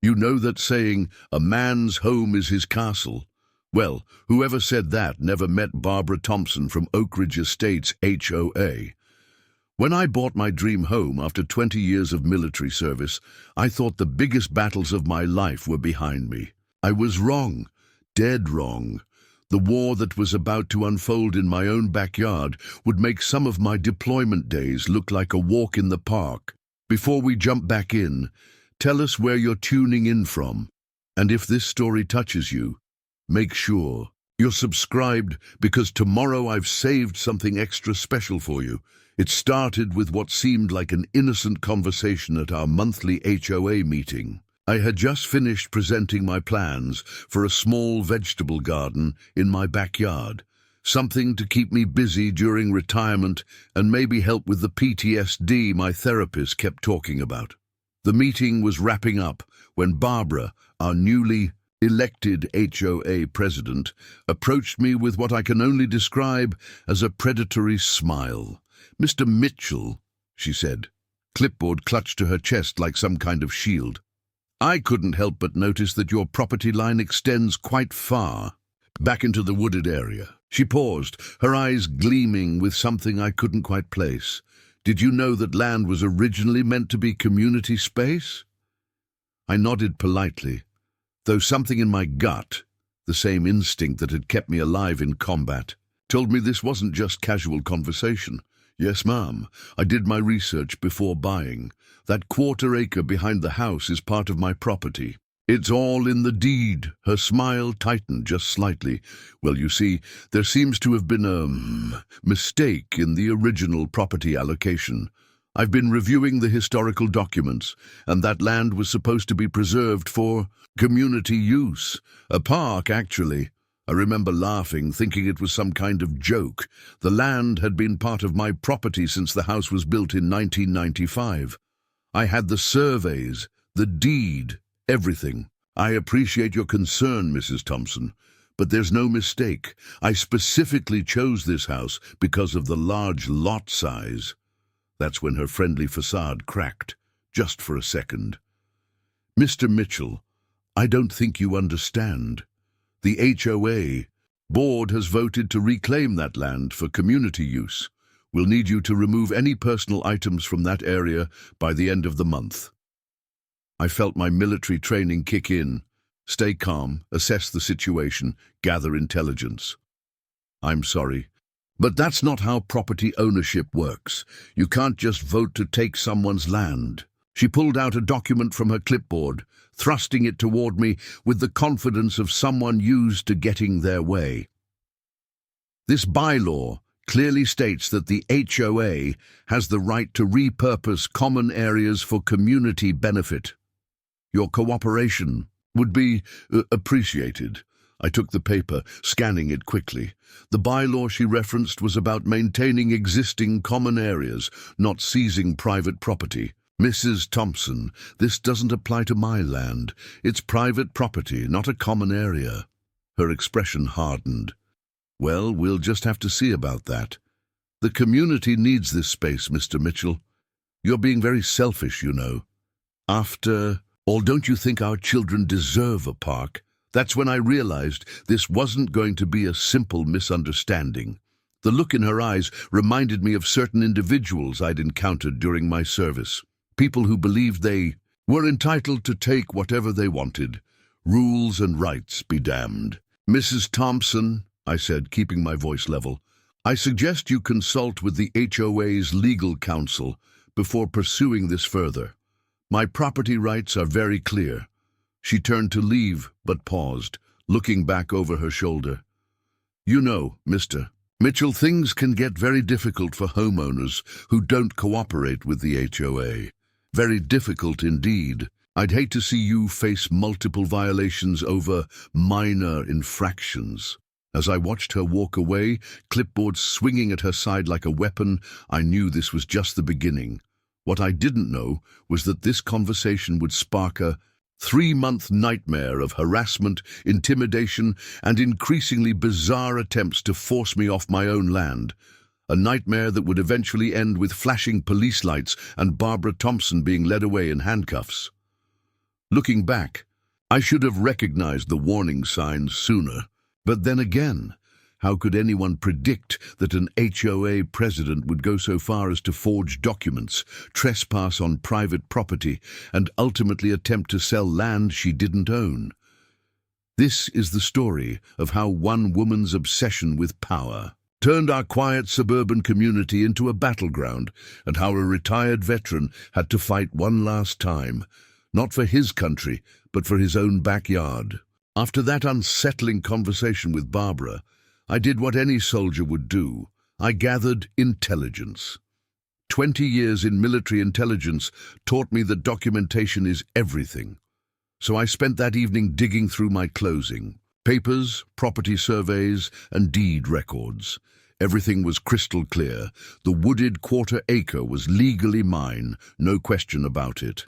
You know that saying, a man's home is his castle? Well, whoever said that never met Barbara Thompson from Oakridge Estates HOA. When I bought my dream home after 20 years of military service, I thought the biggest battles of my life were behind me. I was wrong, dead wrong. The war that was about to unfold in my own backyard would make some of my deployment days look like a walk in the park. Before we jump back in, tell us where you're tuning in from. And if this story touches you, make sure you're subscribed, because tomorrow I've saved something extra special for you. It started with what seemed like an innocent conversation at our monthly HOA meeting. I had just finished presenting my plans for a small vegetable garden in my backyard, something to keep me busy during retirement and maybe help with the PTSD my therapist kept talking about. The meeting was wrapping up when Barbara, our newly elected HOA president, approached me with what I can only describe as a predatory smile. "Mr. Mitchell," she said, clipboard clutched to her chest like some kind of shield. "I couldn't help but notice that your property line extends quite far back into the wooded area." She paused, her eyes gleaming with something I couldn't quite place. "Did you know that land was originally meant to be community space?" I nodded politely, though something in my gut, the same instinct that had kept me alive in combat, told me this wasn't just casual conversation. "Yes, ma'am. I did my research before buying. That quarter acre behind the house is part of my property. It's all in the deed." Her smile tightened just slightly. "Well, you see, there seems to have been a mistake in the original property allocation. I've been reviewing the historical documents, and that land was supposed to be preserved for community use. A park, actually." I remember laughing, thinking it was some kind of joke. The land had been part of my property since the house was built in 1995. I had the surveys, the deed, everything. "I appreciate your concern, Mrs. Thompson, but there's no mistake. I specifically chose this house because of the large lot size." That's when her friendly facade cracked, just for a second. "Mr. Mitchell, I don't think you understand. The HOA board has voted to reclaim that land for community use. We'll need you to remove any personal items from that area by the end of the month." I felt my military training kick in. Stay calm, assess the situation, gather intelligence. "I'm sorry, but that's not how property ownership works. You can't just vote to take someone's land." She pulled out a document from her clipboard, thrusting it toward me with the confidence of someone used to getting their way. "This bylaw clearly states that the HOA has the right to repurpose common areas for community benefit. Your cooperation would be appreciated." I took the paper, scanning it quickly. The bylaw she referenced was about maintaining existing common areas, not seizing private property. "Mrs. Thompson, this doesn't apply to my land. It's private property, not a common area." Her expression hardened. "Well, we'll just have to see about that. The community needs this space, Mr. Mitchell. You're being very selfish, you know. After all, don't you think our children deserve a park?" That's when I realized this wasn't going to be a simple misunderstanding. The look in her eyes reminded me of certain individuals I'd encountered during my service. People who believed they were entitled to take whatever they wanted. Rules and rights be damned. "Mrs. Thompson," I said, keeping my voice level, "I suggest you consult with the HOA's legal counsel before pursuing this further. My property rights are very clear." She turned to leave, but paused, looking back over her shoulder. "You know, Mr. Mitchell, things can get very difficult for homeowners who don't cooperate with the HOA. Very difficult indeed. I'd hate to see you face multiple violations over minor infractions." As I watched her walk away, clipboard swinging at her side like a weapon, I knew this was just the beginning. What I didn't know was that this conversation would spark a 3-month nightmare of harassment, intimidation, and increasingly bizarre attempts to force me off my own land. A nightmare that would eventually end with flashing police lights and Barbara Thompson being led away in handcuffs. Looking back, I should have recognized the warning signs sooner. But then again, how could anyone predict that an HOA president would go so far as to forge documents, trespass on private property, and ultimately attempt to sell land she didn't own? This is the story of how one woman's obsession with power turned our quiet suburban community into a battleground, and how a retired veteran had to fight one last time, not for his country, but for his own backyard. After that unsettling conversation with Barbara, I did what any soldier would do. I gathered intelligence. 20 years in military intelligence taught me that documentation is everything. So I spent that evening digging through my closing. Papers, property surveys, and deed records. Everything was crystal clear. The wooded quarter-acre was legally mine, no question about it.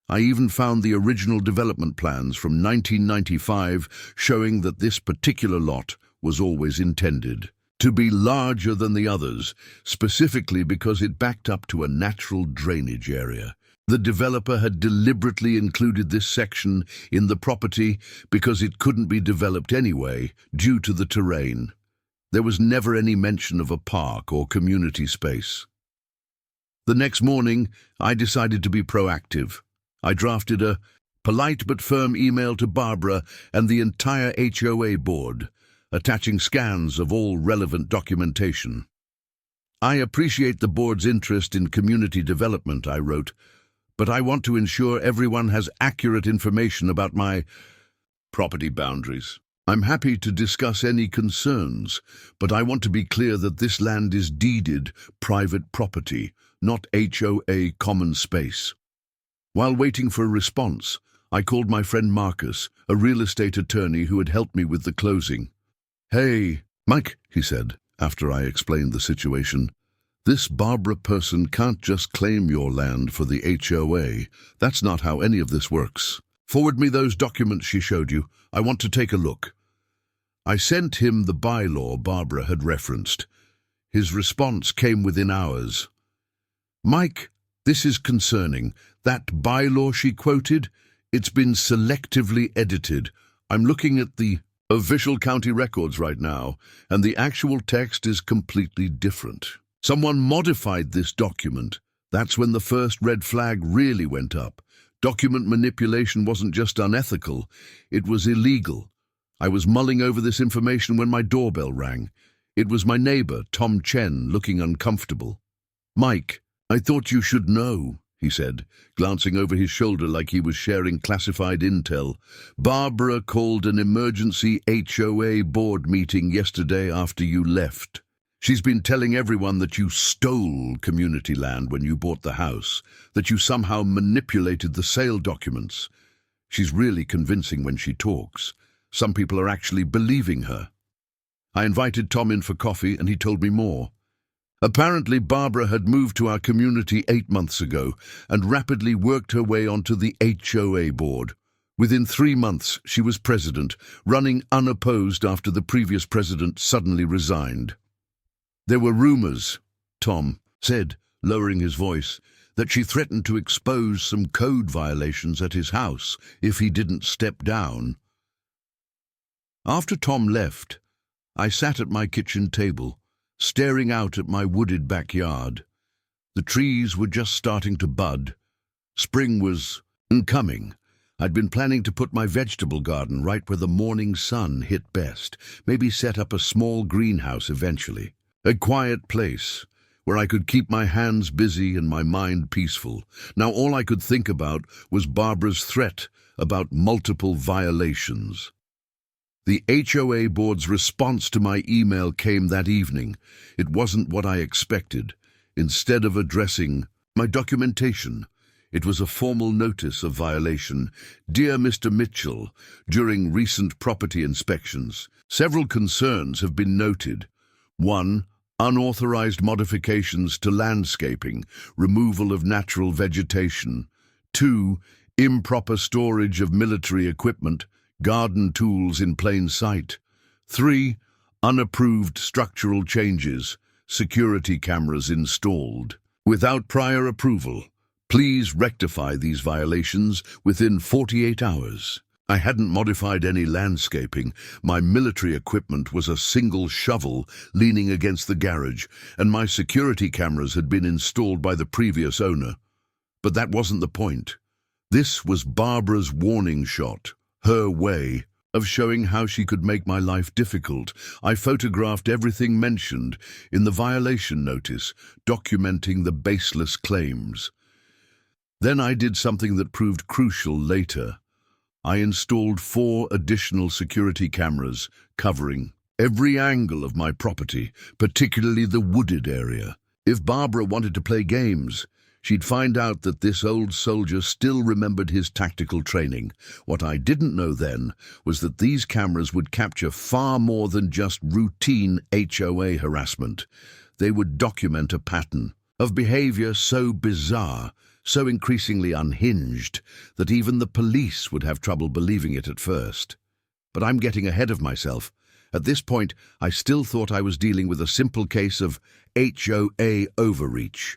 I even found the original development plans from 1995 showing that this particular lot was always intended to be larger than the others, specifically because it backed up to a natural drainage area. The developer had deliberately included this section in the property because it couldn't be developed anyway due to the terrain. There was never any mention of a park or community space. The next morning, I decided to be proactive. I drafted a polite but firm email to Barbara and the entire HOA board, attaching scans of all relevant documentation. "I appreciate the board's interest in community development," I wrote, "but I want to ensure everyone has accurate information about my property boundaries. I'm happy to discuss any concerns, but I want to be clear that this land is deeded private property, not HOA common space." While waiting for a response, I called my friend Marcus, a real estate attorney who had helped me with the closing. "Hey, Mike," he said, after I explained the situation. "This Barbara person can't just claim your land for the HOA. That's not how any of this works. Forward me those documents she showed you. I want to take a look." I sent him the bylaw Barbara had referenced. His response came within hours. "Mike, this is concerning. That bylaw she quoted, it's been selectively edited. I'm looking at the official county records right now, and the actual text is completely different. Someone modified this document. That's when the first red flag really went up. Document manipulation wasn't just unethical, it was illegal. I was mulling over this information when my doorbell rang. It was my neighbor, Tom Chen, looking uncomfortable. "Mike, I thought you should know," he said, glancing over his shoulder like he was sharing classified intel. "Barbara called an emergency HOA board meeting yesterday after you left. She's been telling everyone that you stole community land when you bought the house, that you somehow manipulated the sale documents. She's really convincing when she talks. Some people are actually believing her." I invited Tom in for coffee, and he told me more. Apparently, Barbara had moved to our community 8 months ago and rapidly worked her way onto the HOA board. Within 3 months, she was president, running unopposed after the previous president suddenly resigned. "There were rumors," Tom said, lowering his voice, "that she threatened to expose some code violations at his house if he didn't step down." After Tom left, I sat at my kitchen table, staring out at my wooded backyard. The trees were just starting to bud. Spring was coming. I'd been planning to put my vegetable garden right where the morning sun hit best, maybe set up a small greenhouse eventually. A quiet place where I could keep my hands busy and my mind peaceful. Now all I could think about was Barbara's threat about multiple violations. The HOA board's response to my email came that evening. It wasn't what I expected. Instead of addressing my documentation, it was a formal notice of violation. "Dear Mr. Mitchell, during recent property inspections, several concerns have been noted. 1. Unauthorized modifications to landscaping, removal of natural vegetation. 2. Improper storage of military equipment, garden tools in plain sight. 3. Unapproved structural changes, security cameras installed. Without prior approval, Please rectify these violations within 48 hours. I hadn't modified any landscaping. My military equipment was a single shovel leaning against the garage, and my security cameras had been installed by the previous owner. But that wasn't the point. This was Barbara's warning shot, her way of showing how she could make my life difficult. I photographed everything mentioned in the violation notice, documenting the baseless claims. Then I did something that proved crucial later. I installed 4 additional security cameras covering every angle of my property, particularly the wooded area. If Barbara wanted to play games, she'd find out that this old soldier still remembered his tactical training. What I didn't know then was that these cameras would capture far more than just routine HOA harassment. They would document a pattern of behavior so bizarre, so increasingly unhinged, that even the police would have trouble believing it at first. But I'm getting ahead of myself. At this point, I still thought I was dealing with a simple case of HOA overreach.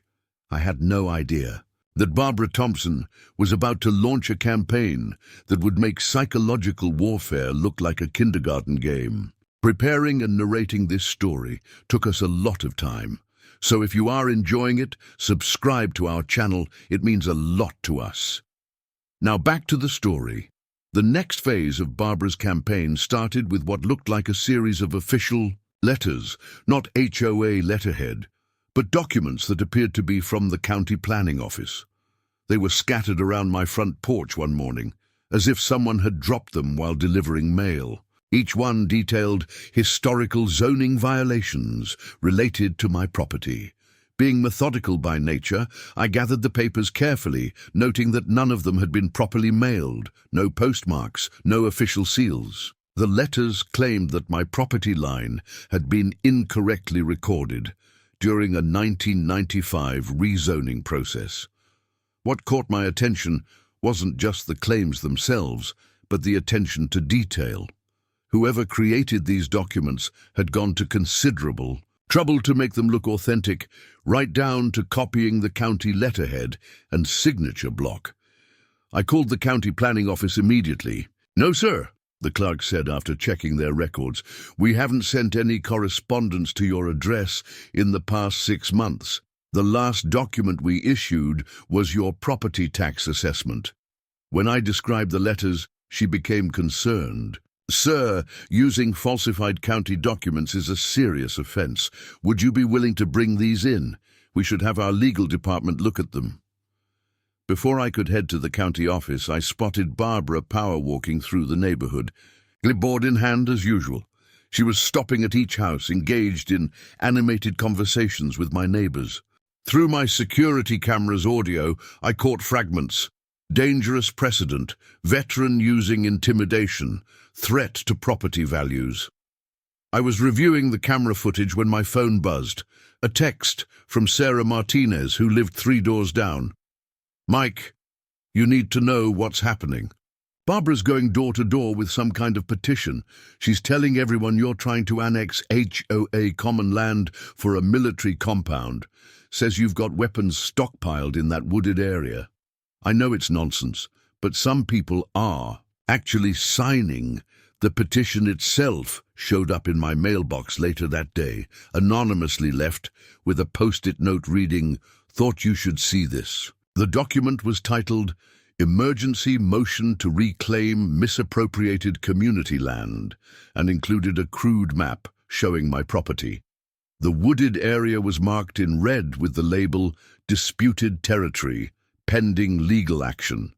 I had no idea that Barbara Thompson was about to launch a campaign that would make psychological warfare look like a kindergarten game. Preparing and narrating this story took us a lot of time. So if you are enjoying it, subscribe to our channel. It means a lot to us. Now back to the story. The next phase of Barbara's campaign started with what looked like a series of official letters, not HOA letterhead, but documents that appeared to be from the county planning office. They were scattered around my front porch one morning, as if someone had dropped them while delivering mail. Each one detailed historical zoning violations related to my property. Being methodical by nature, I gathered the papers carefully, noting that none of them had been properly mailed, no postmarks, no official seals. The letters claimed that my property line had been incorrectly recorded during a 1995 rezoning process. What caught my attention wasn't just the claims themselves, but the attention to detail. Whoever created these documents had gone to considerable trouble to make them look authentic, right down to copying the county letterhead and signature block. I called the county planning office immediately. "No, sir," the clerk said after checking their records. "We haven't sent any correspondence to your address in the past 6 months. The last document we issued was your property tax assessment." When I described the letters, she became concerned. "Sir, using falsified county documents is a serious offense. Would you be willing to bring these in? We should have our legal department look at them." Before I could head to the county office, I spotted Barbara power walking through the neighborhood, clipboard in hand as usual. She was stopping at each house, engaged in animated conversations with my neighbors. Through my security camera's audio, I caught fragments. Dangerous precedent, veteran using intimidation, threat to property values. I was reviewing the camera footage when my phone buzzed. A text from Sarah Martinez, who lived 3 doors down. "Mike, you need to know what's happening. Barbara's going door to door with some kind of petition. She's telling everyone you're trying to annex HOA common land for a military compound. Says you've got weapons stockpiled in that wooded area. I know it's nonsense, but some people are actually signing." The petition itself showed up in my mailbox later that day, anonymously left, with a post-it note reading, "Thought you should see this." The document was titled, "Emergency Motion to Reclaim Misappropriated Community Land," and included a crude map showing my property. The wooded area was marked in red with the label, "Disputed Territory, Pending Legal Action."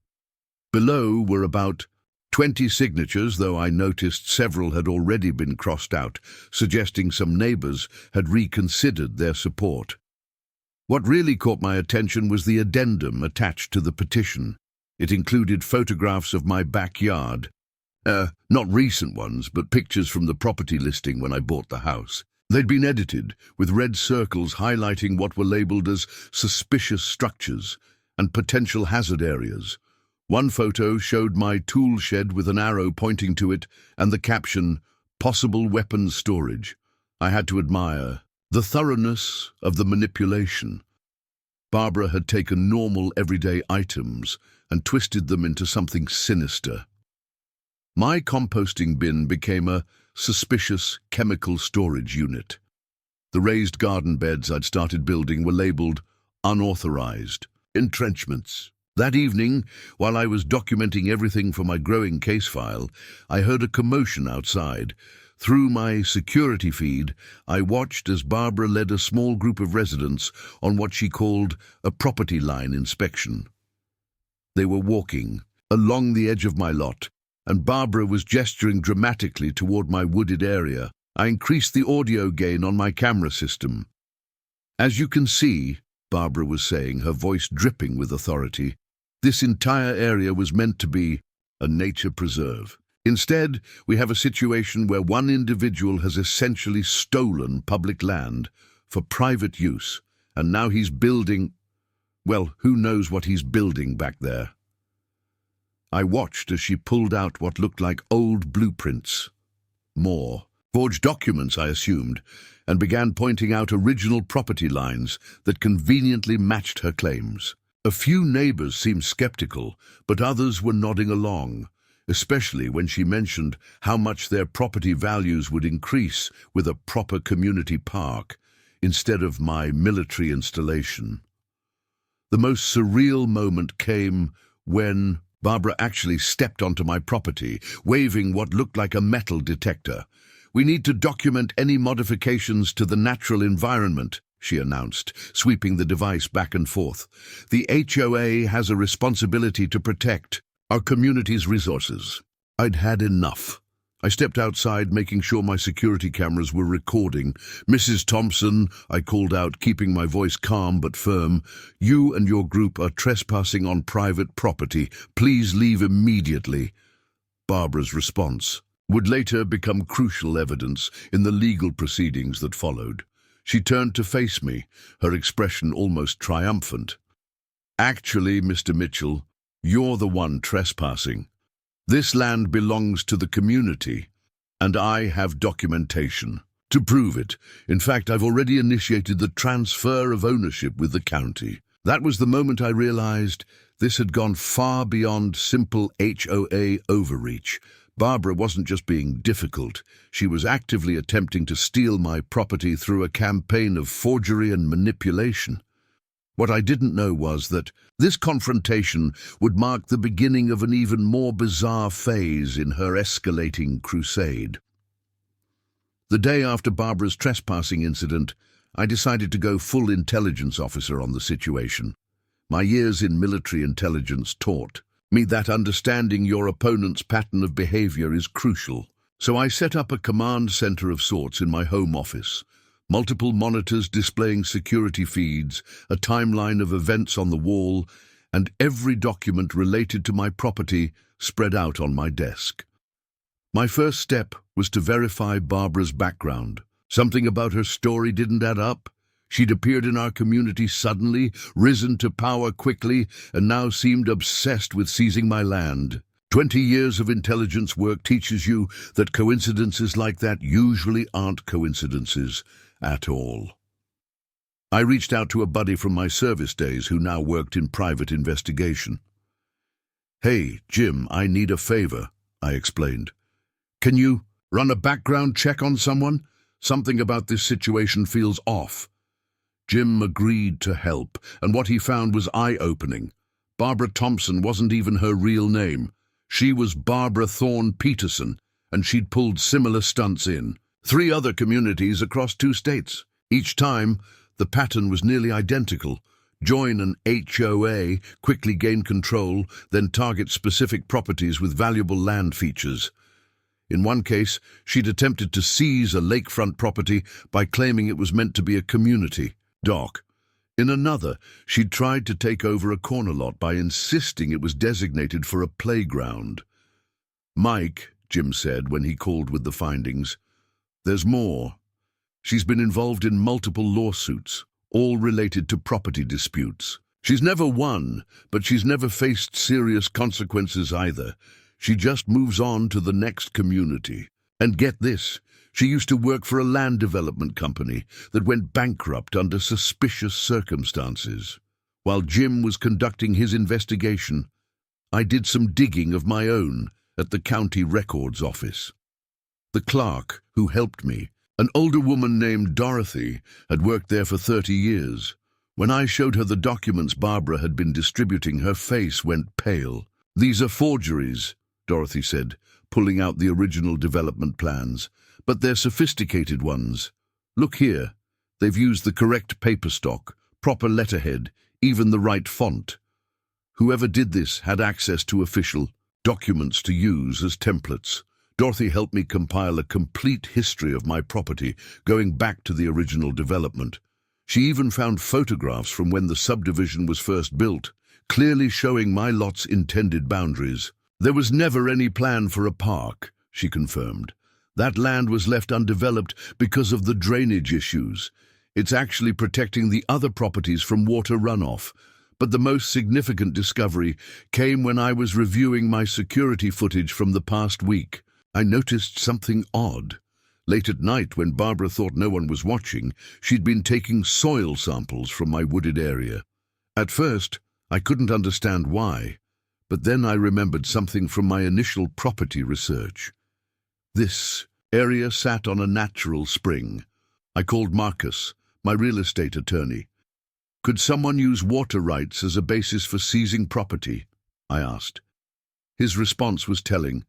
Below were about 20 signatures, though I noticed several had already been crossed out, suggesting some neighbors had reconsidered their support. What really caught my attention was the addendum attached to the petition. It included photographs of my backyard. Not recent ones, but pictures from the property listing when I bought the house. They'd been edited, with red circles highlighting what were labeled as suspicious structures and potential hazard areas. One photo showed my tool shed with an arrow pointing to it and the caption, "Possible weapons storage." I had to admire the thoroughness of the manipulation. Barbara had taken normal, everyday items and twisted them into something sinister. My composting bin became a suspicious chemical storage unit. The raised garden beds I'd started building were labeled unauthorized entrenchments. That evening, while I was documenting everything for my growing case file, I heard a commotion outside. Through my security feed, I watched as Barbara led a small group of residents on what she called a property line inspection. They were walking along the edge of my lot, and Barbara was gesturing dramatically toward my wooded area. I increased the audio gain on my camera system. "As you can see," Barbara was saying, her voice dripping with authority, "this entire area was meant to be a nature preserve. Instead, we have a situation where one individual has essentially stolen public land for private use, and now he's building, well, who knows what he's building back there." I watched as she pulled out what looked like old blueprints. More. Forged documents, I assumed, and began pointing out original property lines that conveniently matched her claims. A few neighbors seemed skeptical, but others were nodding along, especially when she mentioned how much their property values would increase with a proper community park instead of my military installation. The most surreal moment came when Barbara actually stepped onto my property, waving what looked like a metal detector. "We need to document any modifications to the natural environment," she announced, sweeping the device back and forth. "The HOA has a responsibility to protect our community's resources." I'd had enough. I stepped outside, making sure my security cameras were recording. "Mrs. Thompson," I called out, keeping my voice calm but firm, "you and your group are trespassing on private property. Please leave immediately." Barbara's response would later become crucial evidence in the legal proceedings that followed. She turned to face me, her expression almost triumphant. "Actually, Mr. Mitchell, you're the one trespassing. This land belongs to the community, and I have documentation to prove it. In fact, I've already initiated the transfer of ownership with the county." That was the moment I realized this had gone far beyond simple HOA overreach. Barbara wasn't just being difficult, she was actively attempting to steal my property through a campaign of forgery and manipulation. What I didn't know was that this confrontation would mark the beginning of an even more bizarre phase in her escalating crusade. The day after Barbara's trespassing incident, I decided to go full intelligence officer on the situation. My years in military intelligence taught me that understanding your opponent's pattern of behavior is crucial. So I set up a command center of sorts in my home office. Multiple monitors displaying security feeds, a timeline of events on the wall, and every document related to my property spread out on my desk. My first step was to verify Barbara's background. Something about her story didn't add up. She'd appeared in our community suddenly, risen to power quickly, and now seemed obsessed with seizing my land. 20 years of intelligence work teaches you that coincidences like that usually aren't coincidences at all. I reached out to a buddy from my service days who now worked in private investigation. "Hey, Jim, I need a favor," I explained. "Can you run a background check on someone? Something about this situation feels off." Jim agreed to help, and what he found was eye-opening. Barbara Thompson wasn't even her real name. She was Barbara Thorne Peterson, and she'd pulled similar stunts in 3 other communities across 2 states. Each time, the pattern was nearly identical. Join an HOA, quickly gain control, then target specific properties with valuable land features. In one case, she'd attempted to seize a lakefront property by claiming it was meant to be a community dock. In another, she'd tried to take over a corner lot by insisting it was designated for a playground. "Mike," Jim said when he called with the findings, "there's more. She's been involved in multiple lawsuits, all related to property disputes. She's never won, but she's never faced serious consequences either. She just moves on to the next community. And get this, she used to work for a land development company that went bankrupt under suspicious circumstances. While Jim was conducting his investigation, I did some digging of my own at the county records office. The clerk who helped me, an older woman named Dorothy, had worked there for 30 years. When I showed her the documents Barbara had been distributing, her face went pale. "These are forgeries," Dorothy said, pulling out the original development plans. "But they're sophisticated ones. Look here. They've used the correct paper stock, proper letterhead, even the right font. Whoever did this had access to official documents to use as templates." Dorothy helped me compile a complete history of my property, going back to the original development. She even found photographs from when the subdivision was first built, clearly showing my lot's intended boundaries. "There was never any plan for a park," she confirmed. "That land was left undeveloped because of the drainage issues. It's actually protecting the other properties from water runoff. But the most significant discovery came when I was reviewing my security footage from the past week. I noticed something odd. Late at night, when Barbara thought no one was watching, she'd been taking soil samples from my wooded area. At first, I couldn't understand why, but then I remembered something from my initial property research. This area sat on a natural spring. I called Marcus, my real estate attorney. "Could someone use water rights as a basis for seizing property?" I asked. His response was telling.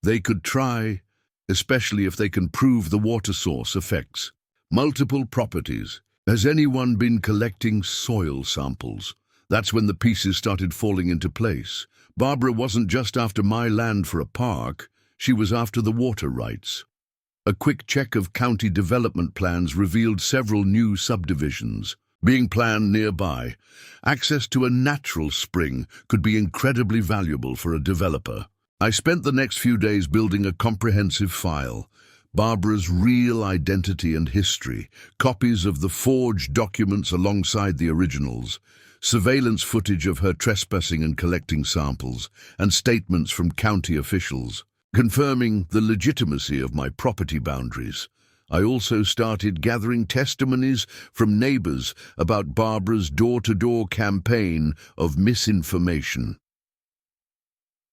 "They could try, especially if they can prove the water source affects multiple properties. Has anyone been collecting soil samples?" That's when the pieces started falling into place. Barbara wasn't just after my land for a park, she was after the water rights. A quick check of county development plans revealed several new subdivisions being planned nearby. Access to a natural spring could be incredibly valuable for a developer. I spent the next few days building a comprehensive file, Barbara's real identity and history, copies of the forged documents alongside the originals, surveillance footage of her trespassing and collecting samples, and statements from county officials, confirming the legitimacy of my property boundaries. I also started gathering testimonies from neighbors about Barbara's door-to-door campaign of misinformation.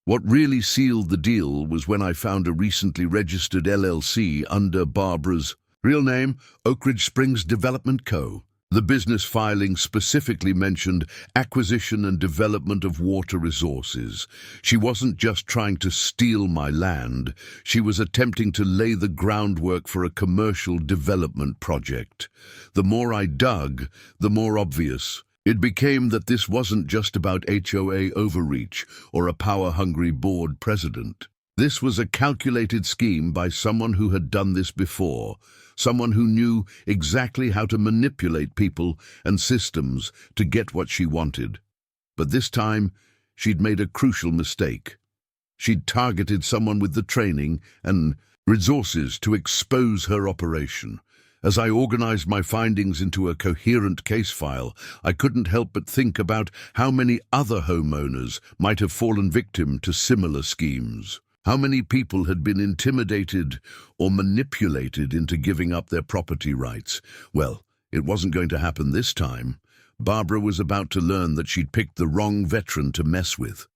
What really sealed the deal was when I found a recently registered LLC under Barbara's real name, Oakridge Springs Development Co. The business filing specifically mentioned acquisition and development of water resources. She wasn't just trying to steal my land, she was attempting to lay the groundwork for a commercial development project. The more I dug, the more obvious it became that this wasn't just about HOA overreach or a power-hungry board president. This was a calculated scheme by someone who had done this before, someone who knew exactly how to manipulate people and systems to get what she wanted. But this time, she'd made a crucial mistake. She'd targeted someone with the training and resources to expose her operation. As I organized my findings into a coherent case file, I couldn't help but think about how many other homeowners might have fallen victim to similar schemes. How many people had been intimidated or manipulated into giving up their property rights? Well, it wasn't going to happen this time. Barbara was about to learn that she'd picked the wrong veteran to mess with.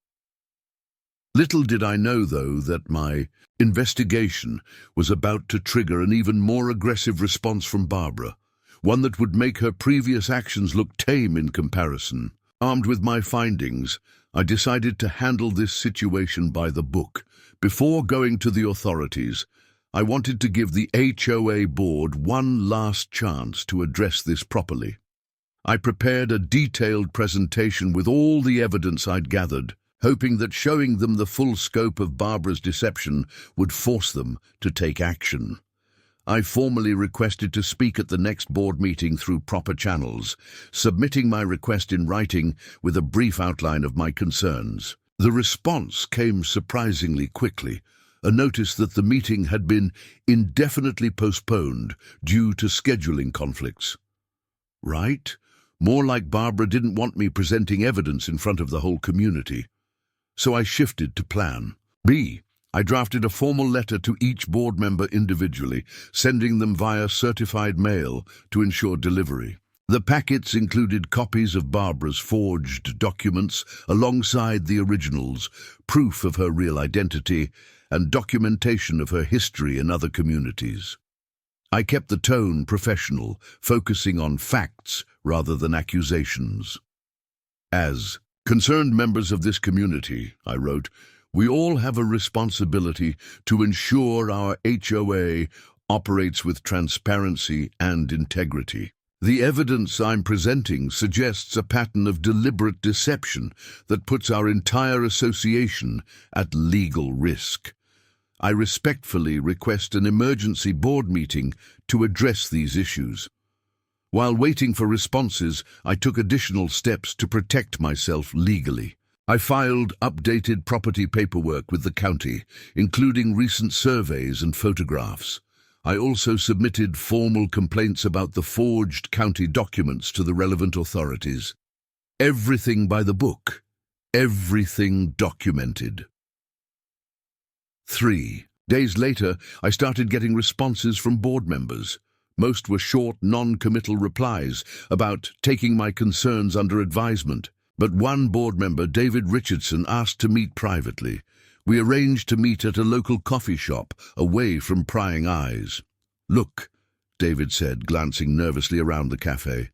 Little did I know, though, that my investigation was about to trigger an even more aggressive response from Barbara, one that would make her previous actions look tame in comparison. Armed with my findings, I decided to handle this situation by the book. Before going to the authorities, I wanted to give the HOA board one last chance to address this properly. I prepared a detailed presentation with all the evidence I'd gathered, hoping that showing them the full scope of Barbara's deception would force them to take action. I formally requested to speak at the next board meeting through proper channels, submitting my request in writing with a brief outline of my concerns. The response came surprisingly quickly, a notice that the meeting had been indefinitely postponed due to scheduling conflicts. Right? More like Barbara didn't want me presenting evidence in front of the whole community. So I shifted to plan B. I drafted a formal letter to each board member individually, sending them via certified mail to ensure delivery. The packets included copies of Barbara's forged documents alongside the originals, proof of her real identity, and documentation of her history in other communities. I kept the tone professional, focusing on facts rather than accusations. As concerned members of this community, I wrote, we all have a responsibility to ensure our HOA operates with transparency and integrity. The evidence I'm presenting suggests a pattern of deliberate deception that puts our entire association at legal risk. I respectfully request an emergency board meeting to address these issues. While waiting for responses, I took additional steps to protect myself legally. I filed updated property paperwork with the county, including recent surveys and photographs. I also submitted formal complaints about the forged county documents to the relevant authorities. Everything by the book. Everything documented. 3 days later, I started getting responses from board members. Most were short, non-committal replies about taking my concerns under advisement. But one board member, David Richardson, asked to meet privately. We arranged to meet at a local coffee shop, away from prying eyes. Look, David said, glancing nervously around the cafe.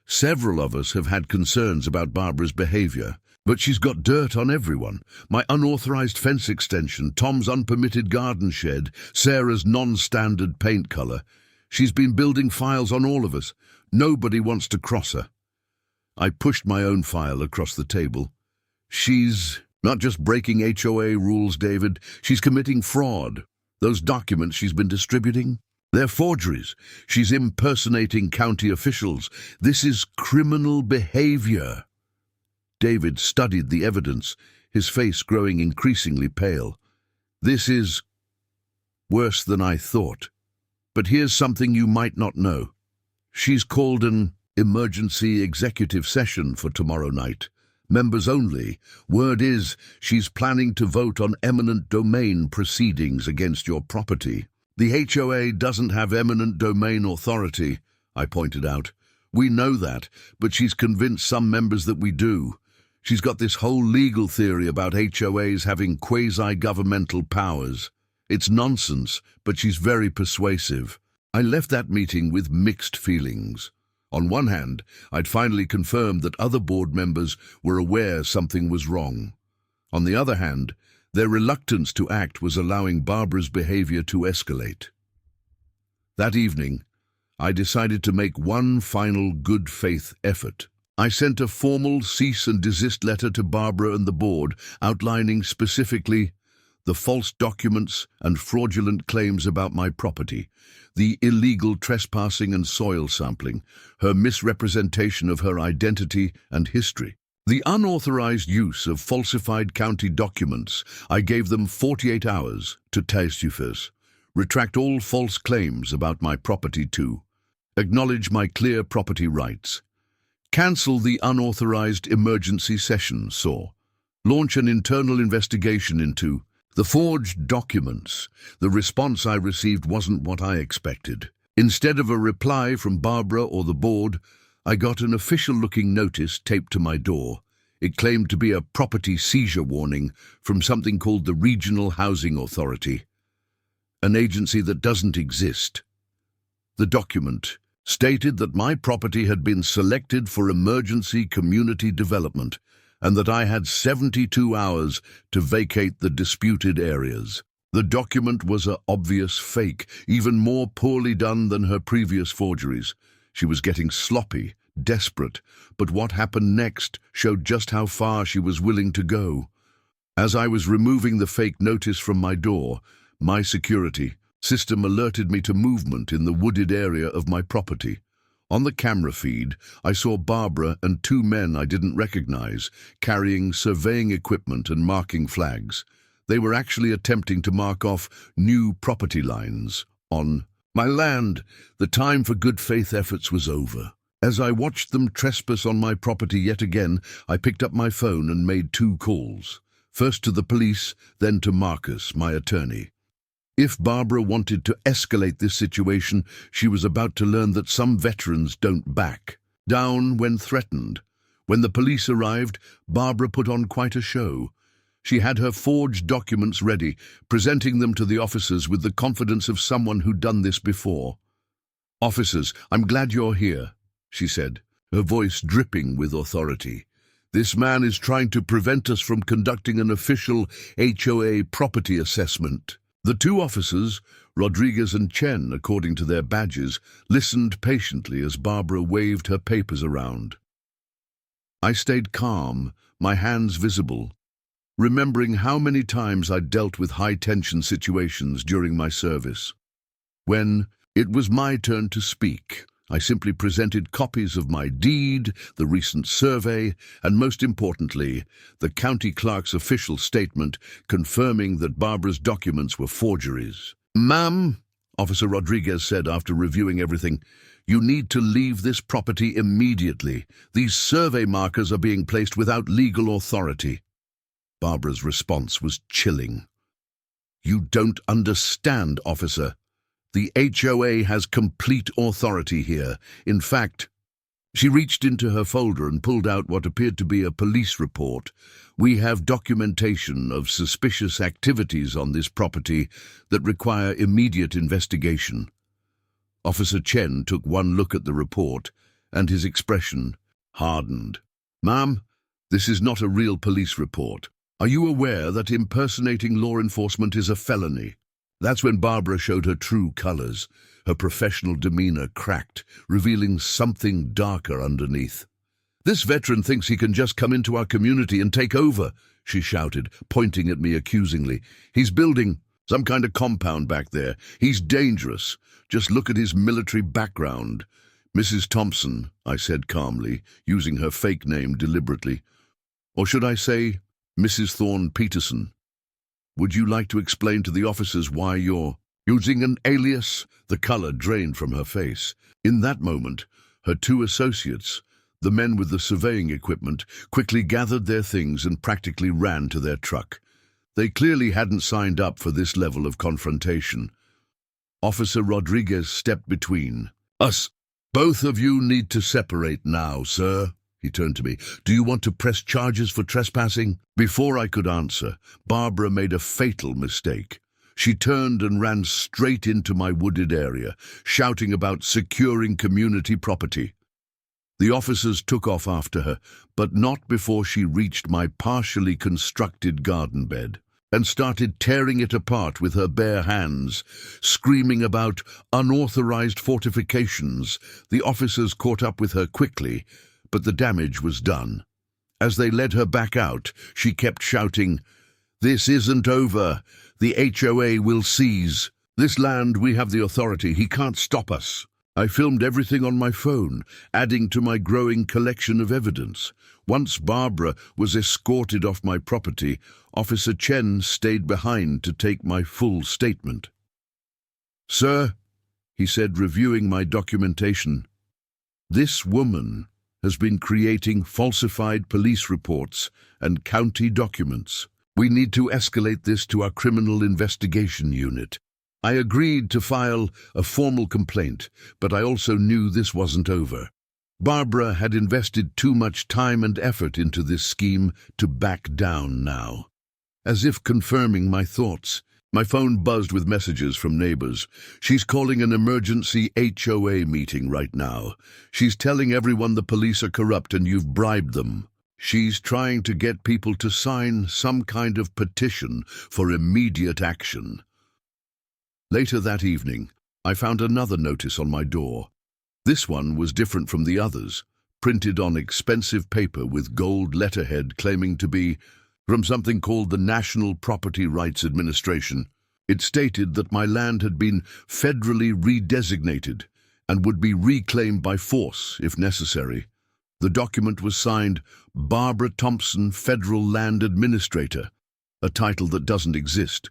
Several of us have had concerns about Barbara's behavior, but she's got dirt on everyone. My unauthorized fence extension, Tom's unpermitted garden shed, Sarah's non-standard paint color. She's been building files on all of us. Nobody wants to cross her. I pushed my own file across the table. She's not just breaking HOA rules, David. She's committing fraud. Those documents she's been distributing, they're forgeries. She's impersonating county officials. This is criminal behavior. David studied the evidence, his face growing increasingly pale. This is worse than I thought. But here's something you might not know. She's called an emergency executive session for tomorrow night. Members only. Word is, she's planning to vote on eminent domain proceedings against your property. The HOA doesn't have eminent domain authority, I pointed out. We know that, but she's convinced some members that we do. She's got this whole legal theory about HOAs having quasi-governmental powers. It's nonsense, but she's very persuasive. I left that meeting with mixed feelings. On one hand, I'd finally confirmed that other board members were aware something was wrong. On the other hand, their reluctance to act was allowing Barbara's behavior to escalate. That evening, I decided to make one final good faith effort. I sent a formal cease and desist letter to Barbara and the board, outlining specifically the false documents and fraudulent claims about my property, the illegal trespassing and soil sampling, her misrepresentation of her identity and history, the unauthorized use of falsified county documents. I gave them 48 hours to testify, retract all false claims about my property too, acknowledge my clear property rights, cancel the unauthorized emergency session, launch an internal investigation into the forged documents. The response I received wasn't what I expected. Instead of a reply from Barbara or the board, I got an official-looking notice taped to my door. It claimed to be a property seizure warning from something called the Regional Housing Authority, an agency that doesn't exist. The document stated that my property had been selected for emergency community development and that I had 72 hours to vacate the disputed areas. The document was an obvious fake, even more poorly done than her previous forgeries. She was getting sloppy, desperate, but what happened next showed just how far she was willing to go. As I was removing the fake notice from my door, my security system alerted me to movement in the wooded area of my property. On the camera feed, I saw Barbara and 2 men I didn't recognize, carrying surveying equipment and marking flags. They were actually attempting to mark off new property lines on my land. The time for good faith efforts was over. As I watched them trespass on my property yet again, I picked up my phone and made 2 calls. First to the police, then to Marcus, my attorney. If Barbara wanted to escalate this situation, she was about to learn that some veterans don't back down when threatened. When the police arrived, Barbara put on quite a show. She had her forged documents ready, presenting them to the officers with the confidence of someone who'd done this before. "Officers, I'm glad you're here," she said, her voice dripping with authority. "This man is trying to prevent us from conducting an official HOA property assessment." The two officers, Rodriguez and Chen, according to their badges, listened patiently as Barbara waved her papers around. I stayed calm, my hands visible, remembering how many times I'd dealt with high-tension situations during my service. When it was my turn to speak, I simply presented copies of my deed, the recent survey, and most importantly, the county clerk's official statement confirming that Barbara's documents were forgeries. "Ma'am," Officer Rodriguez said after reviewing everything, "you need to leave this property immediately. These survey markers are being placed without legal authority." Barbara's response was chilling. "You don't understand, officer. The HOA has complete authority here. In fact," she reached into her folder and pulled out what appeared to be a police report. "We have documentation of suspicious activities on this property that require immediate investigation." Officer Chen took one look at the report, and his expression hardened. "Ma'am, this is not a real police report. Are you aware that impersonating law enforcement is a felony?" That's when Barbara showed her true colors. Her professional demeanor cracked, revealing something darker underneath. "This veteran thinks he can just come into our community and take over," she shouted, pointing at me accusingly. "He's building some kind of compound back there. He's dangerous. Just look at his military background." "Mrs. Thompson," I said calmly, using her fake name deliberately. "Or should I say, Mrs. Thorne Peterson? Would you like to explain to the officers why you're using an alias?" The color drained from her face. In that moment, her two associates, the men with the surveying equipment, quickly gathered their things and practically ran to their truck. They clearly hadn't signed up for this level of confrontation. Officer Rodriguez stepped between us. "Both of you need to separate now, sir." He turned to me. "Do you want to press charges for trespassing?" Before I could answer, Barbara made a fatal mistake. She turned and ran straight into my wooded area, shouting about securing community property. The officers took off after her, but not before she reached my partially constructed garden bed and started tearing it apart with her bare hands, screaming about unauthorized fortifications. The officers caught up with her quickly, but the damage was done. As they led her back out, she kept shouting, "This isn't over. The HOA will seize. This land, we have the authority. He can't stop us." I filmed everything on my phone, adding to my growing collection of evidence. Once Barbara was escorted off my property, Officer Chen stayed behind to take my full statement. "Sir," he said, reviewing my documentation, "this woman has been creating falsified police reports and county documents. We need to escalate this to our criminal investigation unit." I agreed to file a formal complaint, but I also knew this wasn't over. Barbara had invested too much time and effort into this scheme to back down now. As if confirming my thoughts, my phone buzzed with messages from neighbors. "She's calling an emergency HOA meeting right now. She's telling everyone the police are corrupt and you've bribed them. She's trying to get people to sign some kind of petition for immediate action." Later that evening, I found another notice on my door. This one was different from the others, printed on expensive paper with gold letterhead claiming to be from something called the National Property Rights Administration. It stated that my land had been federally redesignated and would be reclaimed by force if necessary. The document was signed Barbara Thompson, Federal Land Administrator, a title that doesn't exist.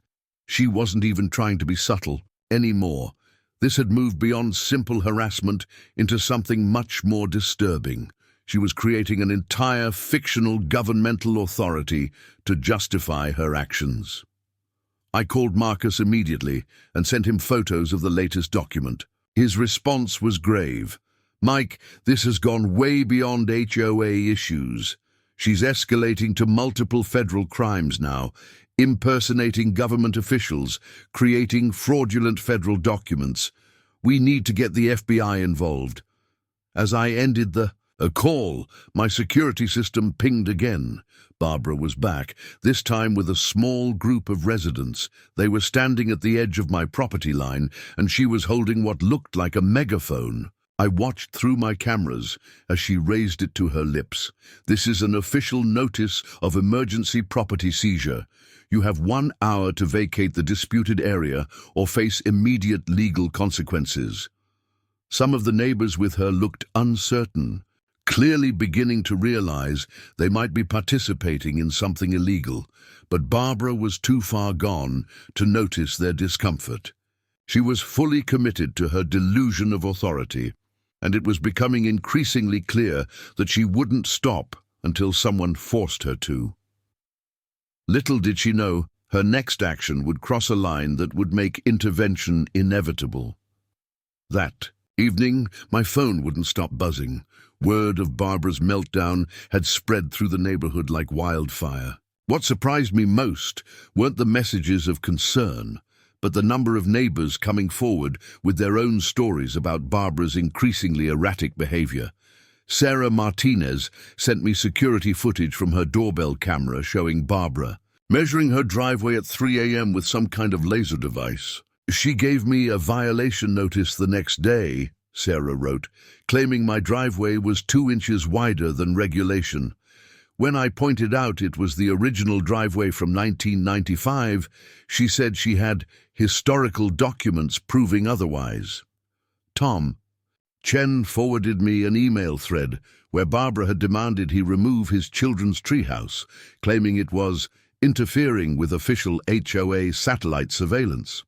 She wasn't even trying to be subtle anymore. This had moved beyond simple harassment into something much more disturbing. She was creating an entire fictional governmental authority to justify her actions. I called Marcus immediately and sent him photos of the latest document. His response was grave. Mike, this has gone way beyond HOA issues. She's escalating to multiple federal crimes now, impersonating government officials, creating fraudulent federal documents. We need to get the FBI involved. As I ended a call, my security system pinged again. Barbara was back, this time with a small group of residents. They were standing at the edge of my property line, and she was holding what looked like a megaphone. I watched through my cameras as she raised it to her lips. This is an official notice of emergency property seizure. You have 1 hour to vacate the disputed area or face immediate legal consequences. Some of the neighbors with her looked uncertain, clearly beginning to realize they might be participating in something illegal, but Barbara was too far gone to notice their discomfort. She was fully committed to her delusion of authority, and it was becoming increasingly clear that she wouldn't stop until someone forced her to. Little did she know, her next action would cross a line that would make intervention inevitable. That evening, my phone wouldn't stop buzzing. Word of Barbara's meltdown had spread through the neighborhood like wildfire. What surprised me most weren't the messages of concern, but the number of neighbors coming forward with their own stories about Barbara's increasingly erratic behavior. Sarah Martinez sent me security footage from her doorbell camera showing Barbara measuring her driveway at 3 a.m. with some kind of laser device. She gave me a violation notice the next day, Sarah wrote, claiming my driveway was 2 inches wider than regulation. When I pointed out it was the original driveway from 1995, she said she had historical documents proving otherwise. Tom Chen forwarded me an email thread where Barbara had demanded he remove his children's treehouse, claiming it was interfering with official HOA satellite surveillance.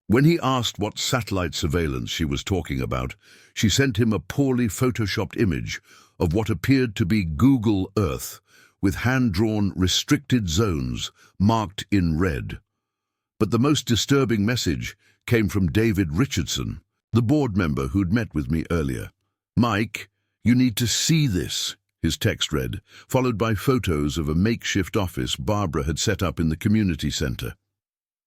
When he asked what satellite surveillance she was talking about, she sent him a poorly photoshopped image of what appeared to be Google Earth, with hand-drawn restricted zones marked in red. But the most disturbing message came from David Richardson, the board member who'd met with me earlier. "Mike, you need to see this," his text read, followed by photos of a makeshift office Barbara had set up in the community center.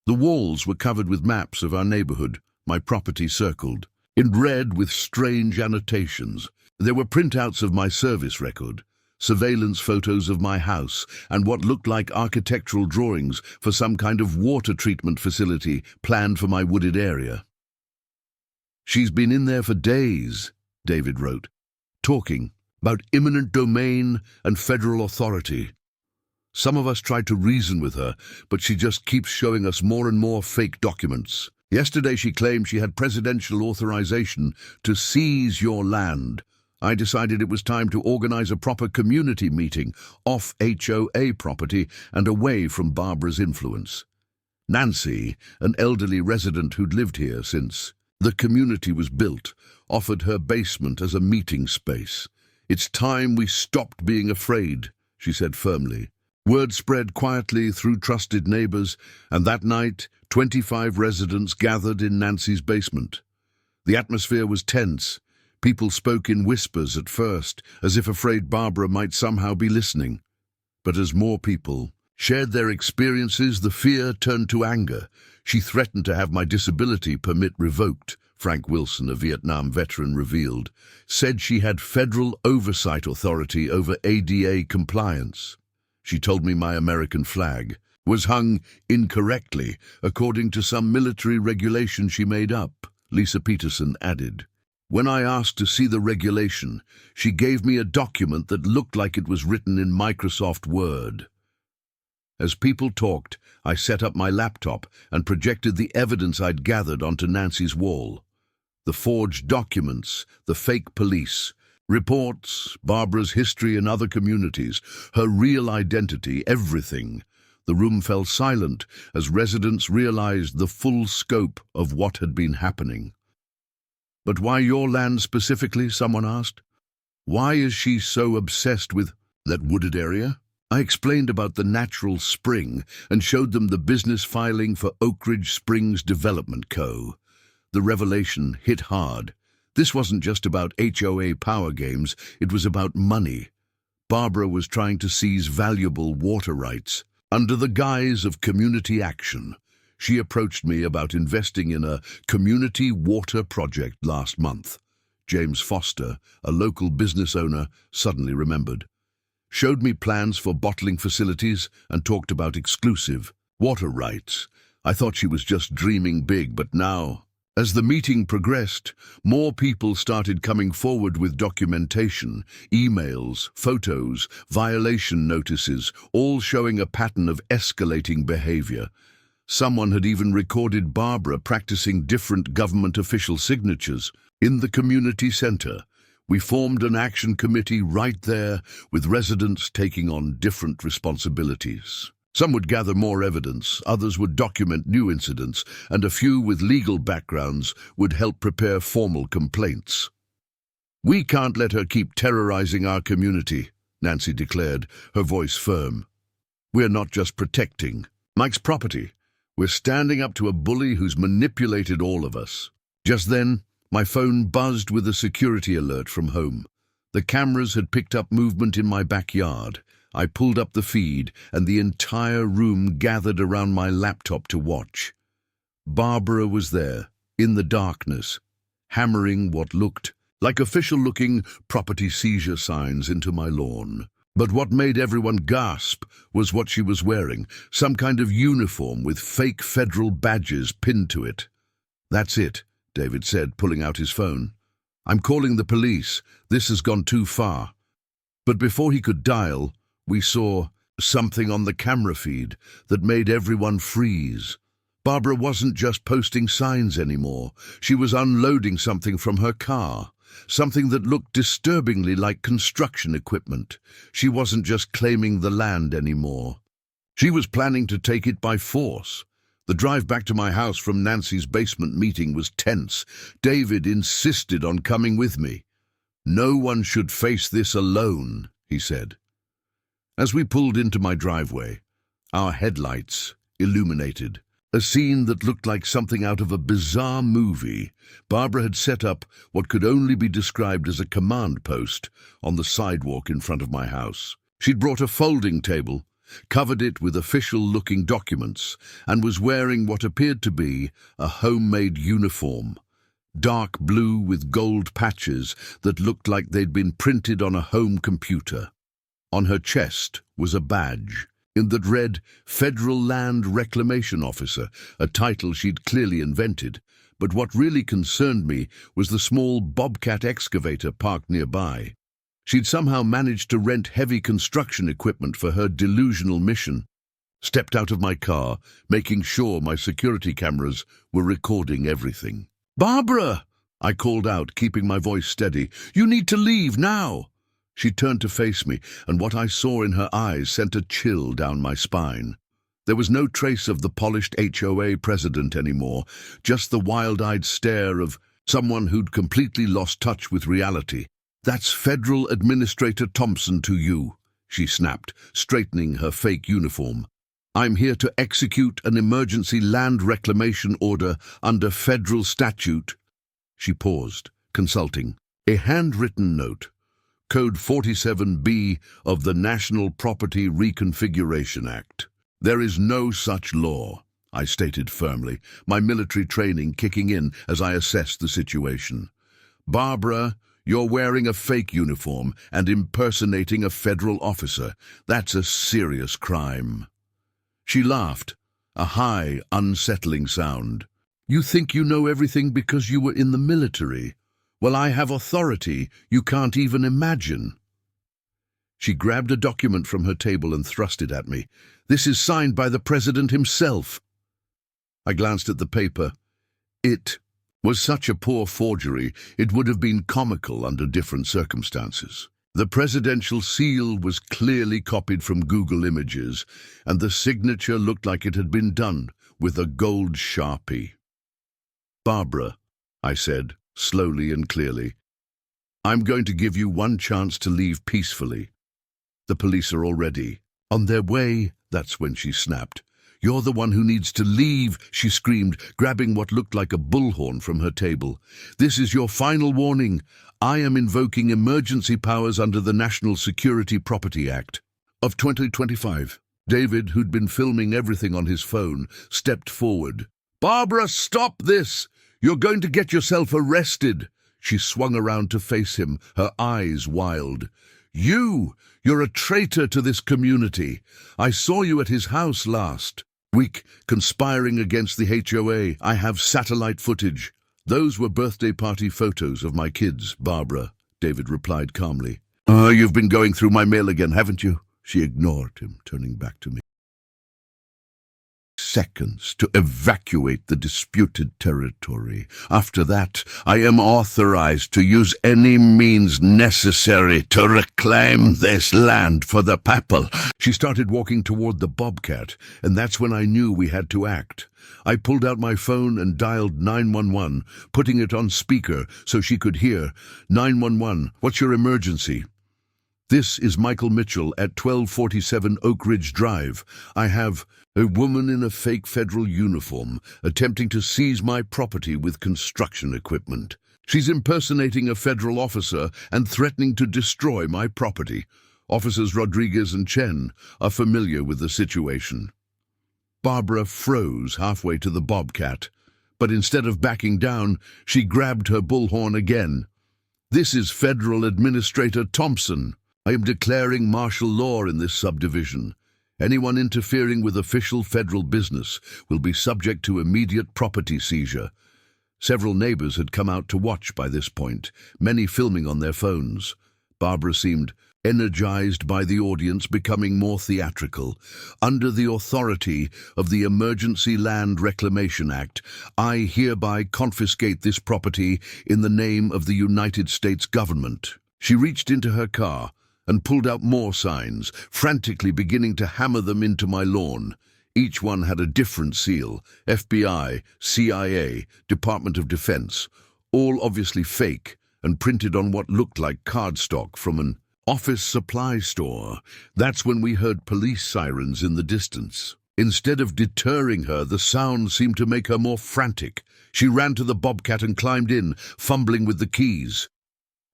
The walls were covered with maps of our neighborhood, my property circled, in red with strange annotations. There were printouts of my service record, surveillance photos of my house, and what looked like architectural drawings for some kind of water treatment facility planned for my wooded area. "She's been in there for days," David wrote, "talking about eminent domain and federal authority. Some of us tried to reason with her, but she just keeps showing us more and more fake documents. Yesterday she claimed she had presidential authorization to seize your land. I decided it was time to organize a proper community meeting off HOA property and away from Barbara's influence. Nancy, an elderly resident who'd lived here since the community was built, offered her basement as a meeting space. It's time we stopped being afraid," she said firmly. Word spread quietly through trusted neighbors, and that night, 25 residents gathered in Nancy's basement. The atmosphere was tense. People spoke in whispers at first, as if afraid Barbara might somehow be listening. But as more people shared their experiences, the fear turned to anger. "She threatened to have my disability permit revoked," Frank Wilson, a Vietnam veteran, revealed. "Said she had federal oversight authority over ADA compliance. She told me my American flag was hung incorrectly, according to some military regulation she made up," Lisa Peterson added. "When I asked to see the regulation, she gave me a document that looked like it was written in Microsoft Word." As people talked, I set up my laptop and projected the evidence I'd gathered onto Nancy's wall. The forged documents, the fake police reports, Barbara's history in other communities, her real identity, everything. The room fell silent as residents realized the full scope of what had been happening. "But why your land specifically?" someone asked. "Why is she so obsessed with that wooded area?" I explained about the natural spring and showed them the business filing for Oakridge Springs Development Co. The revelation hit hard. This wasn't just about HOA power games, it was about money. Barbara was trying to seize valuable water rights. Under the guise of community action, she approached me about investing in a community water project last month. James Foster, a local business owner, suddenly remembered. Showed me plans for bottling facilities and talked about exclusive water rights. I thought she was just dreaming big, but now, as the meeting progressed, more people started coming forward with documentation, emails, photos, violation notices, all showing a pattern of escalating behavior. Someone had even recorded Barbara practicing different government official signatures. In the community center, we formed an action committee right there, with residents taking on different responsibilities. Some would gather more evidence, others would document new incidents, and a few with legal backgrounds would help prepare formal complaints. "We can't let her keep terrorizing our community," Nancy declared, her voice firm. "We're not just protecting Mike's property. We're standing up to a bully who's manipulated all of us." Just then, my phone buzzed with a security alert from home. The cameras had picked up movement in my backyard. I pulled up the feed, and the entire room gathered around my laptop to watch. Barbara was there, in the darkness, hammering what looked like official-looking property seizure signs into my lawn. But what made everyone gasp was what she was wearing, some kind of uniform with fake federal badges pinned to it. "That's it," David said, pulling out his phone. "I'm calling the police. This has gone too far." But before he could dial, we saw something on the camera feed that made everyone freeze. Barbara wasn't just posting signs anymore. She was unloading something from her car, something that looked disturbingly like construction equipment. She wasn't just claiming the land anymore. She was planning to take it by force. The drive back to my house from Nancy's basement meeting was tense. David insisted on coming with me. "No one should face this alone," he said. As we pulled into my driveway, our headlights illuminated. A scene that looked like something out of a bizarre movie. Barbara had set up what could only be described as a command post on the sidewalk in front of my house. She'd brought a folding table, covered it with official-looking documents, and was wearing what appeared to be a homemade uniform. Dark blue with gold patches that looked like they'd been printed on a home computer. On her chest was a badge that read Federal Land Reclamation Officer, a title she'd clearly invented. But what really concerned me was the small Bobcat excavator parked nearby. She'd somehow managed to rent heavy construction equipment for her delusional mission. Stepped out of my car, making sure my security cameras were recording everything. "Barbara!" I called out, keeping my voice steady. "You need to leave now!" She turned to face me, and what I saw in her eyes sent a chill down my spine. There was no trace of the polished HOA president anymore, just the wild-eyed stare of someone who'd completely lost touch with reality. "That's Federal Administrator Thompson to you," she snapped, straightening her fake uniform. "I'm here to execute an emergency land reclamation order under federal statute." She paused, consulting. "A handwritten note. Code 47B of the National Property Reconfiguration Act. There is no such law," I stated firmly, my military training kicking in as I assessed the situation. "Barbara, you're wearing a fake uniform and impersonating a federal officer. That's a serious crime." She laughed, a high, unsettling sound. "You think you know everything because you were in the military? Well, I have authority you can't even imagine." She grabbed a document from her table and thrust it at me. "This is signed by the president himself." I glanced at the paper. It was such a poor forgery, it would have been comical under different circumstances. The presidential seal was clearly copied from Google Images, and the signature looked like it had been done with a gold Sharpie. "Barbara," I said, slowly and clearly, "I'm going to give you one chance to leave peacefully. The police are already on their way." That's when she snapped. "You're the one who needs to leave," she screamed, grabbing what looked like a bullhorn from her table. "This is your final warning. I am invoking emergency powers under the National Security Property Act of 2025. David, who'd been filming everything on his phone, stepped forward. "Barbara, stop this! You're going to get yourself arrested." She swung around to face him, her eyes wild. You're a traitor to this community. I saw you at his house last week, conspiring against the HOA. I have satellite footage. "Those were birthday party photos of my kids, Barbara," David replied calmly. You've been going through my mail again, haven't you?" She ignored him, turning back to me. "Seconds to evacuate the disputed territory. After that, I am authorized to use any means necessary to reclaim this land for the people." She started walking toward the Bobcat, and that's when I knew we had to act. I pulled out my phone and dialed 911, putting it on speaker so she could hear. "911, what's your emergency?" "This is Michael Mitchell at 1247 Oakridge Drive. I have a woman in a fake federal uniform attempting to seize my property with construction equipment. She's impersonating a federal officer and threatening to destroy my property. Officers Rodriguez and Chen are familiar with the situation." Barbara froze halfway to the Bobcat, but instead of backing down, she grabbed her bullhorn again. "This is Federal Administrator Thompson. I am declaring martial law in this subdivision. Anyone interfering with official federal business will be subject to immediate property seizure." Several neighbors had come out to watch by this point, many filming on their phones. Barbara seemed energized by the audience becoming more theatrical. "Under the authority of the Emergency Land Reclamation Act, I hereby confiscate this property in the name of the United States government." She reached into her car and pulled out more signs, frantically beginning to hammer them into my lawn. Each one had a different seal: FBI, CIA, Department of Defense, all obviously fake and printed on what looked like cardstock from an office supply store. That's when we heard police sirens in the distance. Instead of deterring her, the sound seemed to make her more frantic. She ran to the Bobcat and climbed in, fumbling with the keys.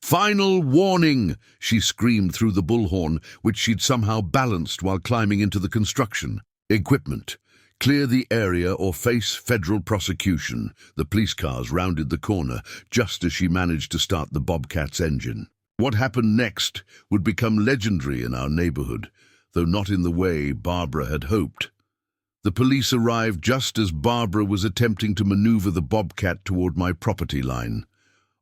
"Final warning!" she screamed through the bullhorn, which she'd somehow balanced while climbing into the construction equipment. "Clear the area or face federal prosecution." The police cars rounded the corner just as she managed to start the Bobcat's engine. What happened next would become legendary in our neighborhood, though not in the way Barbara had hoped. The police arrived just as Barbara was attempting to maneuver the Bobcat toward my property line.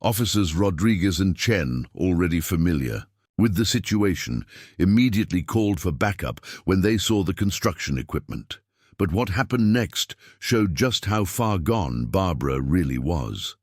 Officers Rodriguez and Chen, already familiar with the situation, immediately called for backup when they saw the construction equipment. But what happened next showed just how far gone Barbara really was.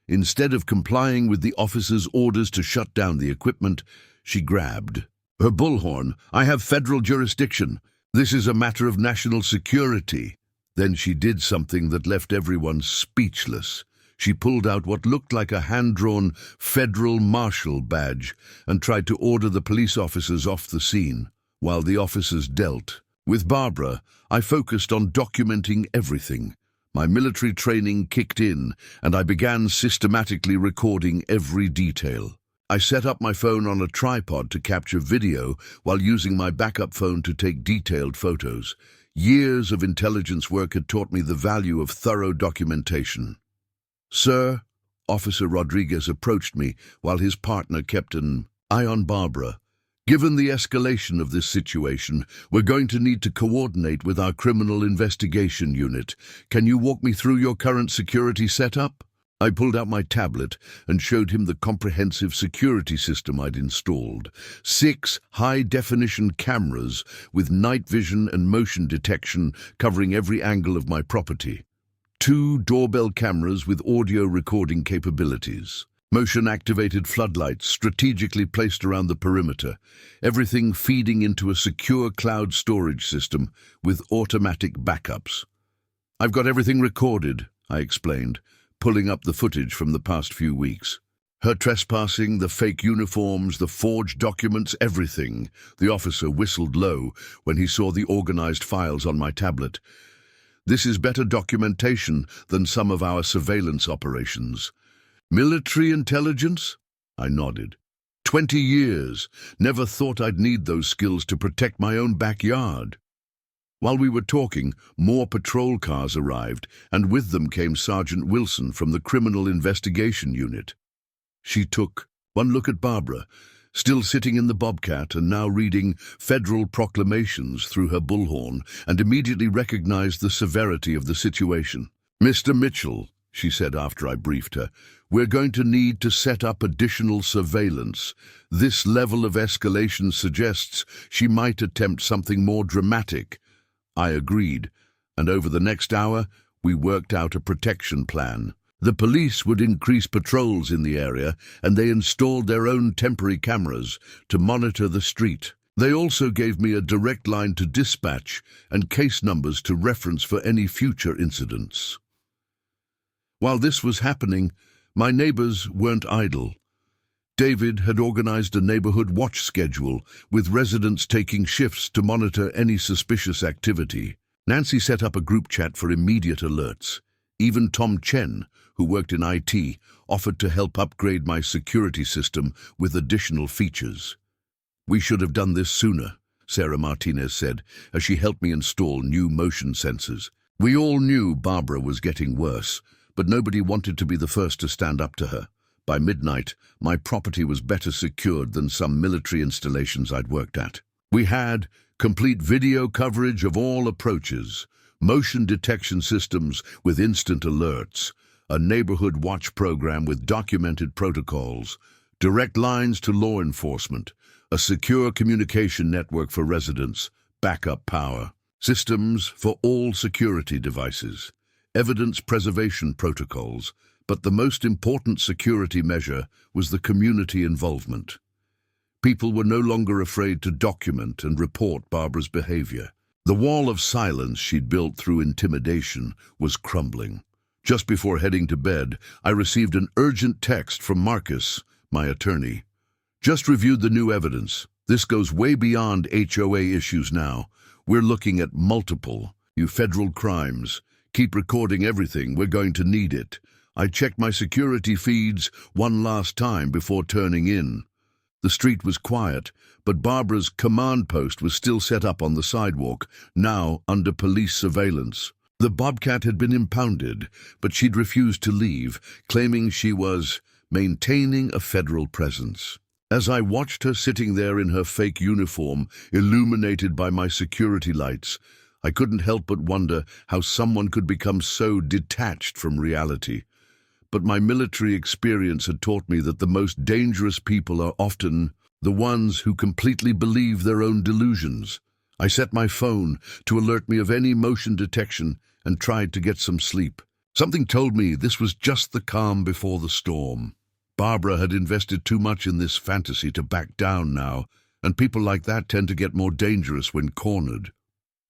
Instead of complying with the officer's orders to shut down the equipment, she grabbed her bullhorn. "I have federal jurisdiction. This is a matter of national security." Then she did something that left everyone speechless. She pulled out what looked like a hand-drawn federal marshal badge and tried to order the police officers off the scene, while the officers dealt. With Barbara, I focused on documenting everything. My military training kicked in, and I began systematically recording every detail. I set up my phone on a tripod to capture video while using my backup phone to take detailed photos. Years of intelligence work had taught me the value of thorough documentation. "Sir," Officer Rodriguez approached me while his partner kept an eye on Barbara. "Given the escalation of this situation, we're going to need to coordinate with our criminal investigation unit. Can you walk me through your current security setup?" I pulled out my tablet and showed him the comprehensive security system I'd installed. 6 high-definition cameras with night vision and motion detection covering every angle of my property. 2 doorbell cameras with audio recording capabilities. Motion-activated floodlights strategically placed around the perimeter. Everything feeding into a secure cloud storage system with automatic backups. "I've got everything recorded," I explained, pulling up the footage from the past few weeks. Her trespassing, the fake uniforms, the forged documents, everything. The officer whistled low when he saw the organized files on my tablet. This is better documentation than some of our surveillance operations. Military intelligence? I nodded. 20 years. Never thought I'd need those skills to protect my own backyard. While we were talking, more patrol cars arrived, and with them came Sergeant Wilson from the Criminal Investigation Unit. She took one look at Barbara, still sitting in the bobcat and now reading federal proclamations through her bullhorn, and immediately recognized the severity of the situation. "Mr. Mitchell," she said after I briefed her, "we're going to need to set up additional surveillance. This level of escalation suggests she might attempt something more dramatic." I agreed, and over the next hour, we worked out a protection plan. The police would increase patrols in the area, and they installed their own temporary cameras to monitor the street. They also gave me a direct line to dispatch and case numbers to reference for any future incidents. While this was happening, my neighbors weren't idle. David had organized a neighborhood watch schedule, with residents taking shifts to monitor any suspicious activity. Nancy set up a group chat for immediate alerts. Even Tom Chen, who worked in IT, offered to help upgrade my security system with additional features. "We should have done this sooner," Sarah Martinez said, as she helped me install new motion sensors. We all knew Barbara was getting worse, but nobody wanted to be the first to stand up to her. By midnight, my property was better secured than some military installations I'd worked at. We had complete video coverage of all approaches, motion detection systems with instant alerts, a neighborhood watch program with documented protocols, direct lines to law enforcement, a secure communication network for residents, backup power, systems for all security devices, evidence preservation protocols, but the most important security measure was the community involvement. People were no longer afraid to document and report Barbara's behavior. The wall of silence she'd built through intimidation was crumbling. Just before heading to bed, I received an urgent text from Marcus, my attorney. "Just reviewed the new evidence. This goes way beyond HOA issues now. We're looking at multiple federal crimes. Keep recording everything. We're going to need it. I checked my security feeds one last time before turning in." The street was quiet, but Barbara's command post was still set up on the sidewalk, now under police surveillance. The bobcat had been impounded, but she'd refused to leave, claiming she was maintaining a federal presence. As I watched her sitting there in her fake uniform, illuminated by my security lights, I couldn't help but wonder how someone could become so detached from reality. But my military experience had taught me that the most dangerous people are often the ones who completely believe their own delusions. I set my phone to alert me of any motion detection and tried to get some sleep. Something told me this was just the calm before the storm. Barbara had invested too much in this fantasy to back down now, and people like that tend to get more dangerous when cornered.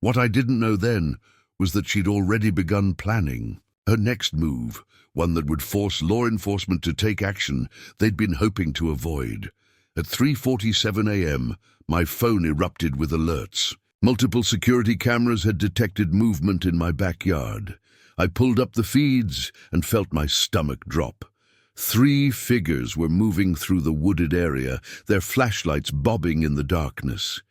What I didn't know then was that she'd already begun planning her next move, one that would force law enforcement to take action they'd been hoping to avoid. At 3:47 a.m., my phone erupted with alerts. Multiple security cameras had detected movement in my backyard. I pulled up the feeds and felt my stomach drop. 3 figures were moving through the wooded area, their flashlights bobbing in the darkness.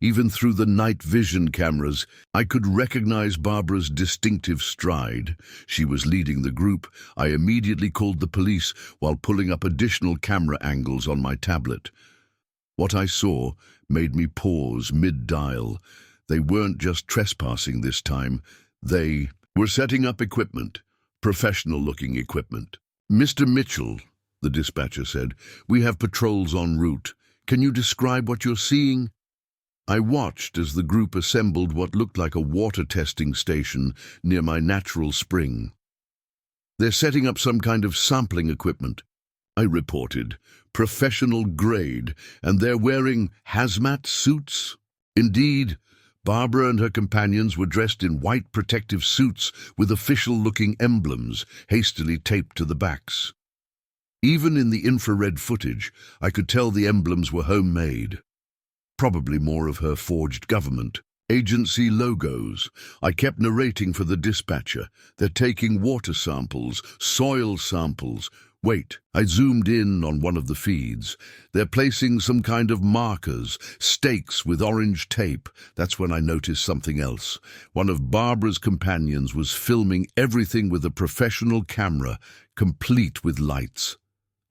Even through the night vision cameras, I could recognize Barbara's distinctive stride. She was leading the group. I immediately called the police while pulling up additional camera angles on my tablet. What I saw made me pause mid-dial. They weren't just trespassing this time. They were setting up equipment, professional-looking equipment. "Mr. Mitchell," the dispatcher said, "we have patrols en route. Can you describe what you're seeing?" I watched as the group assembled what looked like a water testing station near my natural spring. "They're setting up some kind of sampling equipment," I reported. "Professional grade, and they're wearing hazmat suits?" Indeed, Barbara and her companions were dressed in white protective suits with official-looking emblems hastily taped to the backs. Even in the infrared footage, I could tell the emblems were homemade. Probably more of her forged government agency logos. I kept narrating for the dispatcher. They're taking water samples, soil samples. Wait, I zoomed in on one of the feeds. They're placing some kind of markers, stakes with orange tape. That's when I noticed something else. One of Barbara's companions was filming everything with a professional camera, complete with lights.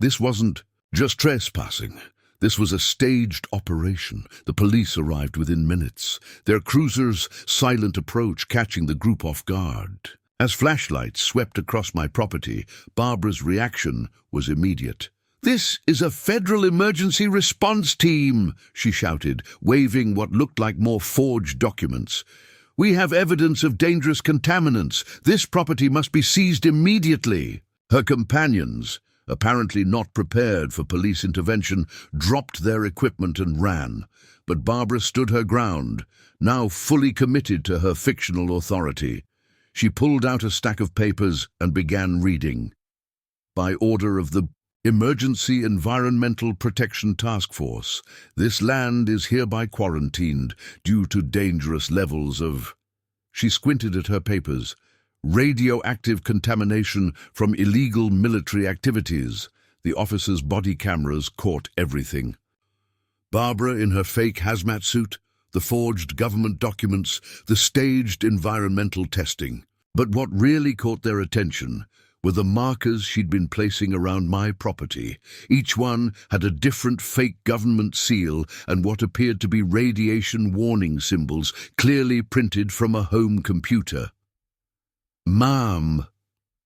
This wasn't just trespassing. This was a staged operation. The police arrived within minutes, their cruiser's silent approach catching the group off guard. As flashlights swept across my property, Barbara's reaction was immediate. "This is a federal emergency response team," she shouted, waving what looked like more forged documents. "We have evidence of dangerous contaminants. This property must be seized immediately." Her companions, apparently not prepared for police intervention, dropped their equipment and ran. But Barbara stood her ground, now fully committed to her fictional authority. She pulled out a stack of papers and began reading. By order of the Emergency Environmental Protection Task Force, this land is hereby quarantined due to dangerous levels of... She squinted at her papers. "Radioactive contamination from illegal military activities." The officers' body cameras caught everything. Barbara in her fake hazmat suit, the forged government documents, the staged environmental testing. But what really caught their attention were the markers she'd been placing around my property. Each one had a different fake government seal and what appeared to be radiation warning symbols, clearly printed from a home computer. "Ma'am,"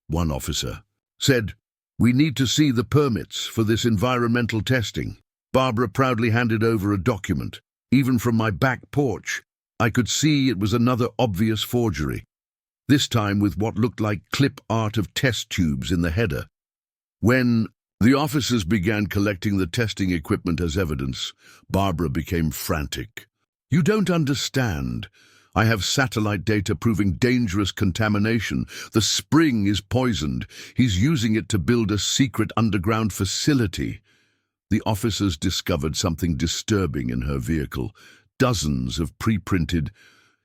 one officer said, "we need to see the permits for this environmental testing." Barbara proudly handed over a document. Even from my back porch, I could see it was another obvious forgery, this time with what looked like clip art of test tubes in the header. When the officers began collecting the testing equipment as evidence, Barbara became frantic. "You don't understand. I have satellite data proving dangerous contamination. The spring is poisoned. He's using it to build a secret underground facility." The officers discovered something disturbing in her vehicle. Dozens of pre-printed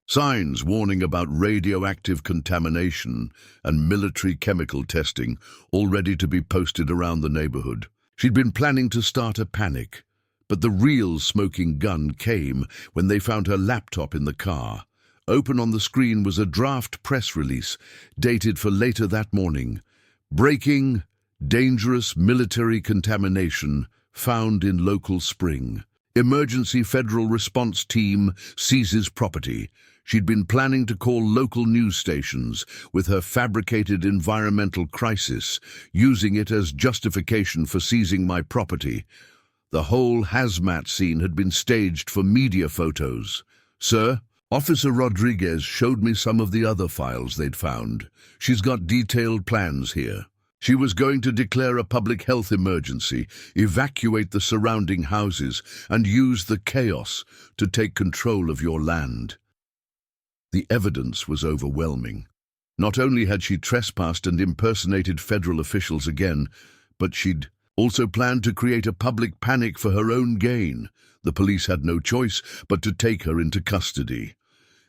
signs warning about radioactive contamination and military chemical testing, all ready to be posted around the neighborhood. She'd been planning to start a panic, but the real smoking gun came when they found her laptop in the car. Open on the screen was a draft press release, dated for later that morning. "Breaking dangerous military contamination found in local spring. Emergency federal response team seizes property." She'd been planning to call local news stations with her fabricated environmental crisis, using it as justification for seizing my property. The whole hazmat scene had been staged for media photos. "Sir, Officer Rodriguez showed me some of the other files they'd found. She's got detailed plans here. She was going to declare a public health emergency, evacuate the surrounding houses, and use the chaos to take control of your land." The evidence was overwhelming. Not only had she trespassed and impersonated federal officials again, but she'd also planned to create a public panic for her own gain. The police had no choice but to take her into custody.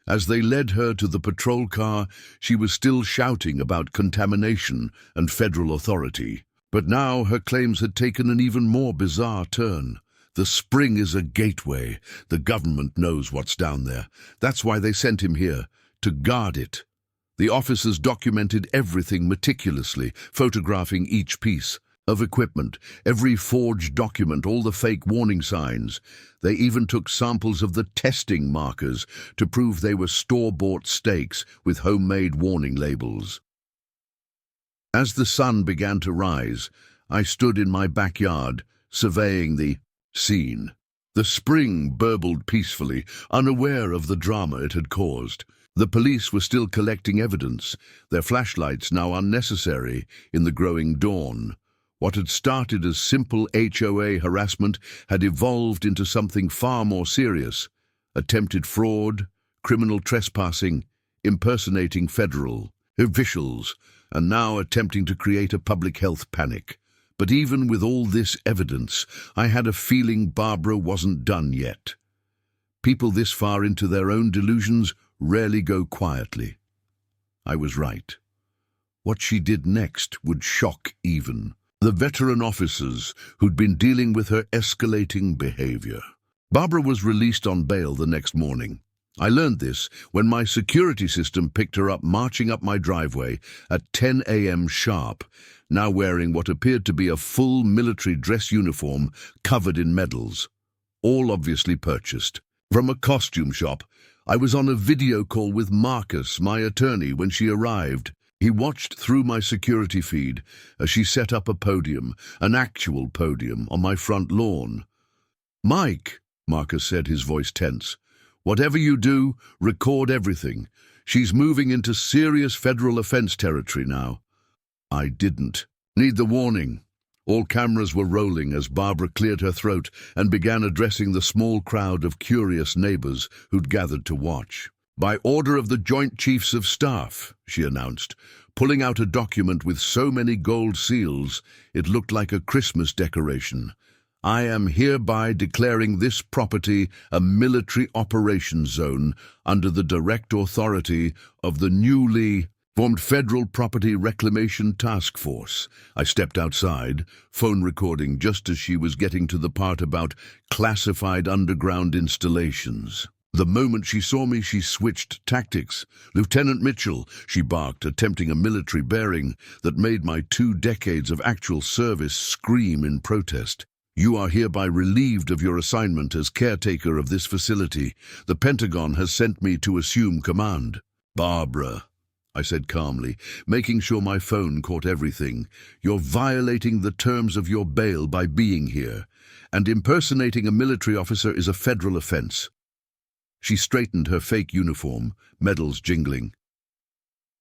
As they led her to the patrol car, she was still shouting about contamination and federal authority. But now her claims had taken an even more bizarre turn. The spring is a gateway. The government knows what's down there. That's why they sent him here, to guard it. The officers documented everything meticulously, photographing each piece of equipment, every forged document, all the fake warning signs. They even took samples of the testing markers to prove they were store-bought stakes with homemade warning labels. As the sun began to rise, I stood in my backyard, surveying the scene. The spring burbled peacefully, unaware of the drama it had caused. The police were still collecting evidence, their flashlights now unnecessary in the growing dawn. What had started as simple HOA harassment had evolved into something far more serious: attempted fraud, criminal trespassing, impersonating federal officials, and now attempting to create a public health panic. But even with all this evidence, I had a feeling Barbara wasn't done yet. People this far into their own delusions rarely go quietly. I was right. What she did next would shock even the veteran officers who'd been dealing with her escalating behavior. Barbara was released on bail the next morning. I learned this when my security system picked her up marching up my driveway at 10 a.m. sharp, now wearing what appeared to be a full military dress uniform covered in medals, all obviously purchased from a costume shop. I was on a video call with Marcus, my attorney, when she arrived. He watched through my security feed as she set up a podium, an actual podium, on my front lawn. "Mike," Marcus said, his voice tense, "whatever you do, record everything. She's moving into serious federal offense territory now." I didn't need the warning. All cameras were rolling as Barbara cleared her throat and began addressing the small crowd of curious neighbors who'd gathered to watch. "By order of the Joint Chiefs of Staff," she announced, pulling out a document with so many gold seals it looked like a Christmas decoration. "I am hereby declaring this property a military operations zone under the direct authority of the newly formed Federal Property Reclamation Task Force." I stepped outside, phone recording just as she was getting to the part about classified underground installations. The moment she saw me, she switched tactics. "Lieutenant Mitchell," she barked, attempting a military bearing that made my 2 decades of actual service scream in protest. "You are hereby relieved of your assignment as caretaker of this facility. The Pentagon has sent me to assume command." "Barbara," I said calmly, making sure my phone caught everything, "you're violating the terms of your bail by being here, and impersonating a military officer is a federal offense." She straightened her fake uniform, medals jingling.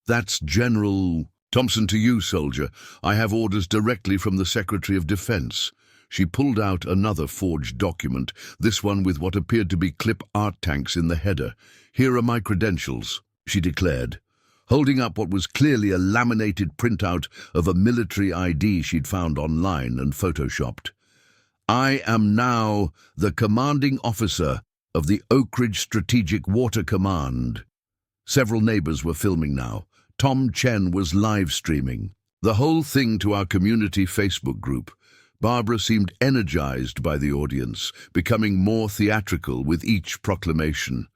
"That's General Thompson to you, soldier. I have orders directly from the Secretary of Defense." She pulled out another forged document, this one with what appeared to be clip art tanks in the header. "Here are my credentials," she declared, holding up what was clearly a laminated printout of a military ID she'd found online and photoshopped. "I am now the commanding officer of the Oakridge Strategic Water Command." Several neighbors were filming now. Tom Chen was live streaming the whole thing to our community Facebook group. Barbara seemed energized by the audience, becoming more theatrical with each proclamation.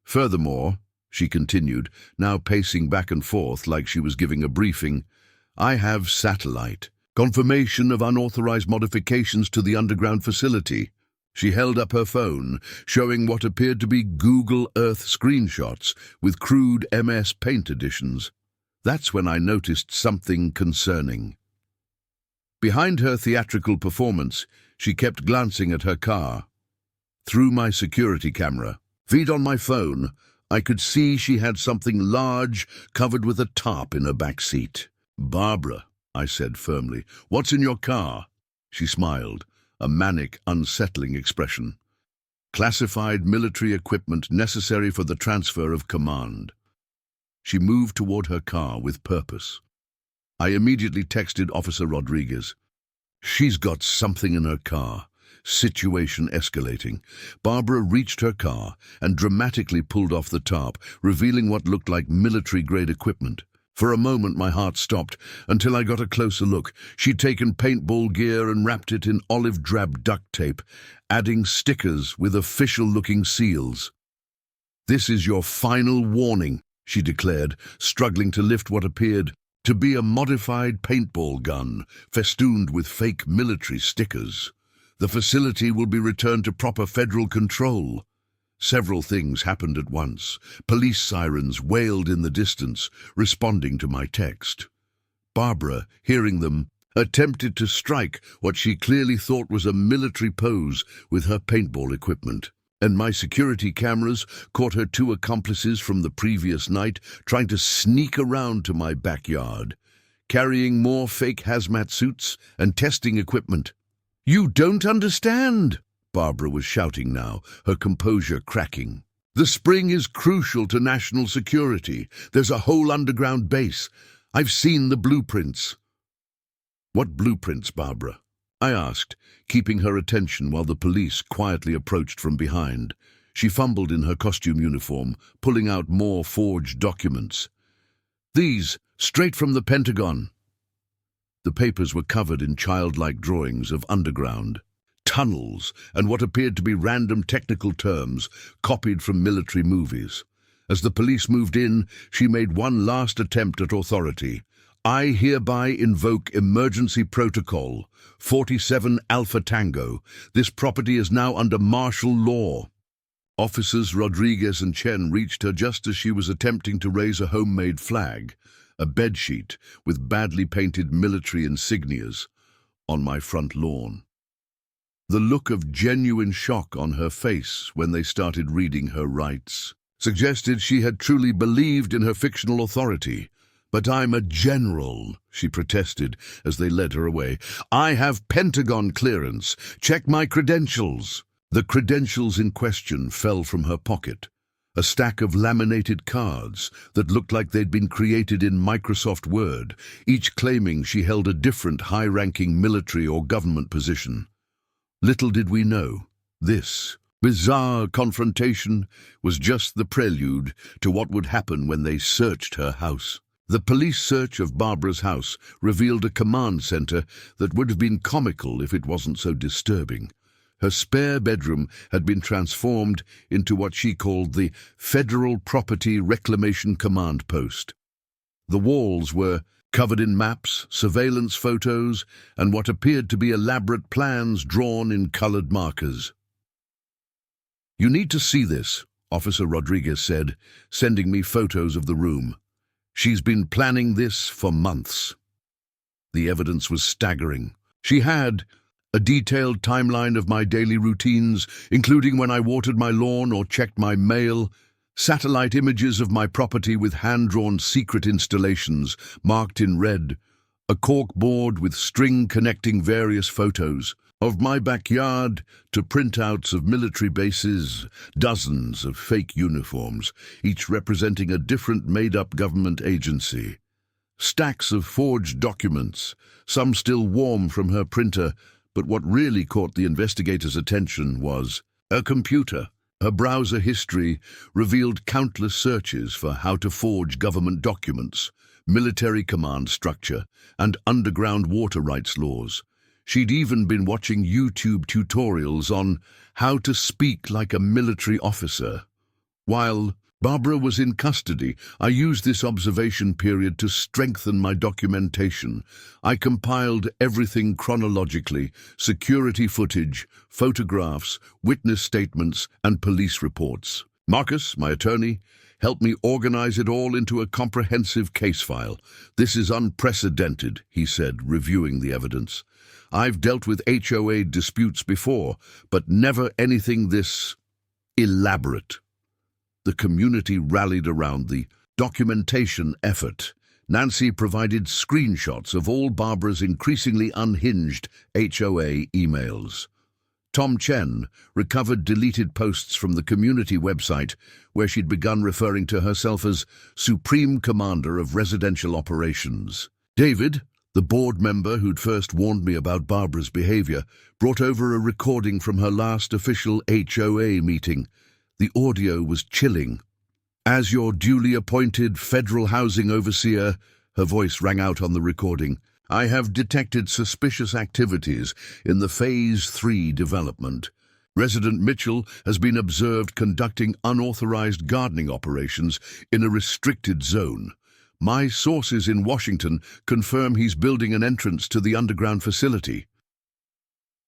"Furthermore," she continued, now pacing back and forth like she was giving a briefing, "I have satellite confirmation of unauthorized modifications to the underground facility." She held up her phone, showing what appeared to be Google Earth screenshots with crude MS Paint additions. That's when I noticed something concerning. Behind her theatrical performance, she kept glancing at her car. Through my security camera feed on my phone, I could see she had something large covered with a tarp in her back seat. "Barbara," I said firmly, "what's in your car?" She smiled, a manic, unsettling expression. "Classified military equipment necessary for the transfer of command." She moved toward her car with purpose. I immediately texted Officer Rodriguez. "She's got something in her car." Situation escalating. Barbara reached her car and dramatically pulled off the tarp, revealing what looked like military-grade equipment. For a moment my heart stopped, until I got a closer look. She'd taken paintball gear and wrapped it in olive-drab duct tape, adding stickers with official-looking seals. "This is your final warning," she declared, struggling to lift what appeared to be a modified paintball gun, festooned with fake military stickers. "The facility will be returned to proper federal control." Several things happened at once. Police sirens wailed in the distance, responding to my text. Barbara, hearing them, attempted to strike what she clearly thought was a military pose with her paintball equipment. And my security cameras caught her 2 accomplices from the previous night trying to sneak around to my backyard, carrying more fake hazmat suits and testing equipment. "You don't understand," Barbara was shouting now, her composure cracking. "The spring is crucial to national security. There's a whole underground base. I've seen the blueprints." What blueprints, Barbara? I asked, keeping her attention while the police quietly approached from behind. She fumbled in her costume uniform, pulling out more forged documents. These, straight from the Pentagon. The papers were covered in childlike drawings of underground, tunnels, and what appeared to be random technical terms copied from military movies. As the police moved in, she made one last attempt at authority. I hereby invoke Emergency Protocol 47 Alpha Tango. This property is now under martial law. Officers Rodriguez and Chen reached her just as she was attempting to raise a homemade flag, a bedsheet with badly painted military insignias, on my front lawn. The look of genuine shock on her face when they started reading her rights suggested she had truly believed in her fictional authority. "But I'm a general," she protested as they led her away. "I have Pentagon clearance. Check my credentials." The credentials in question fell from her pocket, a stack of laminated cards that looked like they'd been created in Microsoft Word, each claiming she held a different high-ranking military or government position. Little did we know, this bizarre confrontation was just the prelude to what would happen when they searched her house. The police search of Barbara's house revealed a command center that would have been comical if it wasn't so disturbing. Her spare bedroom had been transformed into what she called the Federal Property Reclamation Command Post. The walls were covered in maps, surveillance photos, and what appeared to be elaborate plans drawn in colored markers. "You need to see this," Officer Rodriguez said, sending me photos of the room. "She's been planning this for months." The evidence was staggering. She had a detailed timeline of my daily routines, including when I watered my lawn or checked my mail, satellite images of my property with hand-drawn secret installations marked in red, a cork board with string connecting various photos of my backyard to printouts of military bases, dozens of fake uniforms, each representing a different made-up government agency. Stacks of forged documents, some still warm from her printer, but what really caught the investigators' attention was a computer. Her browser history revealed countless searches for how to forge government documents, military command structure, and underground water rights laws. She'd even been watching YouTube tutorials on how to speak like a military officer. While Barbara was in custody, I used this observation period to strengthen my documentation. I compiled everything chronologically: security footage, photographs, witness statements, and police reports. Marcus, my attorney, helped me organize it all into a comprehensive case file. "This is unprecedented," he said, reviewing the evidence. "I've dealt with HOA disputes before, but never anything this elaborate." The community rallied around the documentation effort. Nancy provided screenshots of all Barbara's increasingly unhinged HOA emails. Tom Chen recovered deleted posts from the community website where she'd begun referring to herself as Supreme Commander of Residential Operations. David, the board member who'd first warned me about Barbara's behavior, brought over a recording from her last official HOA meeting. The audio was chilling. "As your duly appointed federal housing overseer," her voice rang out on the recording, "I have detected suspicious activities in the Phase 3 development. Resident Mitchell has been observed conducting unauthorized gardening operations in a restricted zone. My sources in Washington confirm he's building an entrance to the underground facility."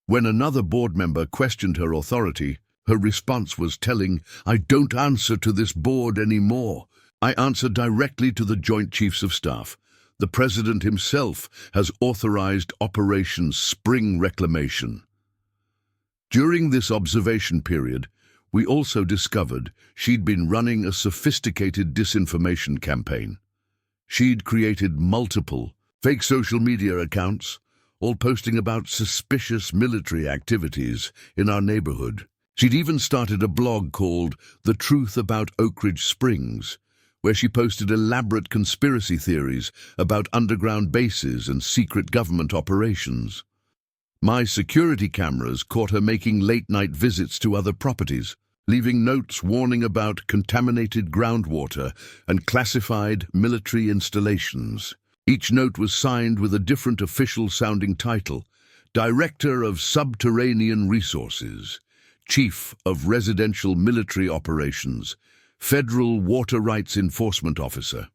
When another board member questioned her authority, her response was telling. "I don't answer to this board anymore. I answer directly to the Joint Chiefs of Staff. The President himself has authorized Operation Spring Reclamation." During this observation period, we also discovered she'd been running a sophisticated disinformation campaign. She'd created multiple fake social media accounts, all posting about suspicious military activities in our neighborhood. She'd even started a blog called The Truth About Oakridge Springs, where she posted elaborate conspiracy theories about underground bases and secret government operations. My security cameras caught her making late-night visits to other properties, leaving notes warning about contaminated groundwater and classified military installations. Each note was signed with a different official-sounding title: Director of Subterranean Resources, Chief of Residential Military Operations, Federal Water Rights Enforcement Officer.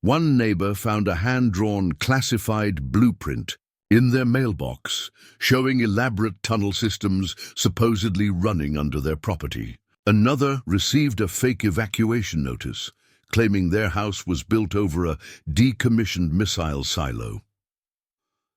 One neighbor found a hand-drawn classified blueprint in their mailbox, showing elaborate tunnel systems supposedly running under their property. Another received a fake evacuation notice, claiming their house was built over a decommissioned missile silo.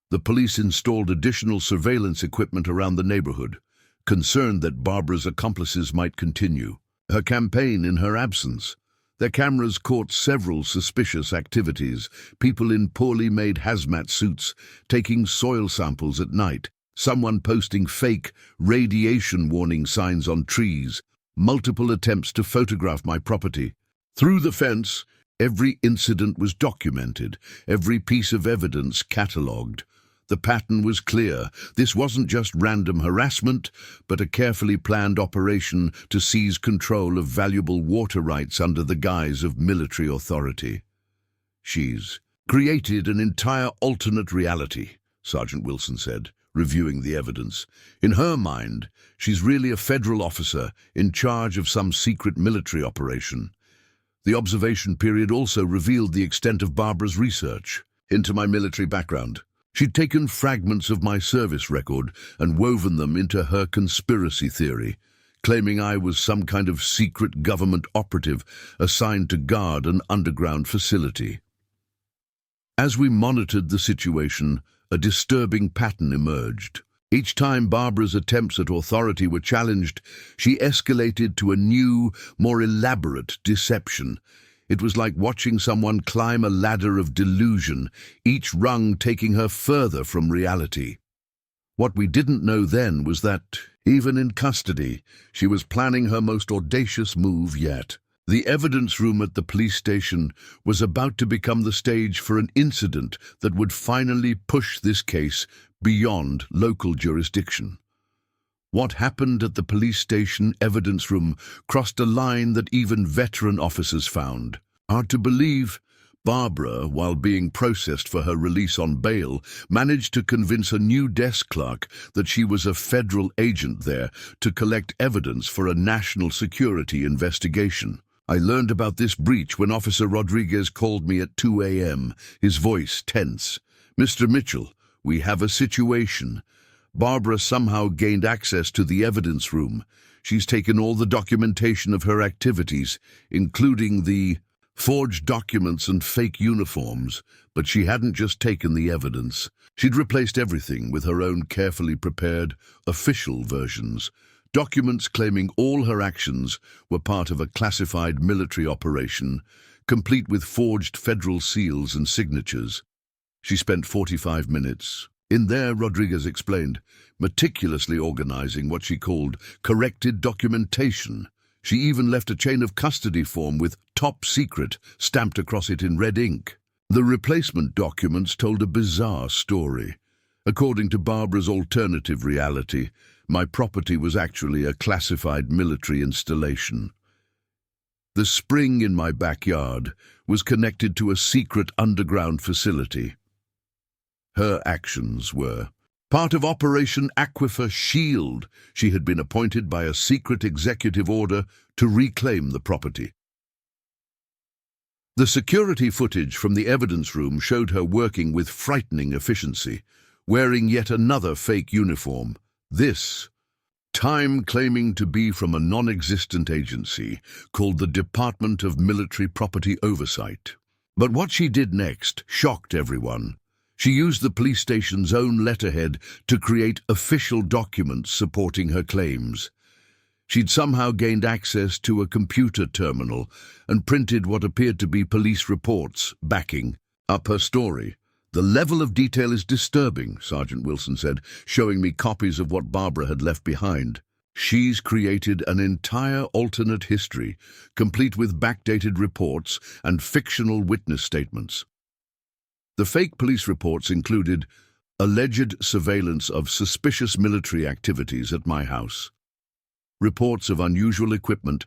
The police installed additional surveillance equipment around the neighborhood, concerned that Barbara's accomplices might continue her campaign in her absence. Their cameras caught several suspicious activities: people in poorly made hazmat suits taking soil samples at night, someone posting fake radiation warning signs on trees, multiple attempts to photograph my property. Through the fence, every incident was documented, every piece of evidence catalogued. The pattern was clear. This wasn't just random harassment, but a carefully planned operation to seize control of valuable water rights under the guise of military authority. She's created an entire alternate reality, Sergeant Wilson said, reviewing the evidence. In her mind, she's really a federal officer in charge of some secret military operation. The observation period also revealed the extent of Barbara's research into my military background. She'd taken fragments of my service record and woven them into her conspiracy theory, claiming I was some kind of secret government operative assigned to guard an underground facility. As we monitored the situation, a disturbing pattern emerged. Each time Barbara's attempts at authority were challenged, she escalated to a new, more elaborate deception. It was like watching someone climb a ladder of delusion, each rung taking her further from reality. What we didn't know then was that, even in custody, she was planning her most audacious move yet. The evidence room at the police station was about to become the stage for an incident that would finally push this case beyond local jurisdiction. What happened at the police station evidence room crossed a line that even veteran officers found hard to believe. Barbara, while being processed for her release on bail, managed to convince a new desk clerk that she was a federal agent there to collect evidence for a national security investigation. I learned about this breach when Officer Rodriguez called me at 2 a.m., his voice tense. "Mr. Mitchell, we have a situation. Barbara somehow gained access to the evidence room. She's taken all the documentation of her activities, including the forged documents and fake uniforms, but she hadn't just taken the evidence. She'd replaced everything with her own carefully prepared, official versions, documents claiming all her actions were part of a classified military operation, complete with forged federal seals and signatures. She spent 45 minutes in there, Rodriguez explained, meticulously organizing what she called corrected documentation. She even left a chain of custody form with "Top Secret" stamped across it in red ink. The replacement documents told a bizarre story. According to Barbara's alternative reality, my property was actually a classified military installation. The spring in my backyard was connected to a secret underground facility. Her actions were part of Operation Aquifer Shield. She had been appointed by a secret executive order to reclaim the property. The security footage from the evidence room showed her working with frightening efficiency, wearing yet another fake uniform, this time claiming to be from a non-existent agency called the Department of Military Property Oversight. But what she did next shocked everyone. She used the police station's own letterhead to create official documents supporting her claims. She'd somehow gained access to a computer terminal and printed what appeared to be police reports backing up her story. "The level of detail is disturbing," Sergeant Wilson said, showing me copies of what Barbara had left behind. She's created an entire alternate history, complete with backdated reports and fictional witness statements. The fake police reports included alleged surveillance of suspicious military activities at my house, reports of unusual equipment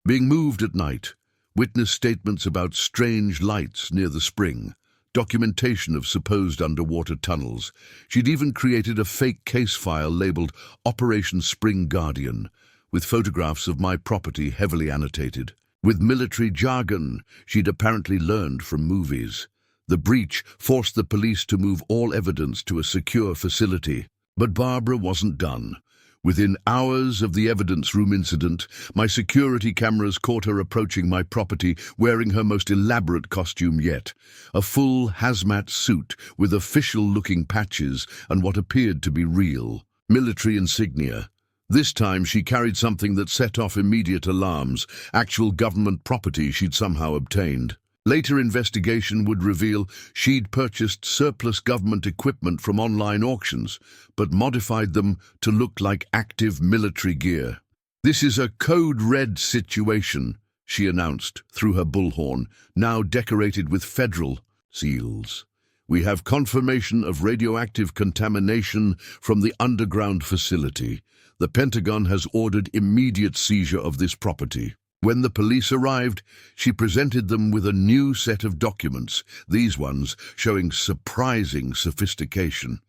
being moved at night, witness statements about strange lights near the spring, documentation of supposed underwater tunnels. She'd even created a fake case file labeled Operation Spring Guardian, with photographs of my property heavily annotated. With military jargon she'd apparently learned from movies. The breach forced the police to move all evidence to a secure facility. But Barbara wasn't done. Within hours of the evidence room incident, my security cameras caught her approaching my property wearing her most elaborate costume yet, a full hazmat suit with official-looking patches and what appeared to be real military insignia. This time she carried something that set off immediate alarms, actual government property she'd somehow obtained. Later investigation would reveal she'd purchased surplus government equipment from online auctions, but modified them to look like active military gear. "This is a code red situation," she announced through her bullhorn, now decorated with federal seals. "We have confirmation of radioactive contamination from the underground facility. The Pentagon has ordered immediate seizure of this property." When the police arrived, she presented them with a new set of documents, these ones showing surprising sophistication.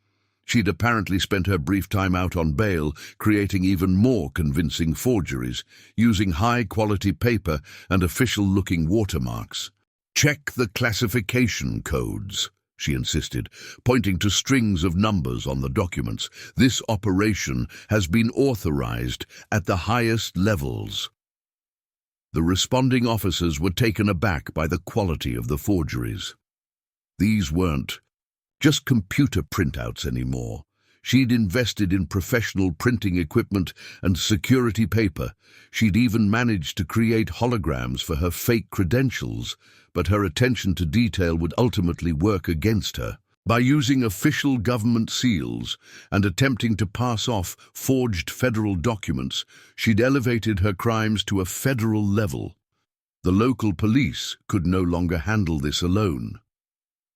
She'd apparently spent her brief time out on bail, creating even more convincing forgeries, using high-quality paper and official-looking watermarks. "Check the classification codes," she insisted, pointing to strings of numbers on the documents. "This operation has been authorized at the highest levels." The responding officers were taken aback by the quality of the forgeries. These weren't just computer printouts anymore. She'd invested in professional printing equipment and security paper. She'd even managed to create holograms for her fake credentials, but her attention to detail would ultimately work against her. By using official government seals and attempting to pass off forged federal documents, she'd elevated her crimes to a federal level. The local police could no longer handle this alone.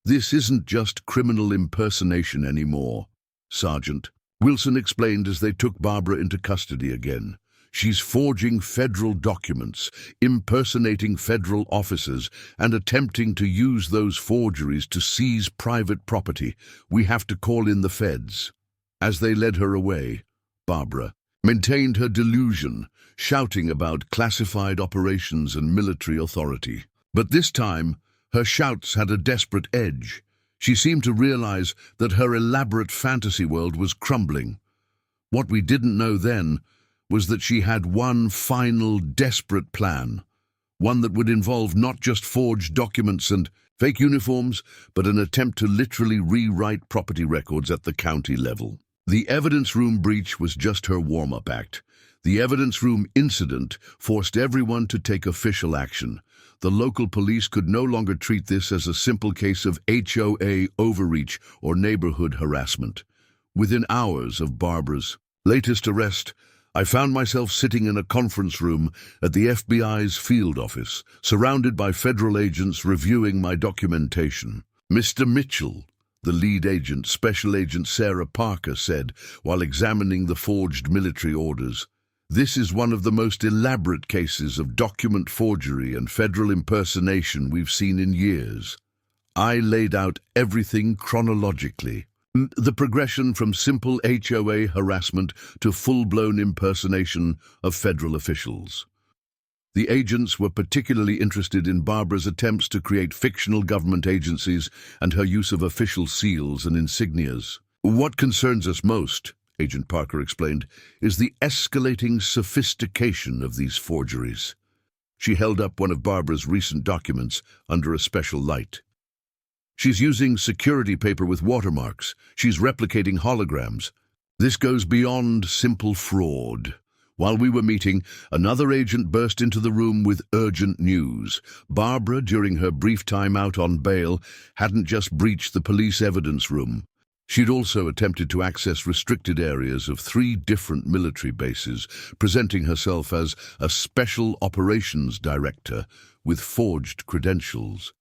"This isn't just criminal impersonation anymore," Sergeant Wilson explained as they took Barbara into custody again. "She's forging federal documents, impersonating federal officers, and attempting to use those forgeries to seize private property. We have to call in the feds." As they led her away, Barbara maintained her delusion, shouting about classified operations and military authority. But this time, her shouts had a desperate edge. She seemed to realize that her elaborate fantasy world was crumbling. What we didn't know then was that she had one final, desperate plan, one that would involve not just forged documents and fake uniforms, but an attempt to literally rewrite property records at the county level. The evidence room breach was just her warm-up act. The evidence room incident forced everyone to take official action. The local police could no longer treat this as a simple case of HOA overreach or neighborhood harassment. Within hours of Barbara's latest arrest, I found myself sitting in a conference room at the FBI's field office, surrounded by federal agents reviewing my documentation. "Mr. Mitchell," the lead agent, Special Agent Sarah Parker, said while examining the forged military orders, "this is one of the most elaborate cases of document forgery and federal impersonation we've seen in years." I laid out everything chronologically. The progression from simple HOA harassment to full-blown impersonation of federal officials. The agents were particularly interested in Barbara's attempts to create fictional government agencies and her use of official seals and insignias. "What concerns us most," Agent Parker explained, "is the escalating sophistication of these forgeries." She held up one of Barbara's recent documents under a special light. "She's using security paper with watermarks. She's replicating holograms. This goes beyond simple fraud." While we were meeting, another agent burst into the room with urgent news. Barbara, during her brief time out on bail, hadn't just breached the police evidence room. She'd also attempted to access restricted areas of 3 different military bases, presenting herself as a Special Operations Director with forged credentials.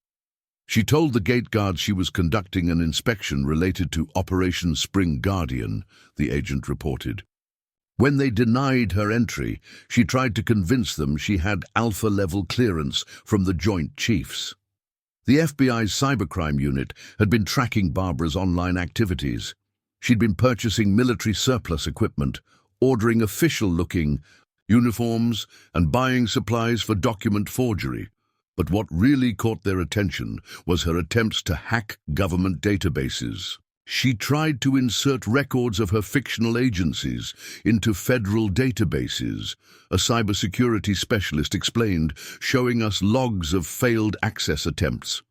She told the gate guards she was conducting an inspection related to Operation Spring Guardian, the agent reported. When they denied her entry, she tried to convince them she had Alpha-level clearance from the Joint Chiefs. The FBI's cybercrime unit had been tracking Barbara's online activities. She'd been purchasing military surplus equipment, ordering official-looking uniforms, and buying supplies for document forgery. But what really caught their attention was her attempts to hack government databases. She tried to insert records of her fictional agencies into federal databases, a cybersecurity specialist explained, showing us logs of failed access attempts.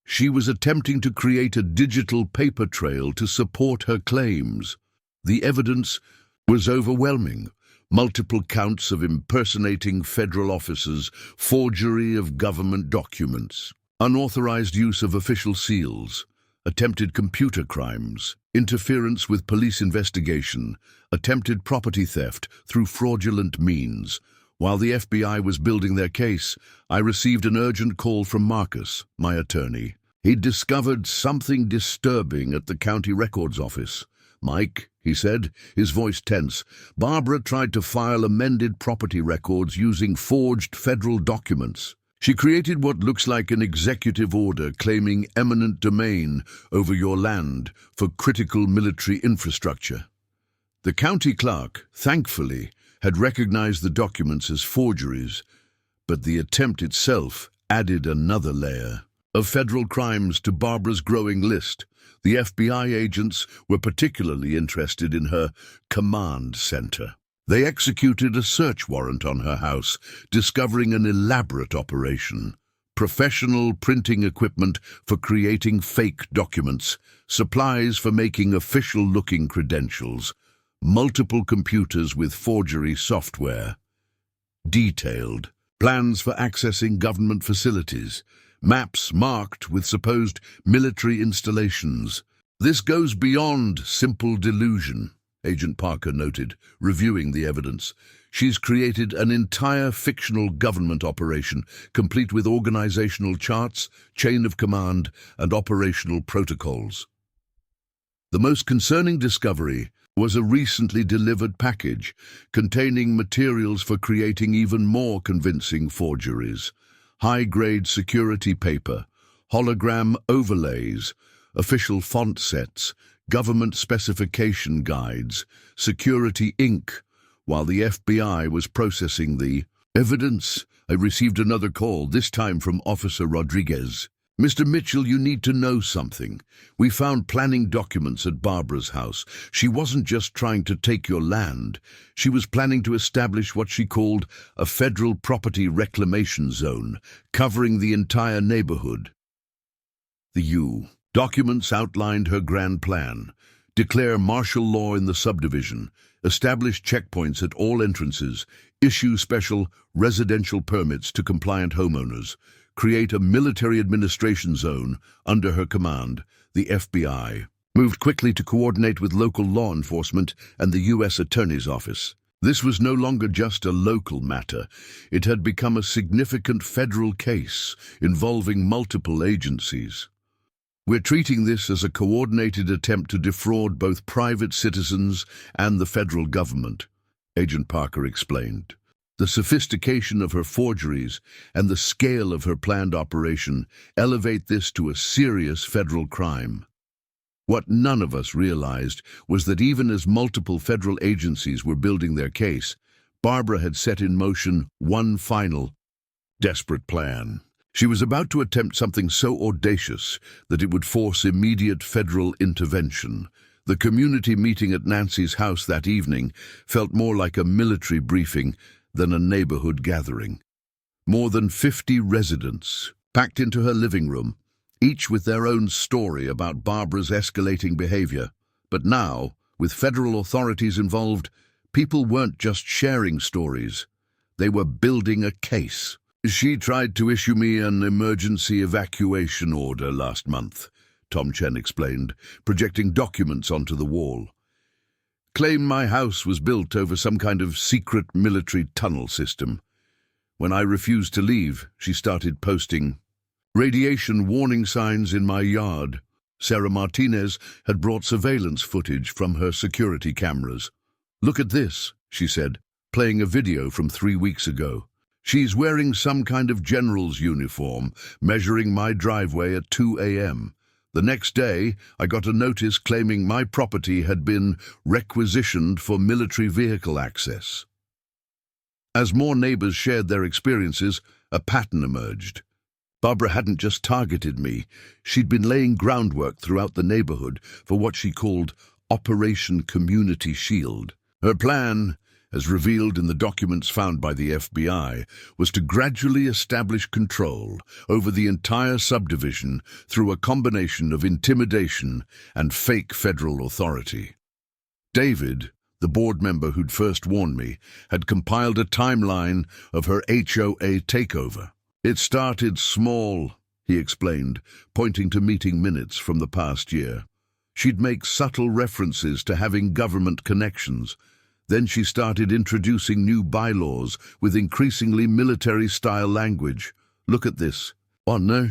She was attempting to create a digital paper trail to support her claims. The evidence was overwhelming. Multiple counts of impersonating federal officers, forgery of government documents, unauthorized use of official seals, attempted computer crimes, interference with police investigation, attempted property theft through fraudulent means. While the FBI was building their case, I received an urgent call from Marcus, my attorney. He'd discovered something disturbing at the county records office. "Mike," he said, his voice tense, "Barbara tried to file amended property records using forged federal documents. She created what looks like an executive order claiming eminent domain over your land for critical military infrastructure." The county clerk, thankfully, had recognized the documents as forgeries, but the attempt itself added another layer of federal crimes to Barbara's growing list. The FBI agents were particularly interested in her command center. They executed a search warrant on her house, discovering an elaborate operation. Professional printing equipment for creating fake documents, supplies for making official-looking credentials, multiple computers with forgery software. Detailed plans for accessing government facilities, maps marked with supposed military installations. "This goes beyond simple delusion," Agent Parker noted, reviewing the evidence. "She's created an entire fictional government operation, complete with organizational charts, chain of command, and operational protocols." The most concerning discovery was a recently delivered package containing materials for creating even more convincing forgeries. High-grade security paper, hologram overlays, official font sets, government specification guides, security ink. While the FBI was processing the evidence, I received another call, this time from Officer Rodriguez. "Mr. Mitchell, you need to know something. We found planning documents at Barbara's house. She wasn't just trying to take your land. She was planning to establish what she called a federal property reclamation zone, covering the entire neighborhood." The documents outlined her grand plan: declare martial law in the subdivision, establish checkpoints at all entrances, issue special residential permits to compliant homeowners, create a military administration zone under her command. The FBI moved quickly to coordinate with local law enforcement and the U.S. Attorney's Office. This was no longer just a local matter. It had become a significant federal case involving multiple agencies. "We're treating this as a coordinated attempt to defraud both private citizens and the federal government," Agent Parker explained. The sophistication of her forgeries and the scale of her planned operation elevate this to a serious federal crime. What none of us realized was that even as multiple federal agencies were building their case, Barbara had set in motion one final, desperate plan. She was about to attempt something so audacious that it would force immediate federal intervention. The community meeting at Nancy's house that evening felt more like a military briefing than a neighborhood gathering. More than 50 residents packed into her living room, each with their own story about Barbara's escalating behavior. But now, with federal authorities involved, people weren't just sharing stories. They were building a case. "She tried to issue me an emergency evacuation order last month," Tom Chen explained, projecting documents onto the wall. Claimed my house was built over some kind of secret military tunnel system. When I refused to leave, she started posting radiation warning signs in my yard. Sarah Martinez had brought surveillance footage from her security cameras. Look at this, she said, playing a video from 3 weeks ago. She's wearing some kind of general's uniform, measuring my driveway at 2 a.m. The next day, I got a notice claiming my property had been requisitioned for military vehicle access. As more neighbors shared their experiences, a pattern emerged. Barbara hadn't just targeted me, she'd been laying groundwork throughout the neighborhood for what she called Operation Community Shield. Her plan, as revealed in the documents found by the FBI, was to gradually establish control over the entire subdivision through a combination of intimidation and fake federal authority. David, the board member who'd first warned me, had compiled a timeline of her HOA takeover. It started small, he explained, pointing to meeting minutes from the past year. She'd make subtle references to having government connections. Then she started introducing new bylaws with increasingly military-style language. Look at this.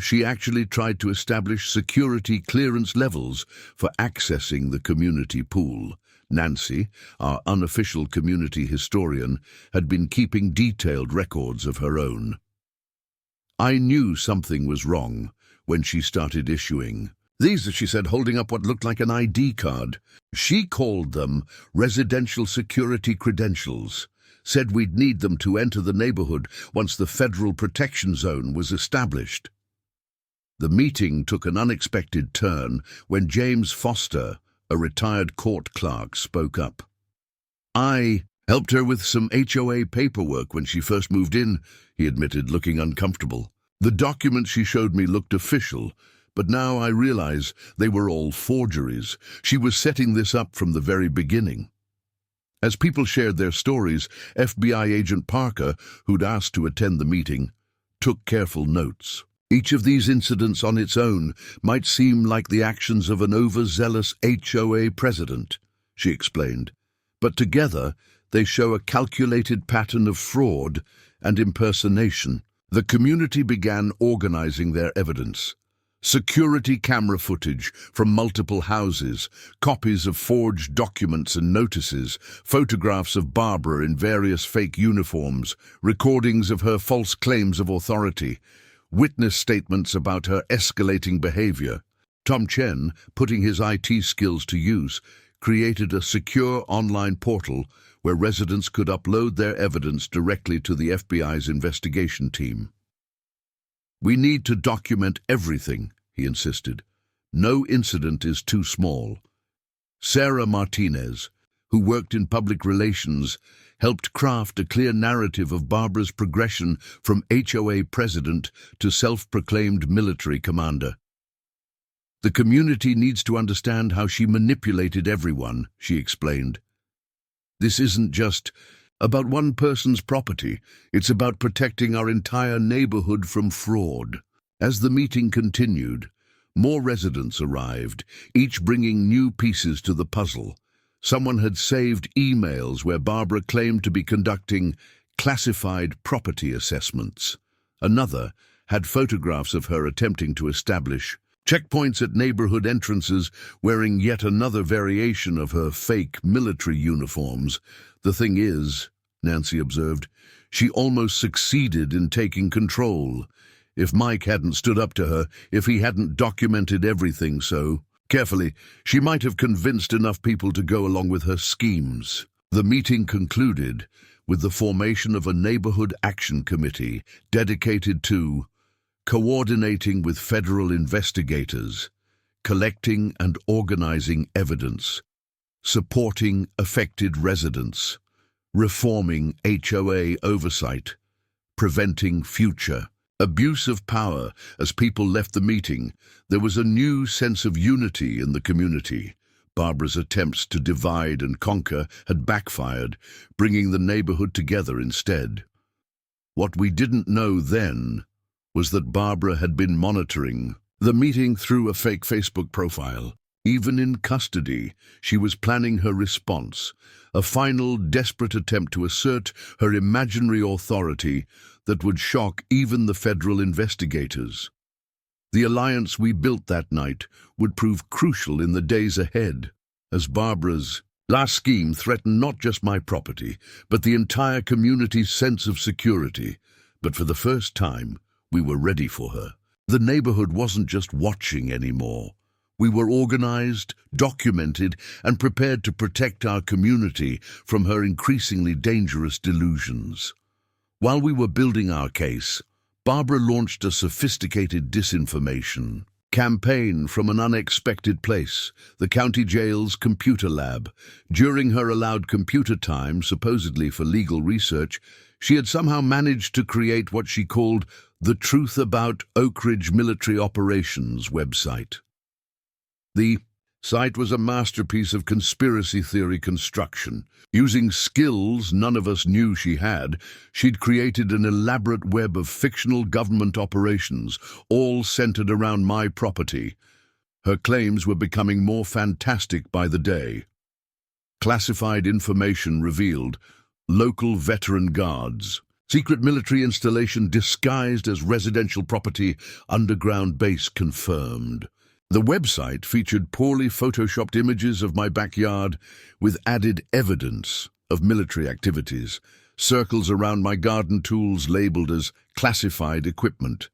She actually tried to establish security clearance levels for accessing the community pool. Nancy, our unofficial community historian, had been keeping detailed records of her own. I knew something was wrong when she started issuing these, she said, holding up what looked like an ID card. She called them residential security credentials, said we'd need them to enter the neighborhood once the federal protection zone was established. The meeting took an unexpected turn when James Foster, a retired court clerk, spoke up. I helped her with some HOA paperwork when she first moved in, he admitted, looking uncomfortable. The documents she showed me looked official, but now I realize they were all forgeries. She was setting this up from the very beginning. As people shared their stories, FBI agent Parker, who'd asked to attend the meeting, took careful notes. Each of these incidents on its own might seem like the actions of an overzealous HOA president, she explained, but together they show a calculated pattern of fraud and impersonation. The community began organizing their evidence. Security camera footage from multiple houses, copies of forged documents and notices, photographs of Barbara in various fake uniforms, recordings of her false claims of authority, witness statements about her escalating behavior. Tom Chen, putting his IT skills to use, created a secure online portal where residents could upload their evidence directly to the FBI's investigation team. We need to document everything, he insisted. No incident is too small. Sarah Martinez, who worked in public relations, helped craft a clear narrative of Barbara's progression from HOA president to self-proclaimed military commander. The community needs to understand how she manipulated everyone, she explained. This isn't just about one person's property, it's about protecting our entire neighborhood from fraud. As the meeting continued, more residents arrived, each bringing new pieces to the puzzle. Someone had saved emails where Barbara claimed to be conducting classified property assessments. Another had photographs of her attempting to establish checkpoints at neighborhood entrances, wearing yet another variation of her fake military uniforms. The thing is, Nancy observed, she almost succeeded in taking control. If Mike hadn't stood up to her, if he hadn't documented everything so carefully, she might have convinced enough people to go along with her schemes. The meeting concluded with the formation of a neighborhood action committee dedicated to coordinating with federal investigators, collecting and organizing evidence, supporting affected residents, reforming HOA oversight, preventing future abuse of power. As people left the meeting, there was a new sense of unity in the community. Barbara's attempts to divide and conquer had backfired, bringing the neighborhood together instead. What we didn't know then was that Barbara had been monitoring The meeting through a fake Facebook profile. Even in custody, she was planning her response, a final desperate attempt to assert her imaginary authority that would shock even the federal investigators. The alliance we built that night would prove crucial in the days ahead, as Barbara's last scheme threatened not just my property, but the entire community's sense of security. But for the first time, we were ready for her. The neighborhood wasn't just watching anymore. We were organized, documented, and prepared to protect our community from her increasingly dangerous delusions. While we were building our case, Barbara launched a sophisticated disinformation campaign from an unexpected place, the county jail's computer lab. During her allowed computer time, supposedly for legal research, she had somehow managed to create what she called the Truth About Oakridge Military Operations website. The site was a masterpiece of conspiracy theory construction. Using skills none of us knew she had, she'd created an elaborate web of fictional government operations, all centered around my property. Her claims were becoming more fantastic by the day. Classified information revealed local veteran guards, secret military installation disguised as residential property, underground base confirmed. The website featured poorly photoshopped images of my backyard with added evidence of military activities, circles around my garden tools labeled as classified equipment,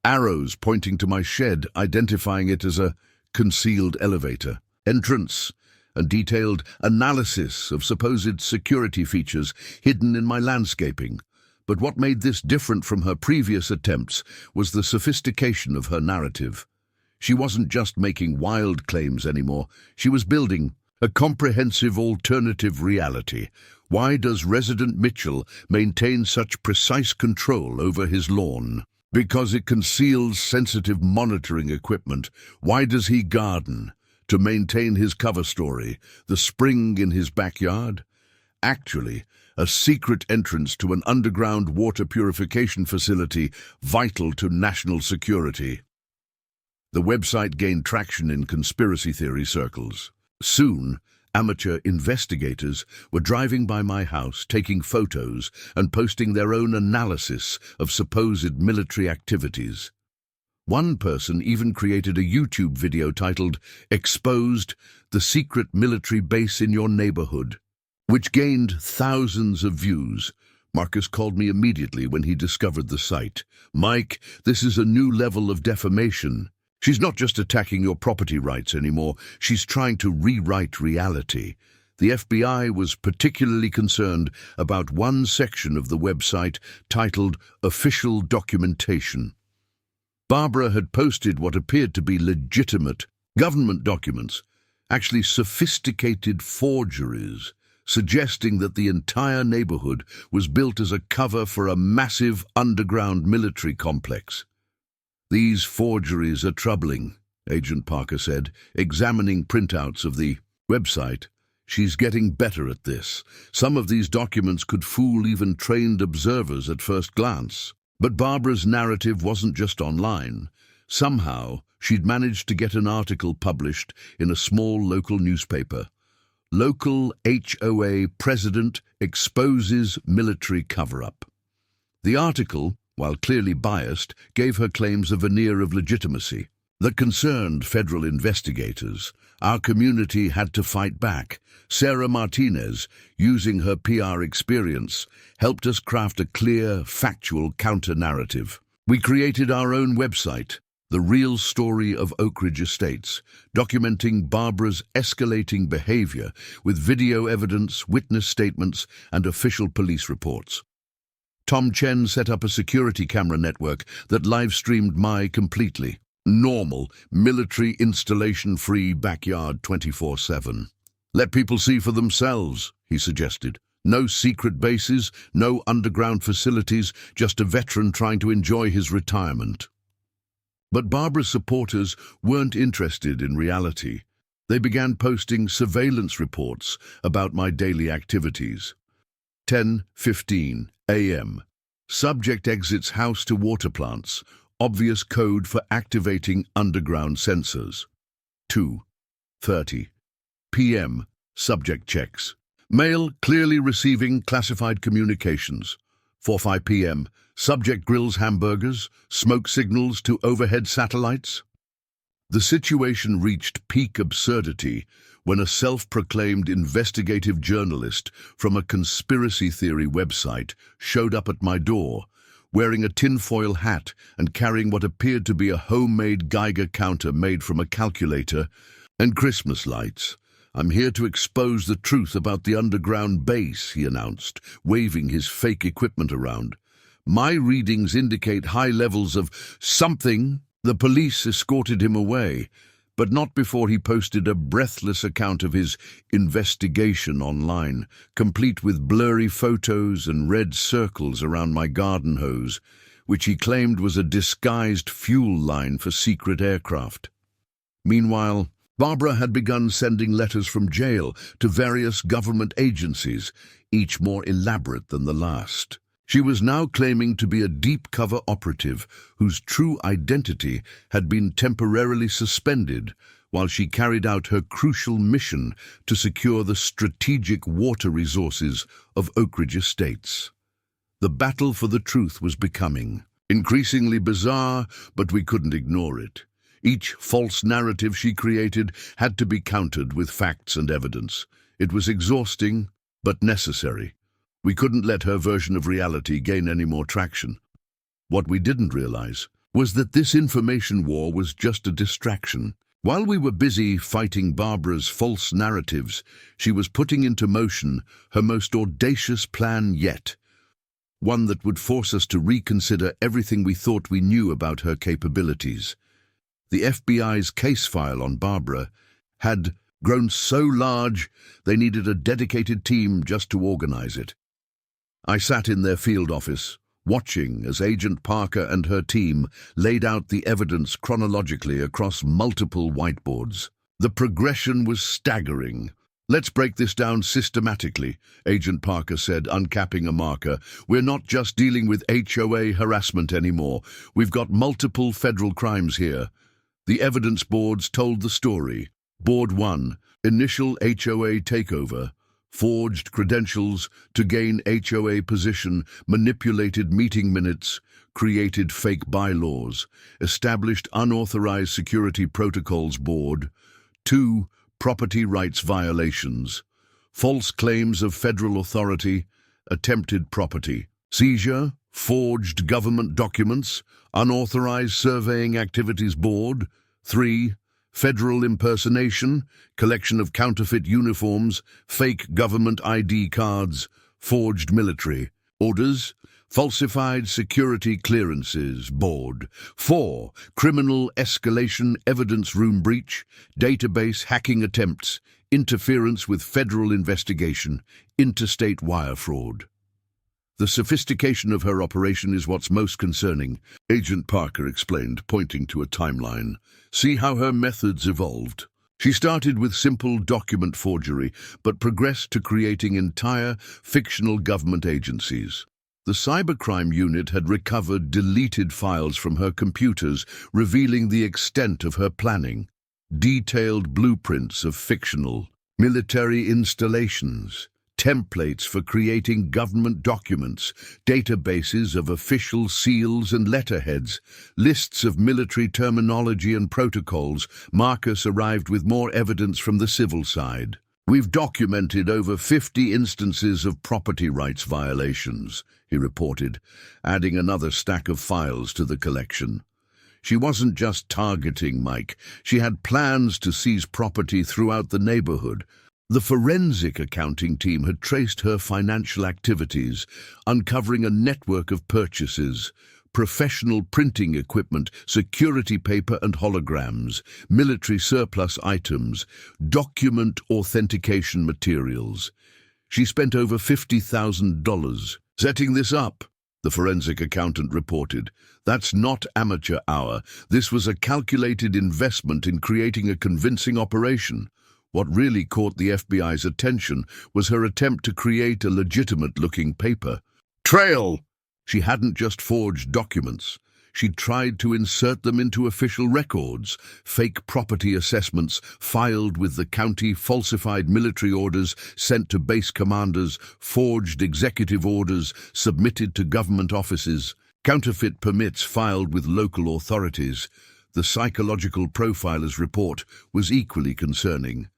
arrows pointing to my shed identifying it as a concealed elevator, entrance, and detailed analysis of supposed security features hidden in my landscaping. But what made this different from her previous attempts was the sophistication of her narrative. She wasn't just making wild claims anymore. She was building a comprehensive alternative reality. Why does resident Mitchell maintain such precise control over his lawn? Because it conceals sensitive monitoring equipment. Why does he garden? To maintain his cover story, the spring in his backyard? Actually, a secret entrance to an underground water purification facility vital to national security. The website gained traction in conspiracy theory circles. Soon, amateur investigators were driving by my house, taking photos and posting their own analysis of supposed military activities. One person even created a YouTube video titled "Exposed: The Secret Military Base in Your Neighborhood," which gained thousands of views. Marcus called me immediately when he discovered the site. "Mike, this is a new level of defamation. She's not just attacking your property rights anymore, she's trying to rewrite reality." The FBI was particularly concerned about one section of the website titled Official Documentation. Barbara had posted what appeared to be legitimate government documents, actually sophisticated forgeries, suggesting that the entire neighborhood was built as a cover for a massive underground military complex. "These forgeries are troubling," Agent Parker said, examining printouts of the website. "She's getting better at this. Some of these documents could fool even trained observers at first glance." But Barbara's narrative wasn't just online. Somehow, she'd managed to get an article published in a small local newspaper. Local HOA President Exposes Military Cover-Up. The article, while clearly biased, gave her claims a veneer of legitimacy that concerned federal investigators. Our community had to fight back. Sarah Martinez, using her PR experience, helped us craft a clear, factual counter-narrative. We created our own website, The Real Story of Oakridge Estates, documenting Barbara's escalating behavior with video evidence, witness statements, and official police reports. Tom Chen set up a security camera network that live-streamed my completely normal, military installation-free backyard 24/7. "Let people see for themselves," he suggested. "No secret bases, no underground facilities, just a veteran trying to enjoy his retirement." But Barbara's supporters weren't interested in reality. They began posting surveillance reports about my daily activities. 10:15 a.m. Subject exits house to water plants, obvious code for activating underground sensors. 2:30 p.m. Subject checks. Mail clearly receiving classified communications. 4:05 p.m. Subject grills hamburgers, smoke signals to overhead satellites. The situation reached peak absurdity when a self-proclaimed investigative journalist from a conspiracy theory website showed up at my door, wearing a tinfoil hat and carrying what appeared to be a homemade Geiger counter made from a calculator and Christmas lights. "I'm here to expose the truth about the underground base," he announced, waving his fake equipment around. "My readings indicate high levels of something." The police escorted him away, but not before he posted a breathless account of his investigation online, complete with blurry photos and red circles around my garden hose, which he claimed was a disguised fuel line for secret aircraft. Meanwhile, Barbara had begun sending letters from jail to various government agencies, each more elaborate than the last. She was now claiming to be a deep-cover operative whose true identity had been temporarily suspended while she carried out her crucial mission to secure the strategic water resources of Oakridge Estates. The battle for the truth was becoming increasingly bizarre, but we couldn't ignore it. Each false narrative she created had to be countered with facts and evidence. It was exhausting, but necessary. We couldn't let her version of reality gain any more traction. What we didn't realize was that this information war was just a distraction. While we were busy fighting Barbara's false narratives, she was putting into motion her most audacious plan yet, one that would force us to reconsider everything we thought we knew about her capabilities. The FBI's case file on Barbara had grown so large they needed a dedicated team just to organize it. I sat in their field office, watching as Agent Parker and her team laid out the evidence chronologically across multiple whiteboards. The progression was staggering. "Let's break this down systematically," Agent Parker said, uncapping a marker. "We're not just dealing with HOA harassment anymore. We've got multiple federal crimes here." The evidence boards told the story. Board 1, initial HOA takeover. Forged credentials to gain HOA position, manipulated meeting minutes, created fake bylaws, established unauthorized security protocols. Board 2, property rights violations, false claims of federal authority, attempted property seizure, forged government documents, unauthorized surveying activities. Board 3, federal impersonation, collection of counterfeit uniforms, fake government ID cards, forged military orders, falsified security clearances. Board 4, criminal escalation, evidence room breach, database hacking attempts, interference with federal investigation, interstate wire fraud. "The sophistication of her operation is what's most concerning," Agent Parker explained, pointing to a timeline. "See how her methods evolved. She started with simple document forgery, but progressed to creating entire fictional government agencies. The cybercrime unit had recovered deleted files from her computers, revealing the extent of her planning. Detailed blueprints of fictional military installations, templates for creating government documents, databases of official seals and letterheads, lists of military terminology and protocols. Marcus arrived with more evidence from the civil side. "We've documented over 50 instances of property rights violations," he reported, adding another stack of files to the collection. She wasn't just targeting Mike. She had plans to seize property throughout the neighborhood. The forensic accounting team had traced her financial activities, uncovering a network of purchases, professional printing equipment, security paper and holograms, military surplus items, document authentication materials. She spent over $50,000 setting this up, the forensic accountant reported. "That's not amateur hour. This was a calculated investment in creating a convincing operation." What really caught the FBI's attention was her attempt to create a legitimate-looking paper trail. She hadn't just forged documents. She'd tried to insert them into official records, fake property assessments filed with the county, falsified military orders sent to base commanders, forged executive orders submitted to government offices, counterfeit permits filed with local authorities. The psychological profiler's report was equally concerning.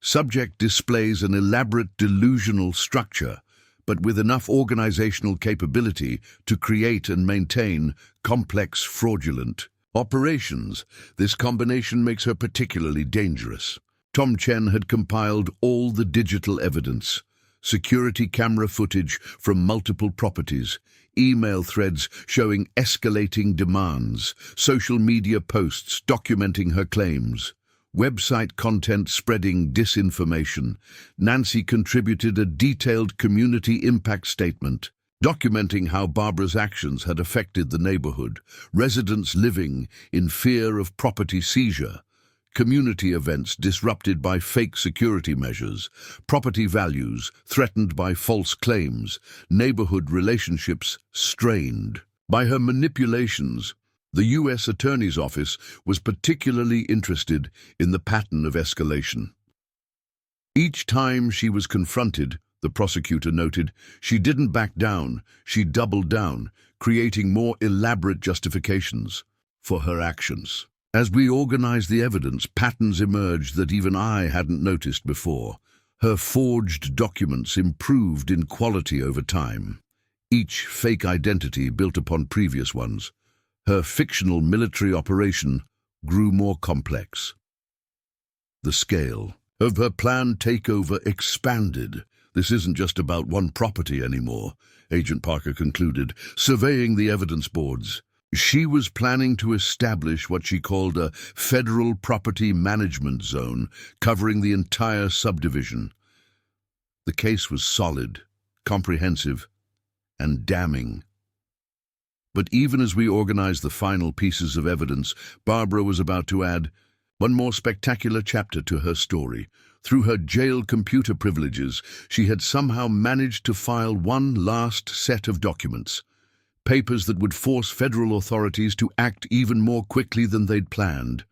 Subject displays an elaborate delusional structure, but with enough organizational capability to create and maintain complex fraudulent operations. This combination makes her particularly dangerous. Tom Chen had compiled all the digital evidence, security camera footage from multiple properties, email threads showing escalating demands, social media posts documenting her claims, website content spreading disinformation. Nancy contributed a detailed community impact statement, documenting how Barbara's actions had affected the neighborhood, residents living in fear of property seizure, community events disrupted by fake security measures, property values threatened by false claims, neighborhood relationships strained. By her manipulations, the U.S. Attorney's Office was particularly interested in the pattern of escalation. Each time she was confronted, the prosecutor noted, she didn't back down, she doubled down, creating more elaborate justifications for her actions. As we organized the evidence, patterns emerged that even I hadn't noticed before. Her forged documents improved in quality over time, each fake identity built upon previous ones. Her fictional military operation grew more complex. The scale of her planned takeover expanded. This isn't just about one property anymore, Agent Parker concluded, surveying the evidence boards. She was planning to establish what she called a federal property management zone, covering the entire subdivision. The case was solid, comprehensive, and damning. But even as we organized the final pieces of evidence, Barbara was about to add one more spectacular chapter to her story. Through her jail computer privileges, she had somehow managed to file one last set of documents, papers that would force federal authorities to act even more quickly than they'd planned.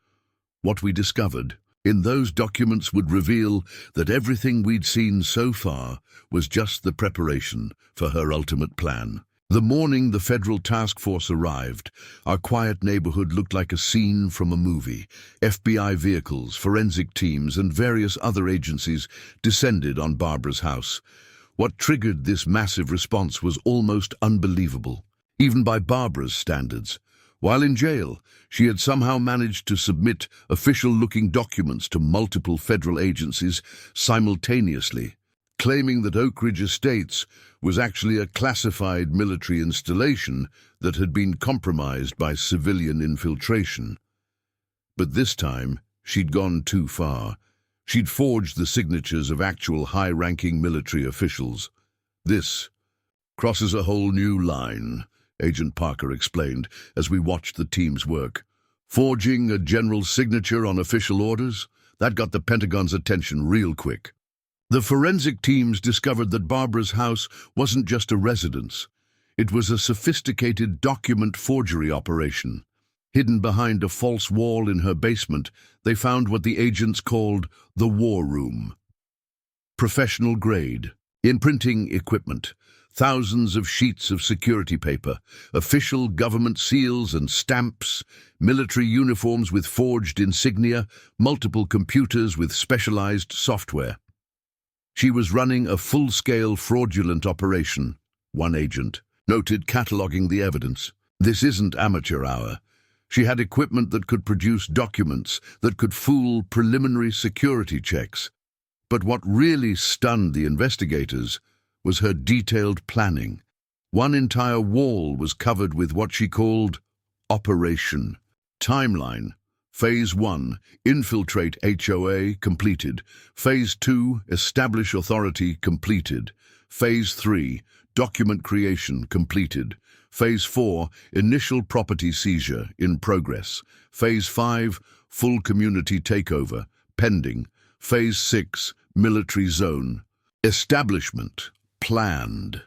What we discovered in those documents would reveal that everything we'd seen so far was just the preparation for her ultimate plan. The morning the federal task force arrived, our quiet neighborhood looked like a scene from a movie. FBI vehicles, forensic teams, and various other agencies descended on Barbara's house. What triggered this massive response was almost unbelievable, even by Barbara's standards. While in jail, she had somehow managed to submit official-looking documents to multiple federal agencies simultaneously, claiming that Oakridge Estates was actually a classified military installation that had been compromised by civilian infiltration. But this time, she'd gone too far. She'd forged the signatures of actual high-ranking military officials. This crosses a whole new line, Agent Parker explained as we watched the team's work. Forging a general's signature on official orders? That got the Pentagon's attention real quick. The forensic teams discovered that Barbara's house wasn't just a residence. It was a sophisticated document forgery operation. Hidden behind a false wall in her basement, they found what the agents called the war room. Professional grade, imprinting equipment, thousands of sheets of security paper, official government seals and stamps, military uniforms with forged insignia, multiple computers with specialized software. She was running a full-scale fraudulent operation, one agent noted, cataloging the evidence. This isn't amateur hour. She had equipment that could produce documents that could fool preliminary security checks. But what really stunned the investigators was her detailed planning. One entire wall was covered with what she called Operation Timeline. Phase 1, infiltrate HOA, completed. Phase 2, establish authority, completed. Phase 3, document creation, completed. Phase 4, initial property seizure, in progress. Phase 5, full community takeover, pending. Phase 6, military zone. Establishment, planned.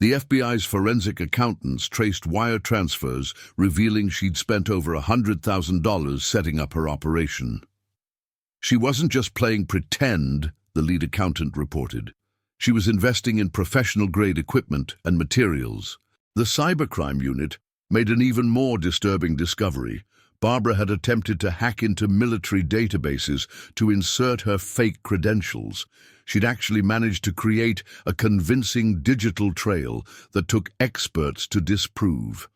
The FBI's forensic accountants traced wire transfers, revealing she'd spent over $100,000 setting up her operation. She wasn't just playing pretend, the lead accountant reported. She was investing in professional-grade equipment and materials. The cybercrime unit made an even more disturbing discovery. Barbara had attempted to hack into military databases to insert her fake credentials. She'd actually managed to create a convincing digital trail that took experts to disprove.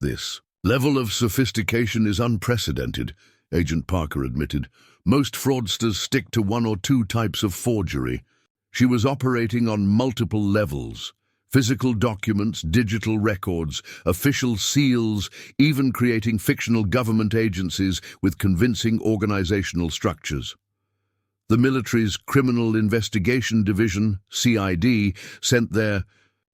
This level of sophistication is unprecedented, Agent Parker admitted. Most fraudsters stick to one or two types of forgery. She was operating on multiple levels. Physical documents, digital records, official seals, even creating fictional government agencies with convincing organizational structures. The military's Criminal Investigation Division, CID, sent their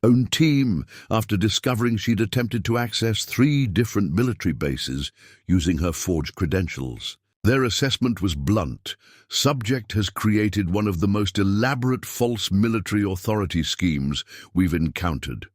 own team after discovering she'd attempted to access 3 different military bases using her forged credentials. Their assessment was blunt. Subject has created one of the most elaborate false military authority schemes we've encountered.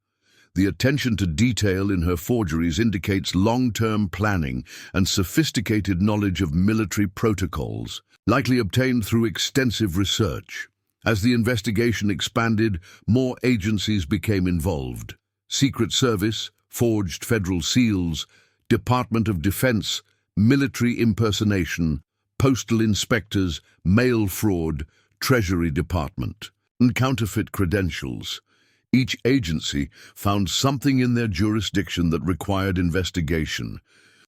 The attention to detail in her forgeries indicates long-term planning and sophisticated knowledge of military protocols, likely obtained through extensive research. As the investigation expanded, more agencies became involved. Secret Service, forged federal seals, Department of Defense, military impersonation, postal inspectors, mail fraud, Treasury Department, and counterfeit credentials. Each agency found something in their jurisdiction that required investigation.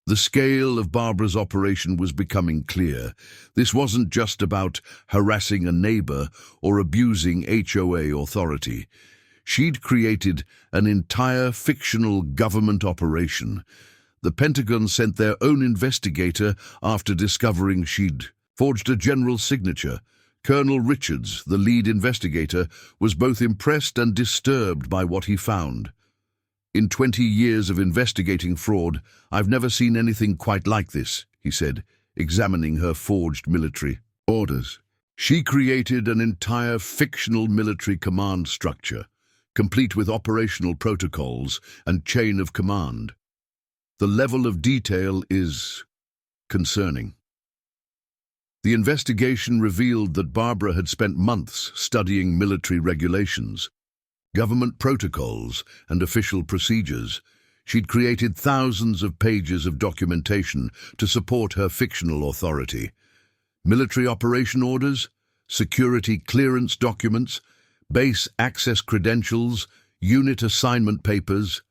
The scale of Barbara's operation was becoming clear. This wasn't just about harassing a neighbor or abusing HOA authority. She'd created an entire fictional government operation. The Pentagon sent their own investigator after discovering she'd forged a general's signature. Colonel Richards, the lead investigator, was both impressed and disturbed by what he found. "In 20 years of investigating fraud, I've never seen anything quite like this," he said, examining her forged military orders. She created an entire fictional military command structure, complete with operational protocols and chain of command. The level of detail is concerning. The investigation revealed that Barbara had spent months studying military regulations, government protocols, and official procedures. She'd created thousands of pages of documentation to support her fictional authority. Military operation orders, security clearance documents, base access credentials, unit assignment papers,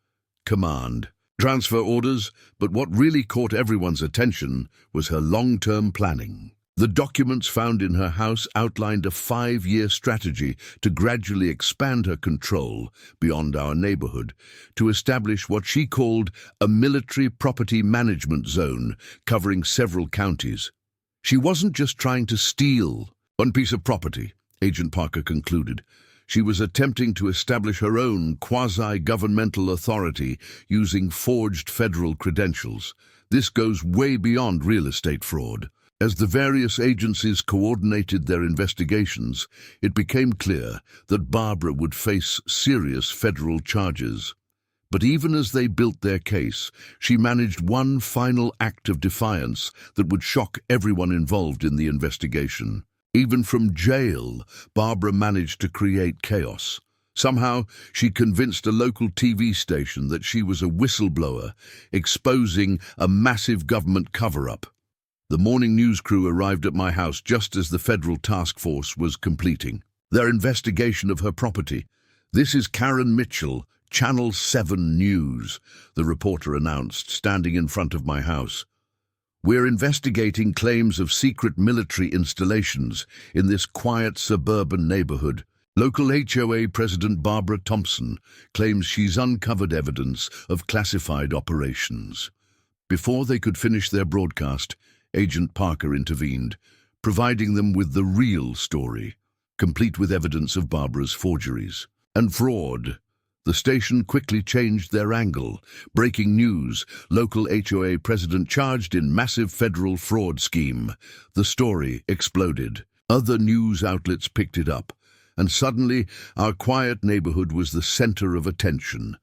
command transfer orders, but what really caught everyone's attention was her long-term planning. The documents found in her house outlined a 5-year strategy to gradually expand her control beyond our neighborhood, to establish what she called a military property management zone covering several counties. She wasn't just trying to steal one piece of property, Agent Parker concluded. She was attempting to establish her own quasi-governmental authority using forged federal credentials. This goes way beyond real estate fraud. As the various agencies coordinated their investigations, it became clear that Barbara would face serious federal charges. But even as they built their case, she managed one final act of defiance that would shock everyone involved in the investigation. Even from jail, Barbara managed to create chaos. Somehow, she convinced a local TV station that she was a whistleblower, exposing a massive government cover-up. The morning news crew arrived at my house just as the federal task force was completing their investigation of her property. "This is Karen Mitchell, Channel 7 News," the reporter announced, standing in front of my house. "We're investigating claims of secret military installations in this quiet suburban neighborhood. Local HOA President Barbara Thompson claims she's uncovered evidence of classified operations." Before they could finish their broadcast, Agent Parker intervened, providing them with the real story, complete with evidence of Barbara's forgeries and fraud. The station quickly changed their angle. Breaking news: local HOA president charged in massive federal fraud scheme. The story exploded. Other news outlets picked it up, and suddenly our quiet neighborhood was the center of attention.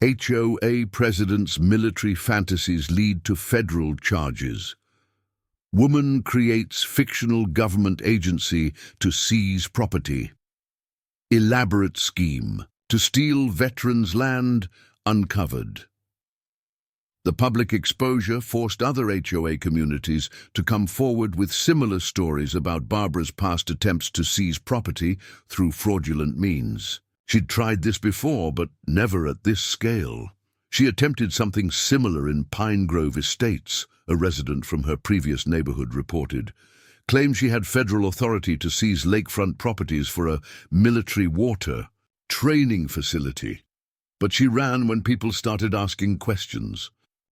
HOA president's military fantasies lead to federal charges. Woman creates fictional government agency to seize property. Elaborate scheme to steal veterans' land uncovered. The public exposure forced other HOA communities to come forward with similar stories about Barbara's past attempts to seize property through fraudulent means. She'd tried this before, but never at this scale. She attempted something similar in Pine Grove Estates, a resident from her previous neighborhood reported, claimed she had federal authority to seize lakefront properties for a military water training facility. But she ran when people started asking questions.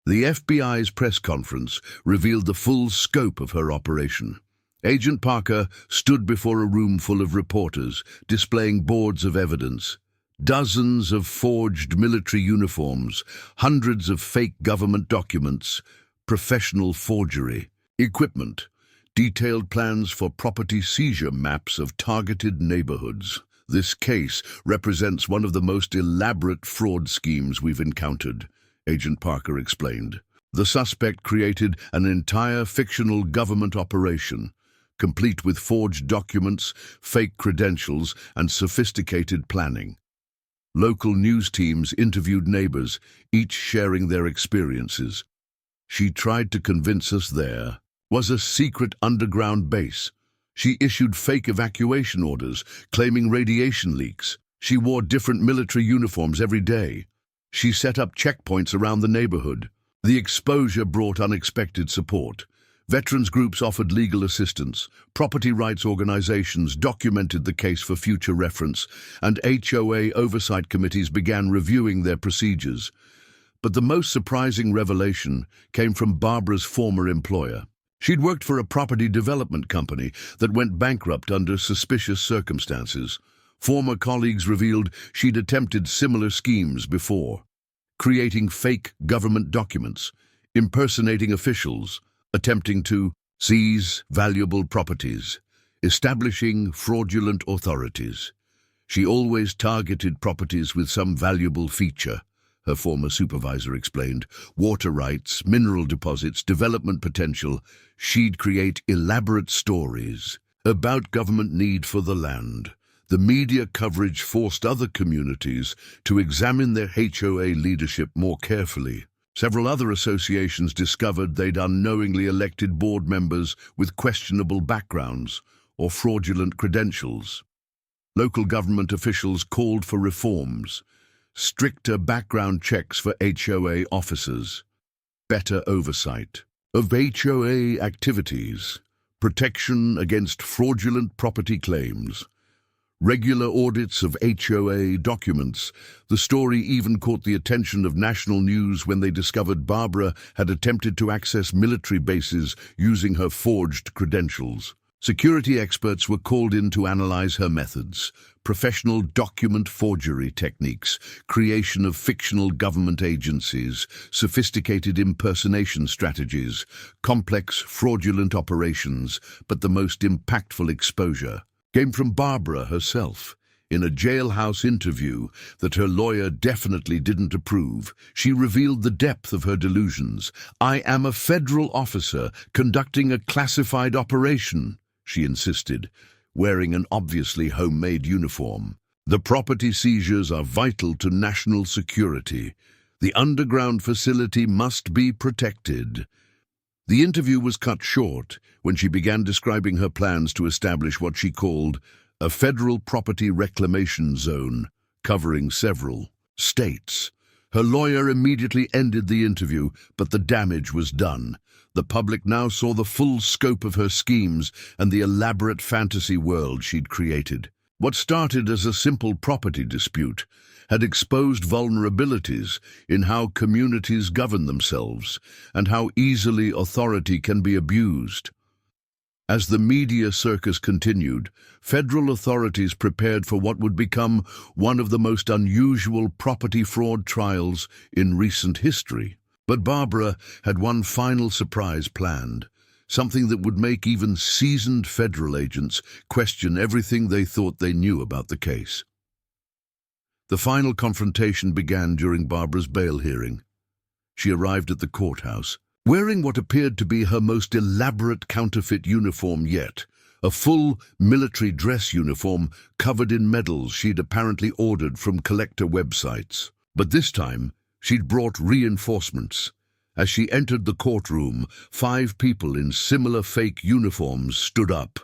The FBI's press conference revealed the full scope of her operation. Agent Parker stood before a room full of reporters, displaying boards of evidence. Dozens of forged military uniforms, hundreds of fake government documents, professional forgery, equipment, detailed plans for property seizure maps of targeted neighborhoods. This case represents one of the most elaborate fraud schemes we've encountered, Agent Parker explained. The suspect created an entire fictional government operation, complete with forged documents, fake credentials, and sophisticated planning. Local news teams interviewed neighbors, each sharing their experiences. She tried to convince us there was a secret underground base. She issued fake evacuation orders, claiming radiation leaks. She wore different military uniforms every day. She set up checkpoints around the neighborhood. The exposure brought unexpected support. Veterans groups offered legal assistance. Property rights organizations documented the case for future reference, and HOA oversight committees began reviewing their procedures. But the most surprising revelation came from Barbara's former employer. She'd worked for a property development company that went bankrupt under suspicious circumstances. Former colleagues revealed she'd attempted similar schemes before, creating fake government documents, impersonating officials, attempting to seize valuable properties, establishing fraudulent authorities. She always targeted properties with some valuable feature, her former supervisor explained. Water rights, mineral deposits, development potential. She'd create elaborate stories about government need for the land. The media coverage forced other communities to examine their HOA leadership more carefully. Several other associations discovered they'd unknowingly elected board members with questionable backgrounds or fraudulent credentials. Local government officials called for reforms, stricter background checks for HOA officers, better oversight of HOA activities, protection against fraudulent property claims, regular audits of HOA documents. The story even caught the attention of national news when they discovered Barbara had attempted to access military bases using her forged credentials. Security experts were called in to analyze her methods: professional document forgery techniques, creation of fictional government agencies, sophisticated impersonation strategies, complex fraudulent operations. But the most impactful exposure came from Barbara herself. In a jailhouse interview that her lawyer definitely didn't approve, she revealed the depth of her delusions. "I am a federal officer conducting a classified operation," she insisted, wearing an obviously homemade uniform. "The property seizures are vital to national security. The underground facility must be protected." The interview was cut short when she began describing her plans to establish what she called a federal property reclamation zone covering several states. Her lawyer immediately ended the interview, but the damage was done. The public now saw the full scope of her schemes and the elaborate fantasy world she'd created. What started as a simple property dispute had exposed vulnerabilities in how communities govern themselves and how easily authority can be abused. As the media circus continued, federal authorities prepared for what would become one of the most unusual property fraud trials in recent history. But Barbara had one final surprise planned. something that would make even seasoned federal agents question everything they thought they knew about the case. The final confrontation began during Barbara's bail hearing. She arrived at the courthouse, wearing what appeared to be her most elaborate counterfeit uniform yet, a full military dress uniform covered in medals she'd apparently ordered from collector websites. But this time, she'd brought reinforcements. As she entered the courtroom, 5 people in similar fake uniforms stood up.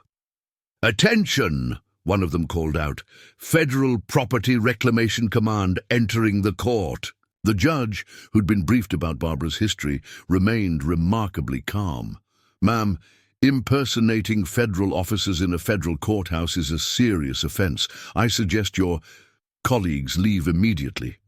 "Attention!" one of them called out. "Federal Property Reclamation Command entering the court." The judge, who'd been briefed about Barbara's history, remained remarkably calm. "Ma'am, impersonating federal officers in a federal courthouse is a serious offense. I suggest your colleagues leave immediately."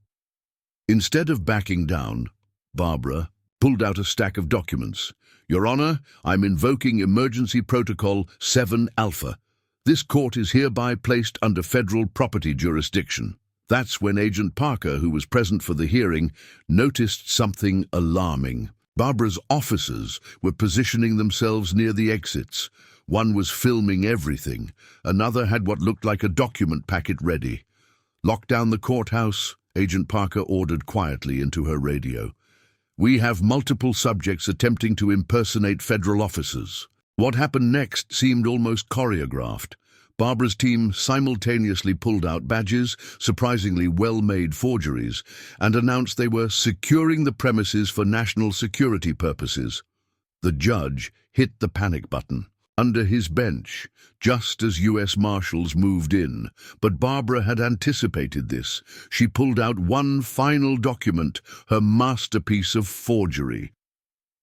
Instead of backing down, Barbara pulled out a stack of documents. "Your Honor, I'm invoking Emergency Protocol 7 Alpha. This court is hereby placed under federal property jurisdiction." That's when Agent Parker, who was present for the hearing, noticed something alarming. Barbara's officers were positioning themselves near the exits. One was filming everything. Another had what looked like a document packet ready. "Lock down the courthouse," Agent Parker ordered quietly into her radio. "We have multiple subjects attempting to impersonate federal officers." What happened next seemed almost choreographed. Barbara's team simultaneously pulled out badges, surprisingly well-made forgeries, and announced they were securing the premises for national security purposes. The judge hit the panic button under his bench, just as U.S. Marshals moved in. But Barbara had anticipated this. She pulled out one final document, her masterpiece of forgery.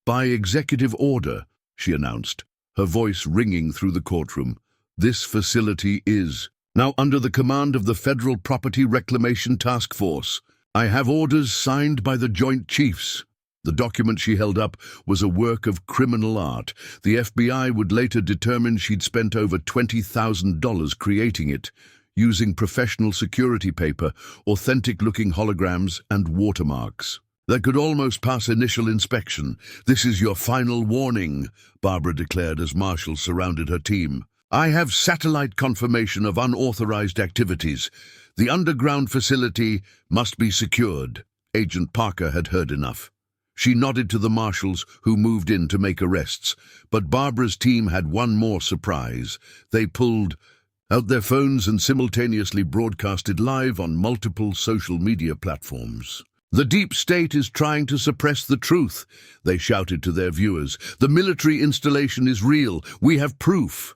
"By executive order," she announced, her voice ringing through the courtroom, "this facility is now under the command of the Federal Property Reclamation Task Force. I have orders signed by the Joint Chiefs." The document she held up was a work of criminal art. The FBI would later determine she'd spent over $20,000 creating it, using professional security paper, authentic-looking holograms, and watermarks that could almost pass initial inspection. "This is your final warning," Barbara declared as marshals surrounded her team. "I have satellite confirmation of unauthorized activities. The underground facility must be secured." Agent Parker had heard enough. She nodded to the marshals, who moved in to make arrests. But Barbara's team had one more surprise. They pulled out their phones and simultaneously broadcasted live on multiple social media platforms. "The deep state is trying to suppress the truth," they shouted to their viewers. "The military installation is real. We have proof."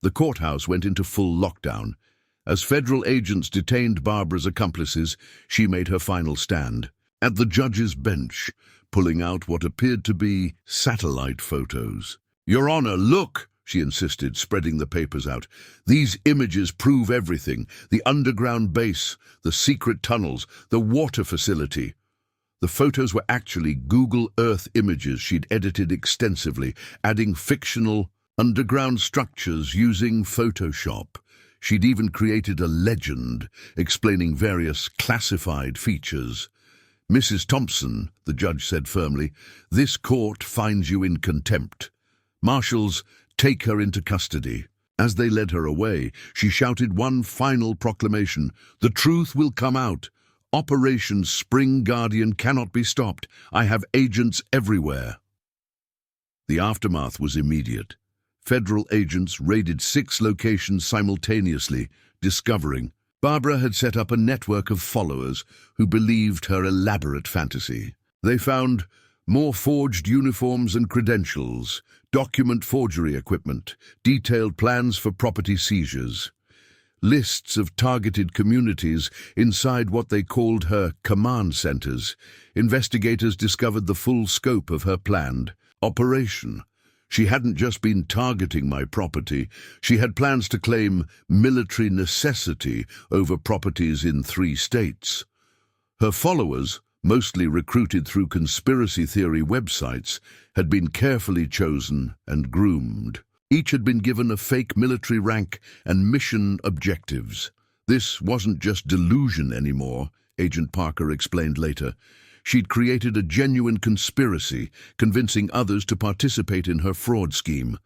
The courthouse went into full lockdown. As federal agents detained Barbara's accomplices, she made her final stand. At the judge's bench, pulling out what appeared to be satellite photos. "Your Honor, look," she insisted, spreading the papers out. "These images prove everything. The underground base, the secret tunnels, the water facility." The photos were actually Google Earth images she'd edited extensively, adding fictional underground structures using Photoshop. She'd even created a legend explaining various classified features. "Mrs. Thompson," the judge said firmly, "this court finds you in contempt. Marshals, take her into custody." As they led her away, she shouted one final proclamation: "The truth will come out. Operation Spring Guardian cannot be stopped. I have agents everywhere." The aftermath was immediate. Federal agents raided 6 locations simultaneously, discovering Barbara had set up a network of followers who believed her elaborate fantasy. They found more forged uniforms and credentials, document forgery equipment, detailed plans for property seizures, lists of targeted communities inside what they called her command centers. Investigators discovered the full scope of her planned operation. She hadn't just been targeting my property, she had plans to claim military necessity over properties in 3 states. Her followers, mostly recruited through conspiracy theory websites, had been carefully chosen and groomed. Each had been given a fake military rank and mission objectives. This wasn't just delusion anymore, Agent Parker explained later. She'd created a genuine conspiracy, convincing others to participate in her fraud scheme.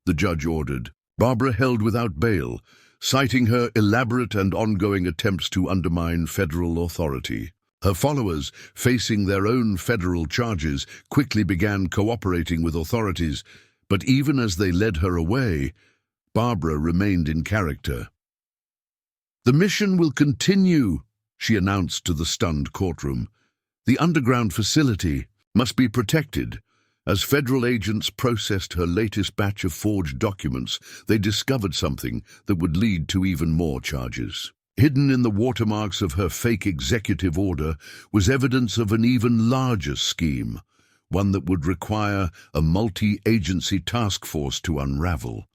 The judge ordered Barbara held without bail, citing her elaborate and ongoing attempts to undermine federal authority. Her followers, facing their own federal charges, quickly began cooperating with authorities, but even as they led her away, Barbara remained in character. "The mission will continue," she announced to the stunned courtroom. "The underground facility must be protected." As federal agents processed her latest batch of forged documents, they discovered something that would lead to even more charges. Hidden in the watermarks of her fake executive order was evidence of an even larger scheme, one that would require a multi-agency task force to unravel.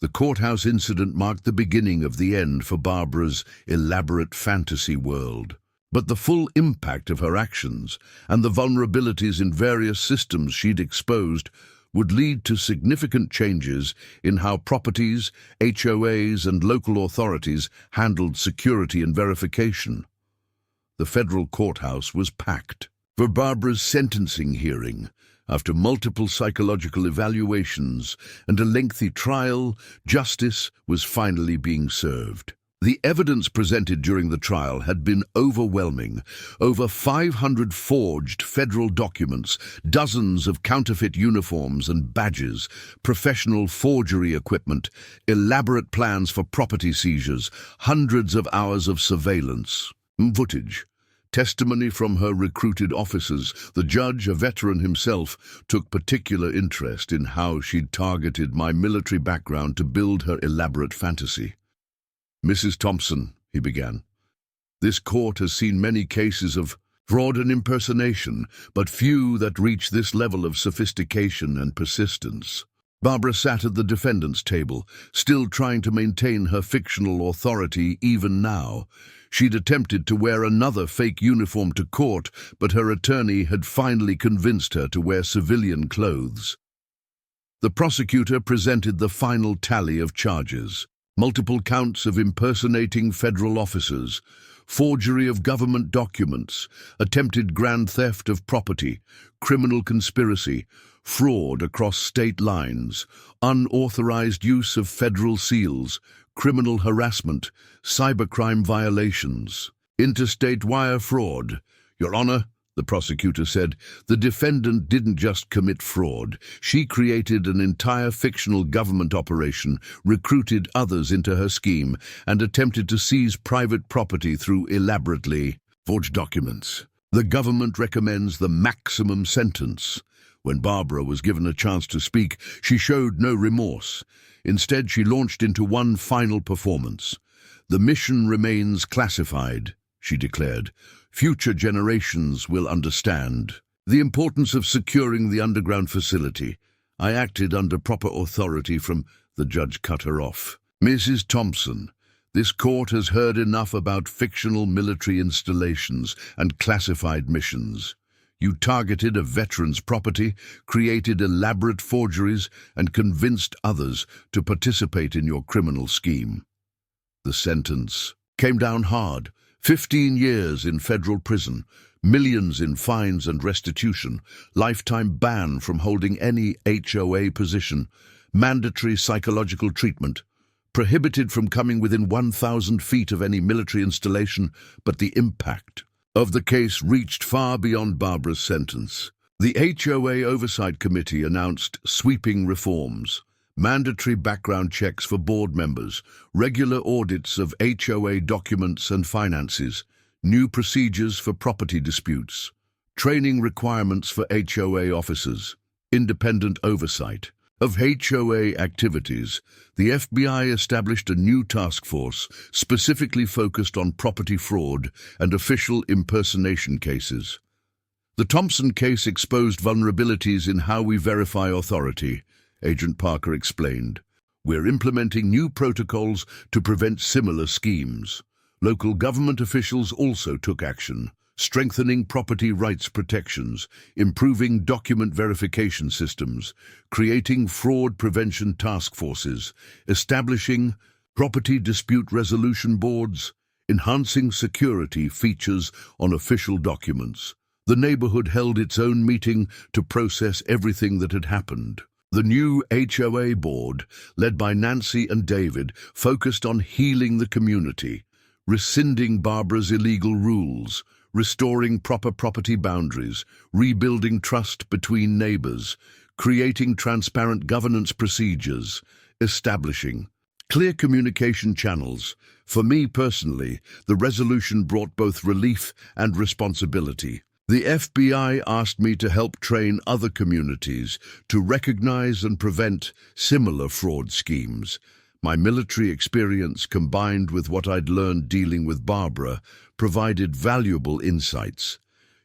The courthouse incident marked the beginning of the end for Barbara's elaborate fantasy world. But the full impact of her actions and the vulnerabilities in various systems she'd exposed would lead to significant changes in how properties, HOAs, and local authorities handled security and verification. The federal courthouse was packed for Barbara's sentencing hearing. After multiple psychological evaluations and a lengthy trial, justice was finally being served. The evidence presented during the trial had been overwhelming. Over 500 forged federal documents, dozens of counterfeit uniforms and badges, professional forgery equipment, elaborate plans for property seizures, hundreds of hours of surveillance. Footage. Testimony from her recruited officers. The judge, a veteran himself, took particular interest in how she'd targeted my military background to build her elaborate fantasy. "Mrs. Thompson," he began, "this court has seen many cases of fraud and impersonation, but few that reach this level of sophistication and persistence." Barbara sat at the defendant's table, still trying to maintain her fictional authority even now. She'd attempted to wear another fake uniform to court, but her attorney had finally convinced her to wear civilian clothes. The prosecutor presented the final tally of charges. Multiple counts of impersonating federal officers, forgery of government documents, attempted grand theft of property, criminal conspiracy, fraud across state lines, unauthorized use of federal seals, criminal harassment, cybercrime violations, interstate wire fraud. "Your Honor," the prosecutor said, "the defendant didn't just commit fraud. She created an entire fictional government operation, recruited others into her scheme, and attempted to seize private property through elaborately forged documents. The government recommends the maximum sentence." When Barbara was given a chance to speak, she showed no remorse. Instead, she launched into one final performance. "The mission remains classified," she declared. "Future generations will understand the importance of securing the underground facility. I acted under proper authority from—" The judge cut her off. "Mrs. Thompson, this court has heard enough about fictional military installations and classified missions. You targeted a veteran's property, created elaborate forgeries, and convinced others to participate in your criminal scheme." The sentence came down hard. 15 years in federal prison, millions in fines and restitution, lifetime ban from holding any HOA position, mandatory psychological treatment, prohibited from coming within 1,000 feet of any military installation. But the impact of the case reached far beyond Barbara's sentence. The HOA Oversight Committee announced sweeping reforms: mandatory background checks for board members, regular audits of HOA documents and finances, new procedures for property disputes, training requirements for HOA officers, independent oversight of HOA activities. The FBI established a new task force specifically focused on property fraud and official impersonation cases. The Thompson case exposed vulnerabilities in how we verify authority, Agent Parker explained. "We're implementing new protocols to prevent similar schemes." Local government officials also took action, strengthening property rights protections, improving document verification systems, creating fraud prevention task forces, establishing property dispute resolution boards, enhancing security features on official documents. The neighborhood held its own meeting to process everything that had happened. The new HOA board, led by Nancy and David, focused on healing the community, rescinding Barbara's illegal rules, restoring proper property boundaries, rebuilding trust between neighbors, creating transparent governance procedures, establishing clear communication channels. For me personally, the resolution brought both relief and responsibility. The FBI asked me to help train other communities to recognize and prevent similar fraud schemes. My military experience, combined with what I'd learned dealing with Barbara, provided valuable insights.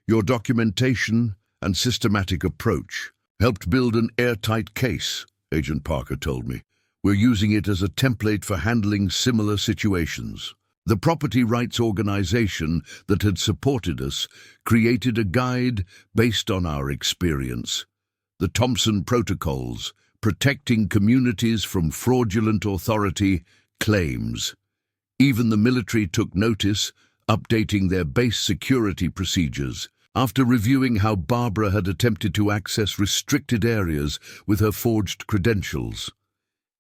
Your documentation and systematic approach helped build an airtight case, Agent Parker told me. We're using it as a template for handling similar situations. The property rights organization that had supported us created a guide based on our experience. The Thompson Protocols, protecting communities from fraudulent authority claims. Even the military took notice, updating their base security procedures. After reviewing how Barbara had attempted to access restricted areas with her forged credentials.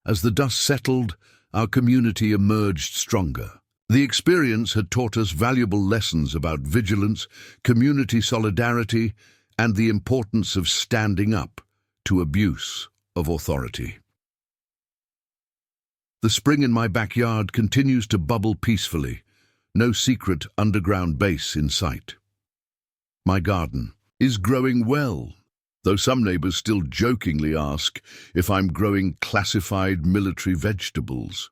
As the dust settled, our community emerged stronger. The experience had taught us valuable lessons about vigilance, community solidarity, and the importance of standing up to abuse of authority. The spring in my backyard continues to bubble peacefully, no secret underground base in sight. My garden is growing well, though some neighbors still jokingly ask if I'm growing classified military vegetables.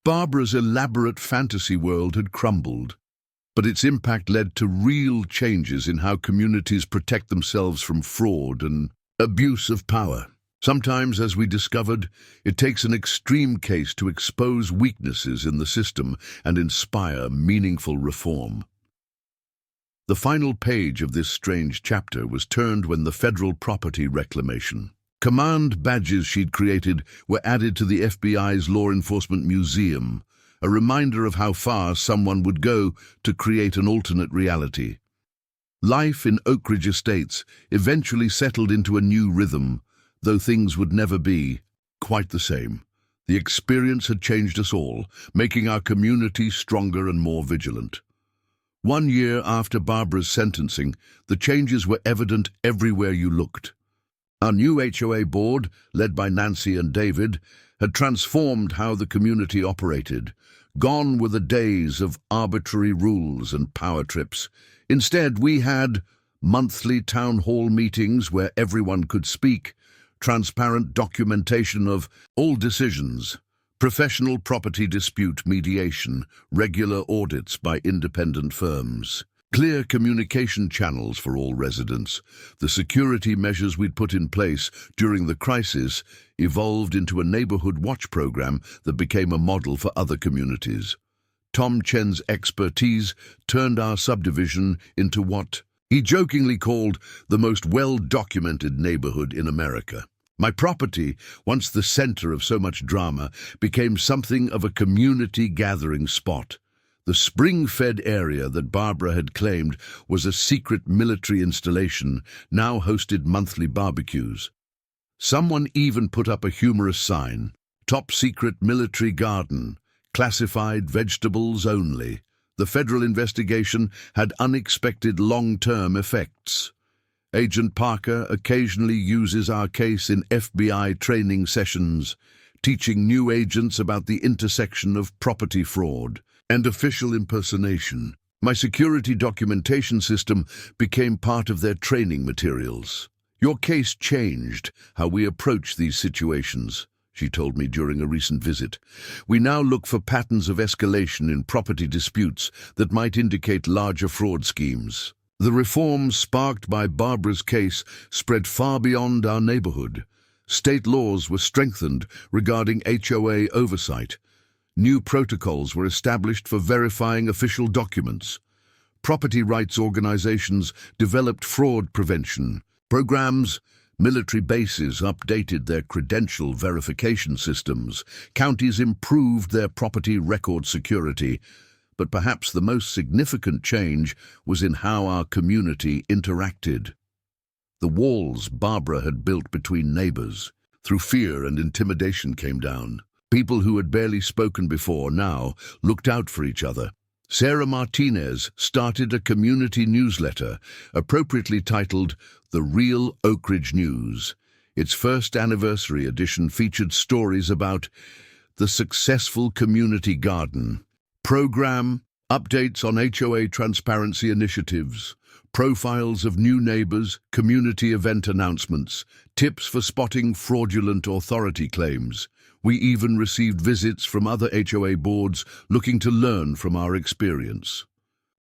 Barbara's elaborate fantasy world had crumbled, but its impact led to real changes in how communities protect themselves from fraud and abuse of power. Sometimes, as we discovered, it takes an extreme case to expose weaknesses in the system and inspire meaningful reform. The final page of this strange chapter was turned when the federal property reclamation command badges she'd created were added to the FBI's Law Enforcement Museum, a reminder of how far someone would go to create an alternate reality. Life in Oakridge Estates eventually settled into a new rhythm, though things would never be quite the same. The experience had changed us all, making our community stronger and more vigilant. 1 year after Barbara's sentencing, the changes were evident everywhere you looked. Our new HOA board, led by Nancy and David, had transformed how the community operated. Gone were the days of arbitrary rules and power trips. Instead, we had monthly town hall meetings where everyone could speak, transparent documentation of all decisions, professional property dispute mediation, regular audits by independent firms, clear communication channels for all residents. The security measures we'd put in place during the crisis evolved into a neighborhood watch program that became a model for other communities. Tom Chen's expertise turned our subdivision into what he jokingly called the most well-documented neighborhood in America. My property, once the center of so much drama, became something of a community gathering spot. The spring-fed area that Barbara had claimed was a secret military installation now hosted monthly barbecues. Someone even put up a humorous sign, "Top secret military garden, classified vegetables only." The federal investigation had unexpected long-term effects. Agent Parker occasionally uses our case in FBI training sessions, teaching new agents about the intersection of property fraud and official impersonation. My security documentation system became part of their training materials. "Your case changed how we approach these situations," she told me during a recent visit. "We now look for patterns of escalation in property disputes that might indicate larger fraud schemes." The reforms sparked by Barbara's case spread far beyond our neighborhood. State laws were strengthened regarding HOA oversight. New protocols were established for verifying official documents. Property rights organizations developed fraud prevention programs. Military bases updated their credential verification systems. Counties improved their property record security. but perhaps the most significant change was in how our community interacted. The walls Barbara had built between neighbors, through fear and intimidation, came down. People who had barely spoken before now looked out for each other. Sarah Martinez started a community newsletter, appropriately titled The Real Oakridge News. Its first anniversary edition featured stories about the successful community garden program, updates on HOA transparency initiatives, profiles of new neighbors, community event announcements, tips for spotting fraudulent authority claims. We even received visits from other HOA boards looking to learn from our experience.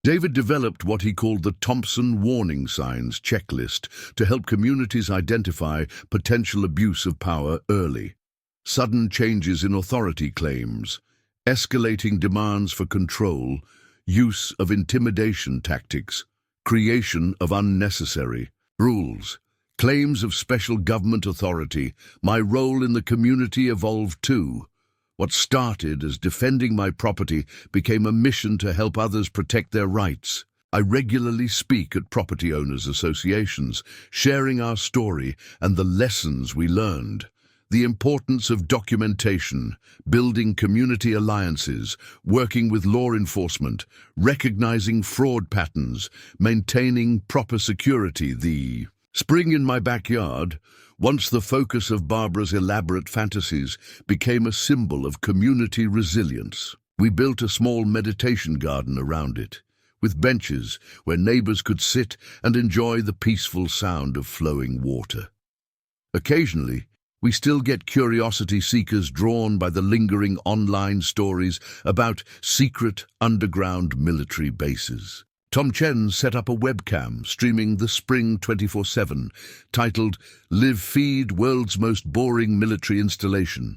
David developed what he called the Thompson warning signs checklist to help communities identify potential abuse of power early. Sudden changes in authority claims, escalating demands for control, use of intimidation tactics, creation of unnecessary rules, claims of special government authority. My role in the community evolved too. What started as defending my property became a mission to help others protect their rights. I regularly speak at property owners' associations, sharing our story and the lessons we learned. The importance of documentation, building community alliances, working with law enforcement, recognizing fraud patterns, maintaining proper security. The spring in my backyard, once the focus of Barbara's elaborate fantasies, became a symbol of community resilience. We built a small meditation garden around it, with benches where neighbors could sit and enjoy the peaceful sound of flowing water. Occasionally, we still get curiosity seekers drawn by the lingering online stories about secret underground military bases. Tom Chen set up a webcam streaming the spring 24/7, titled Live Feed World's Most Boring Military Installation.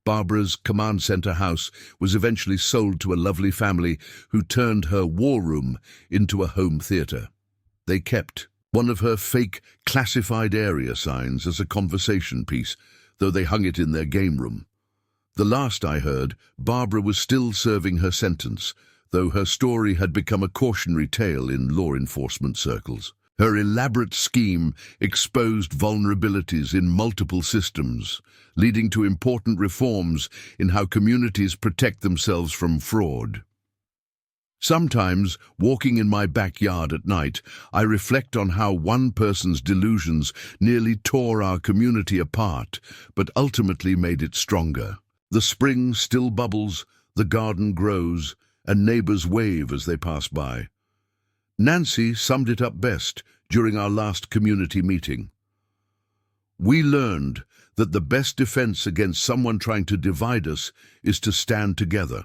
Barbara's command center house was eventually sold to a lovely family who turned her war room into a home theater. They kept one of her fake classified area signs as a conversation piece, though they hung it in their game room. The last I heard, Barbara was still serving her sentence, though her story had become a cautionary tale in law enforcement circles. Her elaborate scheme exposed vulnerabilities in multiple systems, leading to important reforms in how communities protect themselves from fraud. Sometimes, walking in my backyard at night, I reflect on how one person's delusions nearly tore our community apart, but ultimately made it stronger. The spring still bubbles, the garden grows, and neighbors wave as they pass by. Nancy summed it up best during our last community meeting. We learned that the best defense against someone trying to divide us is to stand together.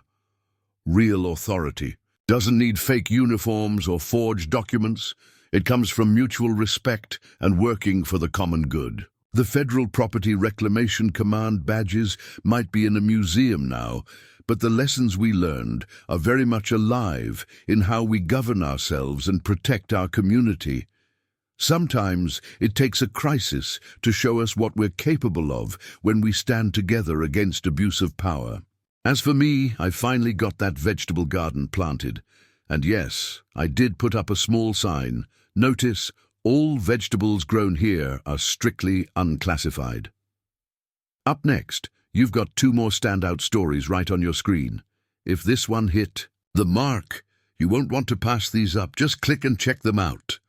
Real authority doesn't need fake uniforms or forged documents. It comes from mutual respect and working for the common good. The Federal Property Reclamation Command badges might be in a museum now, but the lessons we learned are very much alive in how we govern ourselves and protect our community. Sometimes it takes a crisis to show us what we're capable of when we stand together against abuse of power. As for me, I finally got that vegetable garden planted. And yes, I did put up a small sign. Notice, all vegetables grown here are strictly unclassified. Up next, you've got 2 more standout stories right on your screen. If this one hit the mark, you won't want to pass these up. Just click and check them out.